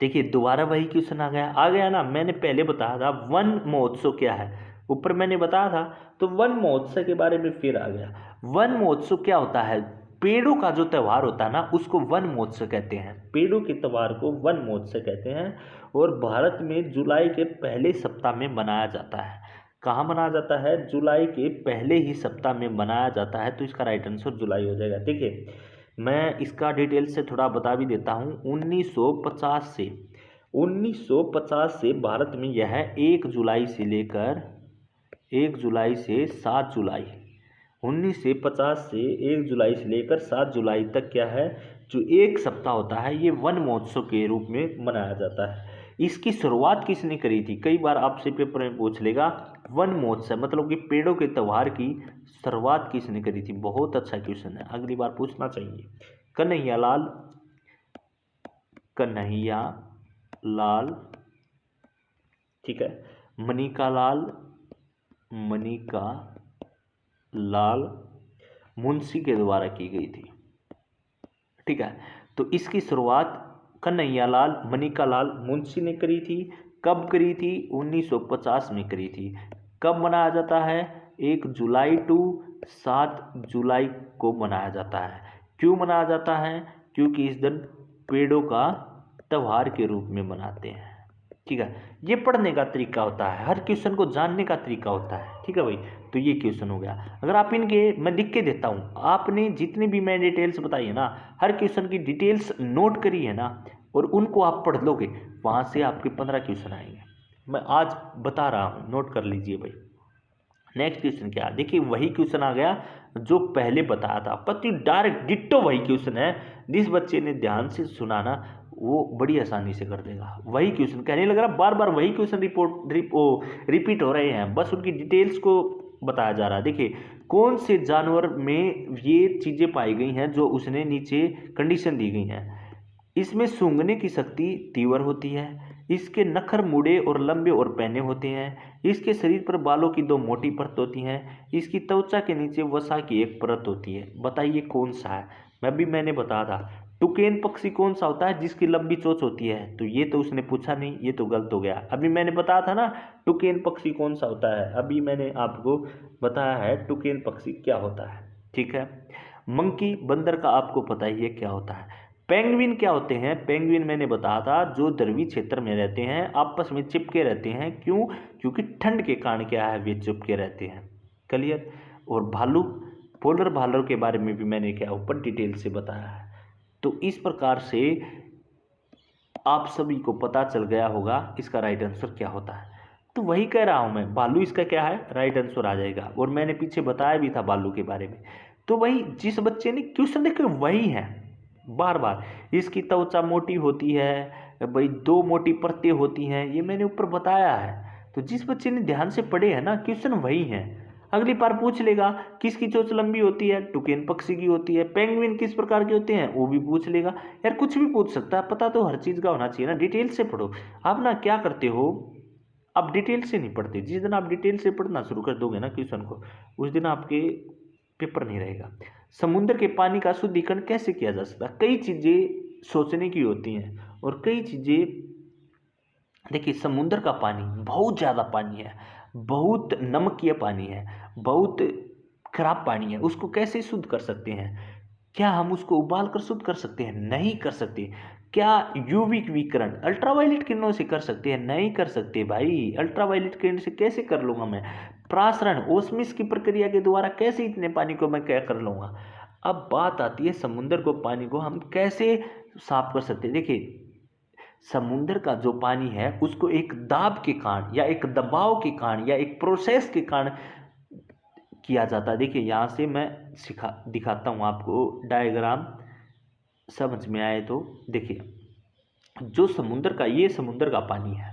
देखिए दोबारा वही क्वेश्चन आ गया ना। मैंने पहले बताया था वन महोत्सव क्या है, ऊपर मैंने बताया था, तो वन महोत्सव के बारे में फिर आ गया। वन महोत्सव क्या होता है, पेड़ों का जो त्यौहार होता है ना उसको वन महोत्सव कहते हैं। पेड़ों के त्यौहार को वन महोत्सव कहते हैं, और भारत में जुलाई के पहले सप्ताह में मनाया जाता है। कहाँ मनाया जाता है, जुलाई के पहले ही सप्ताह में मनाया जाता है। तो इसका राइट आंसर जुलाई हो जाएगा। देखिए मैं इसका डिटेल से थोड़ा बता भी देता हूँ। 1950 से भारत में यह 1 जुलाई से लेकर 1 जुलाई से 7 जुलाई, 1950 से 1 जुलाई से लेकर 7 जुलाई तक क्या है, जो एक सप्ताह होता है ये वन महोत्सव के रूप में मनाया जाता है। इसकी शुरुआत किसने करी थी, कई बार आपसे पेपर में पूछ लेगा। वन महोत्सव मतलब कि पेड़ों के त्यौहार की शुरुआत किसने करी थी। बहुत अच्छा क्वेश्चन है, अगली बार पूछना चाहिए। कन्हैयालाल, कन्हैयालाल, ठीक है, मणिकालाल, मणिकालाल मुंशी के द्वारा की गई थी। ठीक है, तो इसकी शुरुआत कन्हैयालाल मणिकालाल मुंशी ने करी थी। कब करी थी, 1950 में करी थी। कब मनाया जाता है, 1 जुलाई टू 7 जुलाई को मनाया जाता है। क्यों मनाया जाता है, क्योंकि इस दिन पेड़ों का त्यौहार के रूप में मनाते हैं। ठीक है, ये पढ़ने का तरीका होता है, हर क्वेश्चन को जानने का तरीका होता है। ठीक है भाई, तो ये क्वेश्चन हो गया। अगर आप इनके, मैं लिख के देता हूँ, आपने जितनी भी मैं डिटेल्स बताई है ना, हर क्वेश्चन की डिटेल्स नोट करी है ना, और उनको आप पढ़ लोगे, वहाँ से आपके 15 क्वेश्चन आएंगे। मैं आज बता रहा हूँ, नोट कर लीजिए भाई। नेक्स्ट क्वेश्चन क्या, देखिए वही क्वेश्चन आ गया जो पहले बताया था, पति डायरेक्ट डिट्टो वही क्वेश्चन है। जिस बच्चे ने ध्यान से सुना ना वो बड़ी आसानी से कर देगा। वही क्वेश्चन, कहने लग रहा बार बार वही क्वेश्चन रिपीट हो रहे हैं, बस उनकी डिटेल्स को बताया जा रहा है। देखिए कौन से जानवर में ये चीजें पाई गई हैं जो उसने नीचे कंडीशन दी गई हैं। इसमें सूंघने की शक्ति तीव्र होती है, इसके नखर मुड़े और लंबे और पैने होते हैं, इसके शरीर पर बालों की 2 मोटी परत होती हैं, इसकी त्वचा के नीचे वसा की 1 परत होती है। बताइए कौन सा है। मैंने बताया था टुकेन पक्षी कौन सा होता है, जिसकी लंबी चोंच होती है। तो ये तो उसने पूछा नहीं, ये तो गलत हो गया। अभी मैंने बताया था ना टुकेन पक्षी कौन सा होता है, अभी मैंने आपको बताया है टुकेन पक्षी क्या होता है। ठीक है, मंकी बंदर का आपको पता ही है क्या होता है। पेंगुइन क्या होते हैं? पेंगुइन मैंने बताया था जो ध्रुवीय क्षेत्र में रहते हैं, आपस में चिपके रहते हैं। क्यों? क्योंकि ठंड के कारण क्या है, वे चिपके रहते हैं। क्लियर? और भालू, पोलर भालू के बारे में भी मैंने क्या ऊपर डिटेल से बताया है। तो इस प्रकार से आप सभी को पता चल गया होगा इसका राइट आंसर क्या होता है। तो वही कह रहा हूं मैं, भालू इसका क्या है, राइट आंसर आ जाएगा। और मैंने पीछे बताया भी था भालू के बारे में। तो वही जिस बच्चे ने क्वेश्चन देखे वही है, बार बार इसकी त्वचा मोटी होती है भाई, 2 मोटी परतें होती हैं, ये मैंने ऊपर बताया है। तो जिस बच्चे ने ध्यान से पढ़े है ना, क्वेश्चन वही है। अगली बार पूछ लेगा किसकी चोंच लंबी होती है, टुकेन पक्षी की होती है। पेंगुइन किस प्रकार के होते हैं, वो भी पूछ लेगा। यार कुछ भी पूछ सकता है, पता तो हर चीज़ का होना चाहिए ना। डिटेल से पढ़ो। आप ना क्या करते हो, आप डिटेल से नहीं पढ़ते। जिस दिन आप डिटेल से पढ़ना शुरू कर दोगे ना क्वेश्चन को, उस दिन आपके पेपर नहीं रहेगा। समुद्र के पानी का शुद्धिकरण कैसे किया जा सकता है? कई चीज़ें सोचने की होती हैं और कई चीज़ें, देखिए समुद्र का पानी बहुत ज़्यादा पानी है, बहुत नमकीय पानी है, बहुत खराब पानी है। उसको कैसे शुद्ध कर सकते हैं? क्या हम उसको उबाल कर शुद्ध कर सकते हैं? नहीं कर सकते। क्या यूवी विकिरण अल्ट्रावायलेट किरणों से कर सकते हैं? नहीं कर सकते भाई। अल्ट्रावायलेट किरण से कैसे कर लूँगा मैं? प्रासरण ओस्मिस की प्रक्रिया के द्वारा कैसे इतने पानी को मैं क्या कर लूँगा? अब बात आती है समुद्र को, पानी को हम कैसे साफ कर सकते हैं। देखिए समुद्र का जो पानी है उसको एक दाब के कारण या एक दबाव के कारण या एक प्रोसेस के कारण किया जाता है। देखिए यहाँ से मैं दिखाता हूँ आपको डायग्राम, समझ में आए तो। देखिए जो समुद्र का, ये समुद्र का पानी है,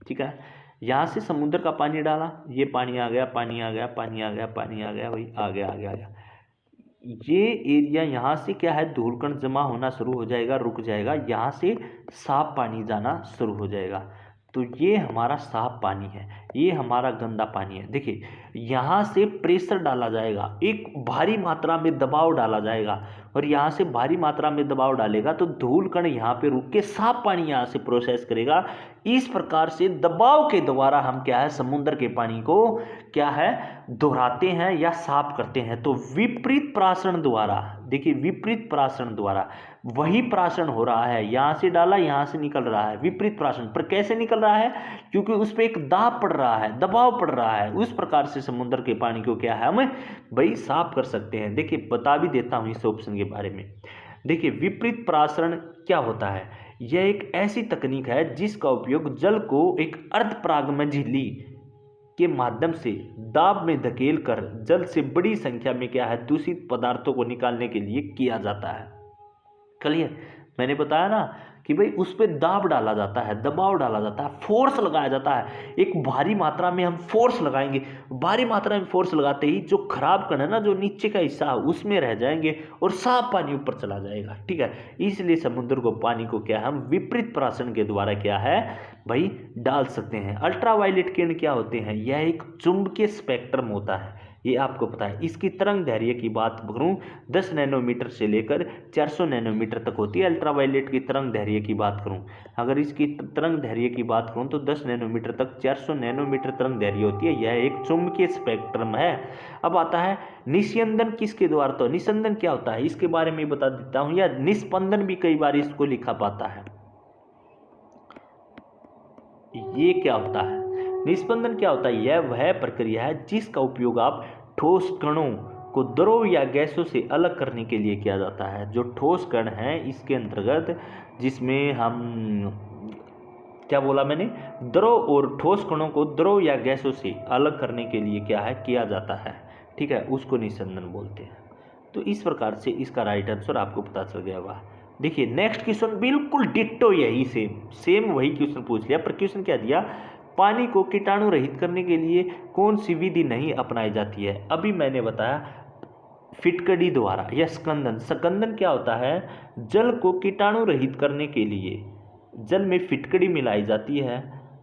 ठीक है। यहाँ से समुद्र का पानी डाला, ये पानी आ गया, पानी आ गया, पानी आ गया, पानी आ गया, वही आ गया, आ गया, आ गया। ये एरिया यहाँ से क्या है, धूलकण जमा होना शुरू हो जाएगा, रुक जाएगा। यहाँ से साफ पानी जाना शुरू हो जाएगा। तो ये हमारा साफ पानी है, ये हमारा गंदा पानी है। देखिए यहाँ से प्रेशर डाला जाएगा, एक भारी मात्रा में दबाव डाला जाएगा, और यहाँ से भारी मात्रा में दबाव डालेगा तो धूल कण यहाँ पे रुक के साफ पानी यहाँ से प्रोसेस करेगा। इस प्रकार से दबाव के द्वारा हम क्या है, समुद्र के पानी को क्या है, दोहराते हैं या साफ करते हैं। तो विपरीत प्रासरण द्वारा, देखिए विपरीत प्रासरण द्वारा वही प्राशन हो रहा है। यहाँ से डाला, यहाँ से निकल रहा है, विपरीत प्राशन। पर कैसे निकल रहा है? क्योंकि उस पर एक दाब पड़ रहा है, दबाव पड़ रहा है। उस प्रकार से समुद्र के पानी को क्या है, हम भाई साफ कर सकते हैं। देखिए बता भी देता हूँ इस ऑप्शन के बारे में। देखिए विपरीत प्रासरण क्या होता है? यह एक ऐसी तकनीक है जिसका उपयोग जल को एक अर्धपरागमय झिल्ली के माध्यम से दाब में धकेल कर जल से बड़ी संख्या में क्या है, दूषित पदार्थों को निकालने के लिए किया जाता है। क्लियर? मैंने बताया ना कि भाई उस पर दाब डाला जाता है, दबाव डाला जाता है, फोर्स लगाया जाता है। एक भारी मात्रा में हम फोर्स लगाएंगे, भारी मात्रा में फोर्स लगाते ही जो खराब कण है ना, जो नीचे का हिस्सा है उसमें रह जाएंगे और साफ पानी ऊपर चला जाएगा। ठीक है, इसलिए समुद्र को पानी को क्या है, हम विपरीत प्राशन के द्वारा क्या है भाई डाल सकते हैं। अल्ट्रावायलेट किरण क्या होते हैं? यह एक चुंबकीय स्पेक्ट्रम होता है, ये आपको पता है। इसकी तरंग दैर्घ्य की बात करूं 10 नैनोमीटर से लेकर 400 नैनोमीटर तक होती है। अल्ट्रावायलेट की तरंग दैर्घ्य की बात करूं, अगर इसकी तरंग दैर्घ्य की बात करूं तो 10 नैनोमीटर तक 400 नैनोमीटर तरंग दैर्घ्य होती है। यह एक चुंबकीय स्पेक्ट्रम है। अब आता है निस्यंदन किसके द्वारा? तो निस्यंदन क्या होता है इसके बारे में बता देता हूं, या निस्पंदन भी कई बार इसको लिखा पाता है। ये क्या होता है? निस्पंदन क्या होता है? यह वह प्रक्रिया है जिसका उपयोग आप ठोस कणों को द्रव या गैसों से अलग करने के लिए किया जाता है। जो ठोस कण हैं इसके अंतर्गत, जिसमें हम क्या बोला मैंने, द्रव और ठोस कणों को द्रव या गैसों से अलग करने के लिए क्या है किया जाता है। ठीक है, उसको निस्पंदन बोलते हैं। तो इस प्रकार से इसका राइट आंसर आपको पता चल गया होगा। देखिए नेक्स्ट क्वेश्चन बिल्कुल डिट्टो यही सेम वही क्वेश्चन पूछ लिया, पर क्वेश्चन क्या दिया, पानी को कीटाणु रहित करने के लिए कौन सी विधि नहीं अपनाई जाती है? अभी मैंने बताया फिटकड़ी द्वारा या स्कंदन। स्कंदन क्या होता है? जल को कीटाणु रहित करने के लिए जल में फिटकड़ी मिलाई जाती है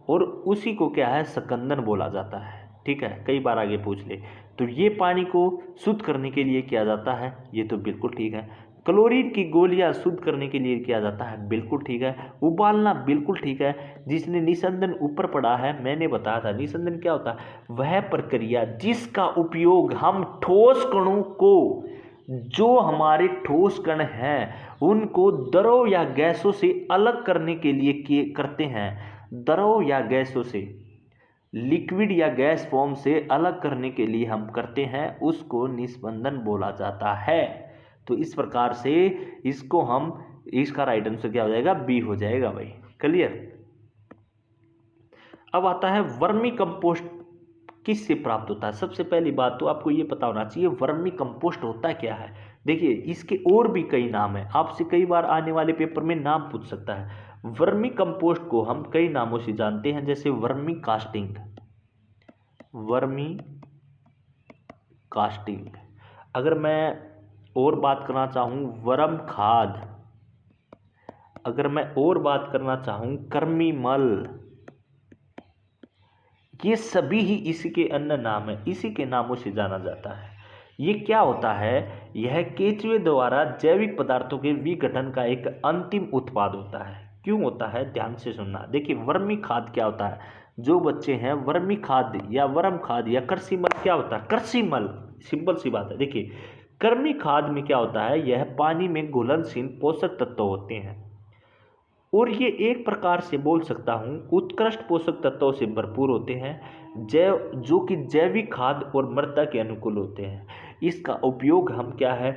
और उसी को क्या है, स्कंदन बोला जाता है। ठीक है, कई बार आगे पूछ ले। तो ये पानी को शुद्ध करने के लिए किया जाता है, ये तो बिल्कुल ठीक है। क्लोरीन की गोलियां शुद्ध करने के लिए किया जाता है, बिल्कुल ठीक है। उबालना बिल्कुल ठीक है। जिसने निस्संदन ऊपर पढ़ा है, मैंने बताया था निस्संदन क्या होता है, वह प्रक्रिया जिसका उपयोग हम ठोस कणों को जो हमारे ठोस कण हैं उनको द्रव या गैसों से अलग करने के लिए करते हैं। द्रव या गैसों से, लिक्विड या गैस फॉर्म से अलग करने के लिए हम करते हैं, उसको निस्पंदन बोला जाता है। तो इस प्रकार से इसको हम, इसका राइट आंसर क्या हो जाएगा, बी हो जाएगा भाई। क्लियर। अब आता है वर्मी कंपोस्ट किससे प्राप्त होता है। सबसे पहली बात तो आपको ये पता होना चाहिए वर्मी कंपोस्ट होता क्या है। देखिए इसके और भी कई नाम है, आपसे कई बार आने वाले पेपर में नाम पूछ सकता है। वर्मी कंपोस्ट को हम कई नामों से जानते हैं, जैसे वर्मी कास्टिंग, वर्मी कास्टिंग। अगर मैं और बात करना चाहूँ वर्म खाद, अगर मैं और बात करना चाहूँ कर्मी मल, ये सभी ही इसी के अन्य नाम है, इसी के नामों से जाना जाता है। ये क्या होता है, यह केंचुए द्वारा जैविक पदार्थों के विघटन का एक अंतिम उत्पाद होता है। क्यों होता है, ध्यान से सुनना। देखिए वर्मी खाद क्या होता है, जो बच्चे हैं वर्मी खाद या वर्म खाद या कृषि मल क्या होता है, कृषि मल, सिंपल सी बात है। देखिए कृमि खाद में क्या होता है, यह पानी में घुलनशील पोषक तत्व होते हैं और ये एक प्रकार से बोल सकता हूँ उत्कृष्ट पोषक तत्वों से भरपूर होते हैं, जो कि जैविक खाद और मृदा के अनुकूल होते हैं। इसका उपयोग हम क्या है,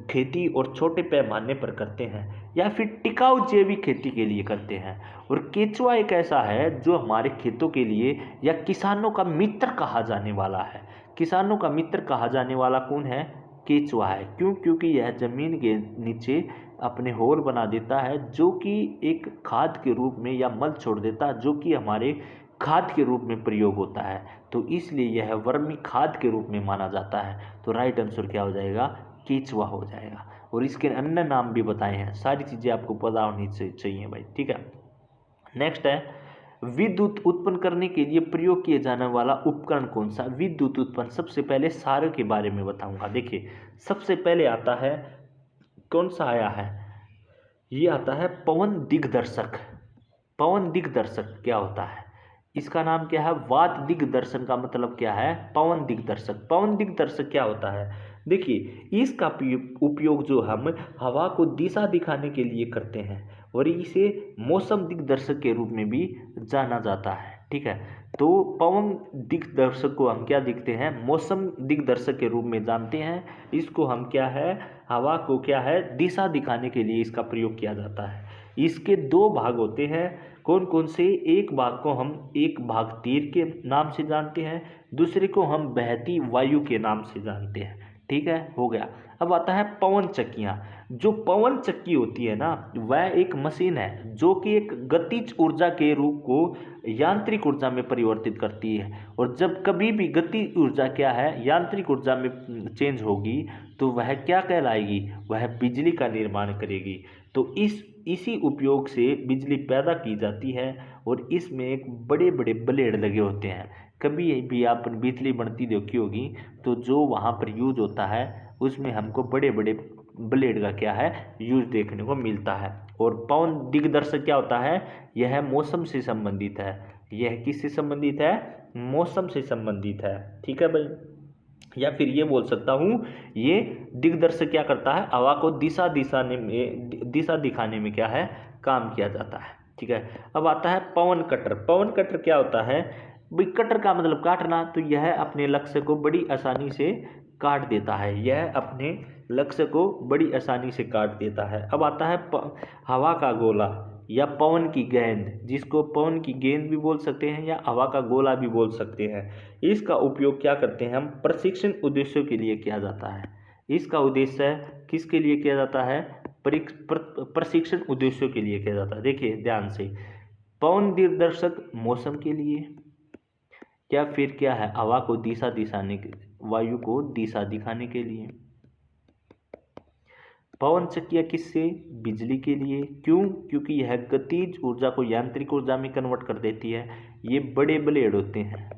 खेती और छोटे पैमाने पर करते हैं या फिर टिकाऊ जैविक खेती के लिए करते हैं। और केंचुआ एक ऐसा है जो हमारे खेतों के लिए या किसानों का मित्र कहा जाने वाला है। किसानों का मित्र कहा जाने वाला कौन है, केंचुआ है। क्यों, क्योंकि यह जमीन के नीचे अपने होल बना देता है, जो कि एक खाद के रूप में, या मल छोड़ देता है जो कि हमारे खाद के रूप में प्रयोग होता है। तो इसलिए यह वर्मी खाद के रूप में माना जाता है। तो राइट आंसर क्या हो जाएगा, केंचुआ हो जाएगा। और इसके अन्य नाम भी बताए हैं, सारी चीज़ें आपको पता होनी चाहिए भाई, ठीक है। नेक्स्ट है विद्युत उत्पन्न करने के लिए प्रयोग किए जाने वाला उपकरण कौन सा। विद्युत उत्पन्न, सबसे पहले सारे के बारे में बताऊंगा। देखिए सबसे पहले आता है, कौन सा आया है, ये आता है पवन दिग्दर्शक। पवन दिग्दर्शक क्या होता है, इसका नाम क्या है, वात दिग्दर्शन का मतलब क्या है, पवन दिग्दर्शक। पवन दिग्दर्शक क्या होता है, देखिए इसका उपयोग जो हम हवा को दिशा दिखाने के लिए करते हैं और इसे मौसम दिग्दर्शक के रूप में भी जाना जाता है, ठीक है। तो पवन दिग्दर्शक को हम क्या दिखते हैं, मौसम दिग्दर्शक के रूप में जानते हैं। इसको हम क्या है, हवा को क्या है, दिशा दिखाने के लिए इसका प्रयोग किया जाता है। इसके दो भाग होते हैं, कौन कौन से, एक भाग को हम एक भाग तीर के नाम से जानते हैं, दूसरे को हम बहती वायु के नाम से जानते हैं, ठीक है, हो गया। अब आता है पवन चक्कियाँ। जो पवन चक्की होती है ना, वह एक मशीन है जो कि एक गतिज ऊर्जा के रूप को यांत्रिक ऊर्जा में परिवर्तित करती है। और जब कभी भी गतिज ऊर्जा क्या है, यांत्रिक ऊर्जा में चेंज होगी तो वह क्या कहलाएगी, वह बिजली का निर्माण करेगी। तो इसी उपयोग से बिजली पैदा की जाती है और इसमें एक बड़े बड़े ब्लेड लगे होते हैं। कभी भी आपने बिजली बनती देखी होगी तो जो वहाँ पर यूज होता है उसमें हमको बड़े बड़े ब्लेड का क्या है, यूज देखने को मिलता है। और पवन दिग्दर्शक क्या होता है, यह मौसम से संबंधित है। यह किससे संबंधित है, मौसम से संबंधित है, ठीक है भाई। या फिर ये बोल सकता हूँ, ये दिग्दर्शक क्या करता है, हवा को दिशा दिखाने में क्या है, काम किया जाता है, ठीक है। अब आता है पवन कटर। पवन कटर क्या होता है, भाई कटर का मतलब काटना, तो यह अपने लक्ष्य को बड़ी आसानी से काट देता है, यह अपने लक्ष्य को बड़ी आसानी से काट देता है। अब आता है हवा का गोला या पवन की गेंद, जिसको पवन की गेंद भी बोल सकते हैं या हवा का गोला भी बोल सकते हैं। इसका उपयोग क्या करते हैं हम, प्रशिक्षण उद्देश्यों के लिए किया जाता है। इसका उद्देश्य किसके लिए किया जाता है, प्रशिक्षण उद्देश्यों के लिए किया जाता है। देखिए ध्यान से, पवन दिग्दर्शक मौसम के लिए, या फिर क्या है, हवा को दिशा दिखाने के, वायु को दिशा दिखाने के लिए। पवन चक्कियाँ किससे, बिजली के लिए। क्यों, क्योंकि यह गतिज ऊर्जा को यांत्रिक ऊर्जा में कन्वर्ट कर देती है। ये बड़े ब्लेड होते हैं,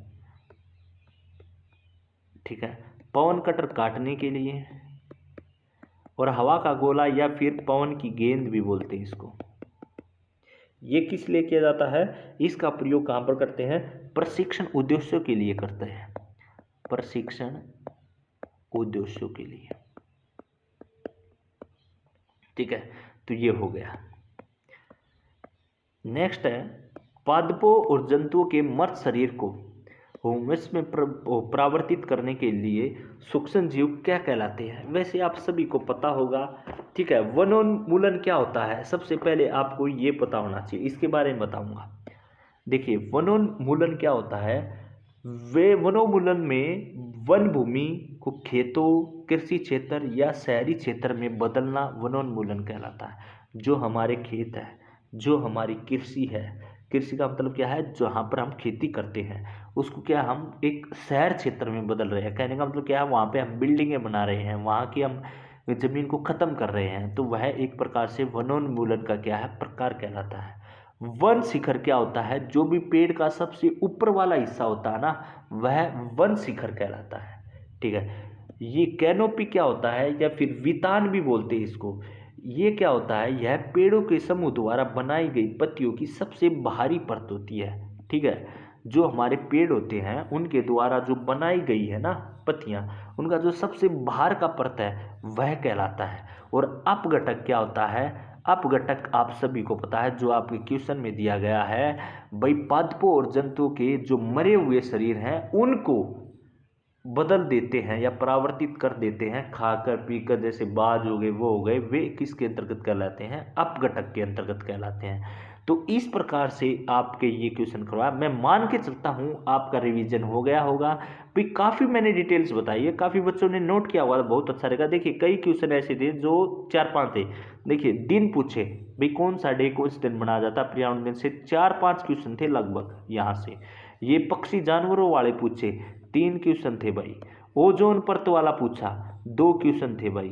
ठीक है। पवन कटर काटने के लिए, और हवा का गोला या फिर पवन की गेंद भी बोलते हैं इसको, ये किस लिए किया जाता है, इसका प्रयोग कहाँ पर करते हैं, प्रशिक्षण उद्देश्यों के लिए करते हैं, प्रशिक्षण उद्देश्यों के लिए। ठीक है, तो ये हो गया। नेक्स्ट है, पादपों और जंतुओं के मृत शरीर को ह्यूमस में परावर्तित करने के लिए सूक्ष्म जीव क्या कहलाते हैं? वैसे आप सभी को पता होगा, ठीक है। वनोन्मूलन क्या होता है, सबसे पहले आपको ये पता होना चाहिए, इसके बारे में बताऊंगा। देखिए, वनोन्मूलन क्या होता है, वे वनोन्मूलन में वन भूमि को खेतों, कृषि क्षेत्र या शहरी क्षेत्र में बदलना वनोन्मूलन कहलाता है। जो हमारे खेत है, जो हमारी कृषि है, कृषि का मतलब क्या है, जहाँ पर हम खेती करते हैं उसको क्या हम एक शहर क्षेत्र में बदल रहे हैं। कहने का मतलब क्या है, वहाँ पे हम बिल्डिंगें बना रहे हैं, वहाँ की हम जमीन को खत्म कर रहे हैं, तो वह एक प्रकार से वनोन्मूलन का क्या है, प्रकार कहलाता है। वन शिखर क्या होता है, जो भी पेड़ का सबसे ऊपर वाला हिस्सा होता है ना, वह वन शिखर कहलाता है, ठीक है। ये कैनोपी क्या होता है, या फिर वितान भी बोलते हैं इसको। ये क्या होता है, यह पेड़ों के समूह द्वारा बनाई गई पत्तियों की सबसे बाहरी परत होती है, ठीक है। जो हमारे पेड़ होते हैं उनके द्वारा जो बनाई गई है ना पत्तियां, उनका जो सबसे बाहर का परत है वह कहलाता है। और अपघटक क्या होता है, अपघटक आप सभी को पता है, जो आपके क्वेश्चन में दिया गया है भाई, पादपों और जंतुओं के जो मरे हुए शरीर हैं उनको बदल देते हैं या परावर्तित कर देते हैं, खाकर पीकर, जैसे बाज हो गए, वो हो गए, वे किसके अंतर्गत कहलाते हैं, अपघटक के अंतर्गत कहलाते हैं। तो इस प्रकार से आपके ये क्वेश्चन करवाया, मैं मान के चलता हूँ आपका रिवीजन हो गया होगा भाई। काफ़ी मैंने डिटेल्स बताई है, काफ़ी बच्चों ने नोट किया हुआ, बहुत अच्छा रहेगा। देखिए, कई क्वेश्चन ऐसे थे जो 4-5 थे। देखिए, दिन पूछे भाई, कौन सा डे कौन से दिन मनाया जाता है, पर्यावरण दिन से 4-5 क्वेश्चन थे लगभग यहाँ से। ये पक्षी जानवरों वाले पूछे, 3 क्वेश्चन थे भाई। ओजोन परत वाला पूछा, 2 क्वेश्चन थे भाई।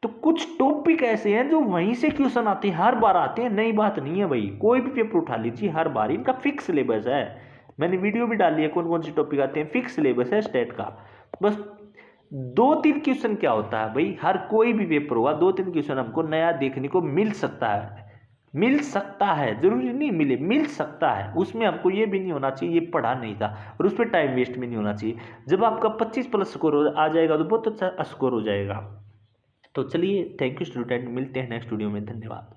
तो कुछ टॉपिक ऐसे हैं जो वहीं से क्वेश्चन आते हैं, हर बार आते हैं, नई बात नहीं है भाई। कोई भी पेपर उठा लीजिए, हर बार इनका फिक्स सिलेबस है। मैंने वीडियो भी डाली है कौन कौन से टॉपिक आते हैं, फिक्स सिलेबस है स्टेट का। बस 2-3 क्वेश्चन क्या होता है भाई, हर कोई भी पेपर होगा 2-3 क्वेश्चन हमको नया देखने को मिल सकता है, मिल सकता है, जरूरी नहीं मिले, मिल सकता है। उसमें हमको ये भी नहीं होना चाहिए ये पढ़ा नहीं था, और उस पर टाइम वेस्ट भी नहीं होना चाहिए। जब आपका 25+ स्कोर आ जाएगा तो बहुत अच्छा स्कोर हो जाएगा। तो चलिए, थैंक यू स्टूडेंट, मिलते हैं नेक्स्ट वीडियो में, धन्यवाद।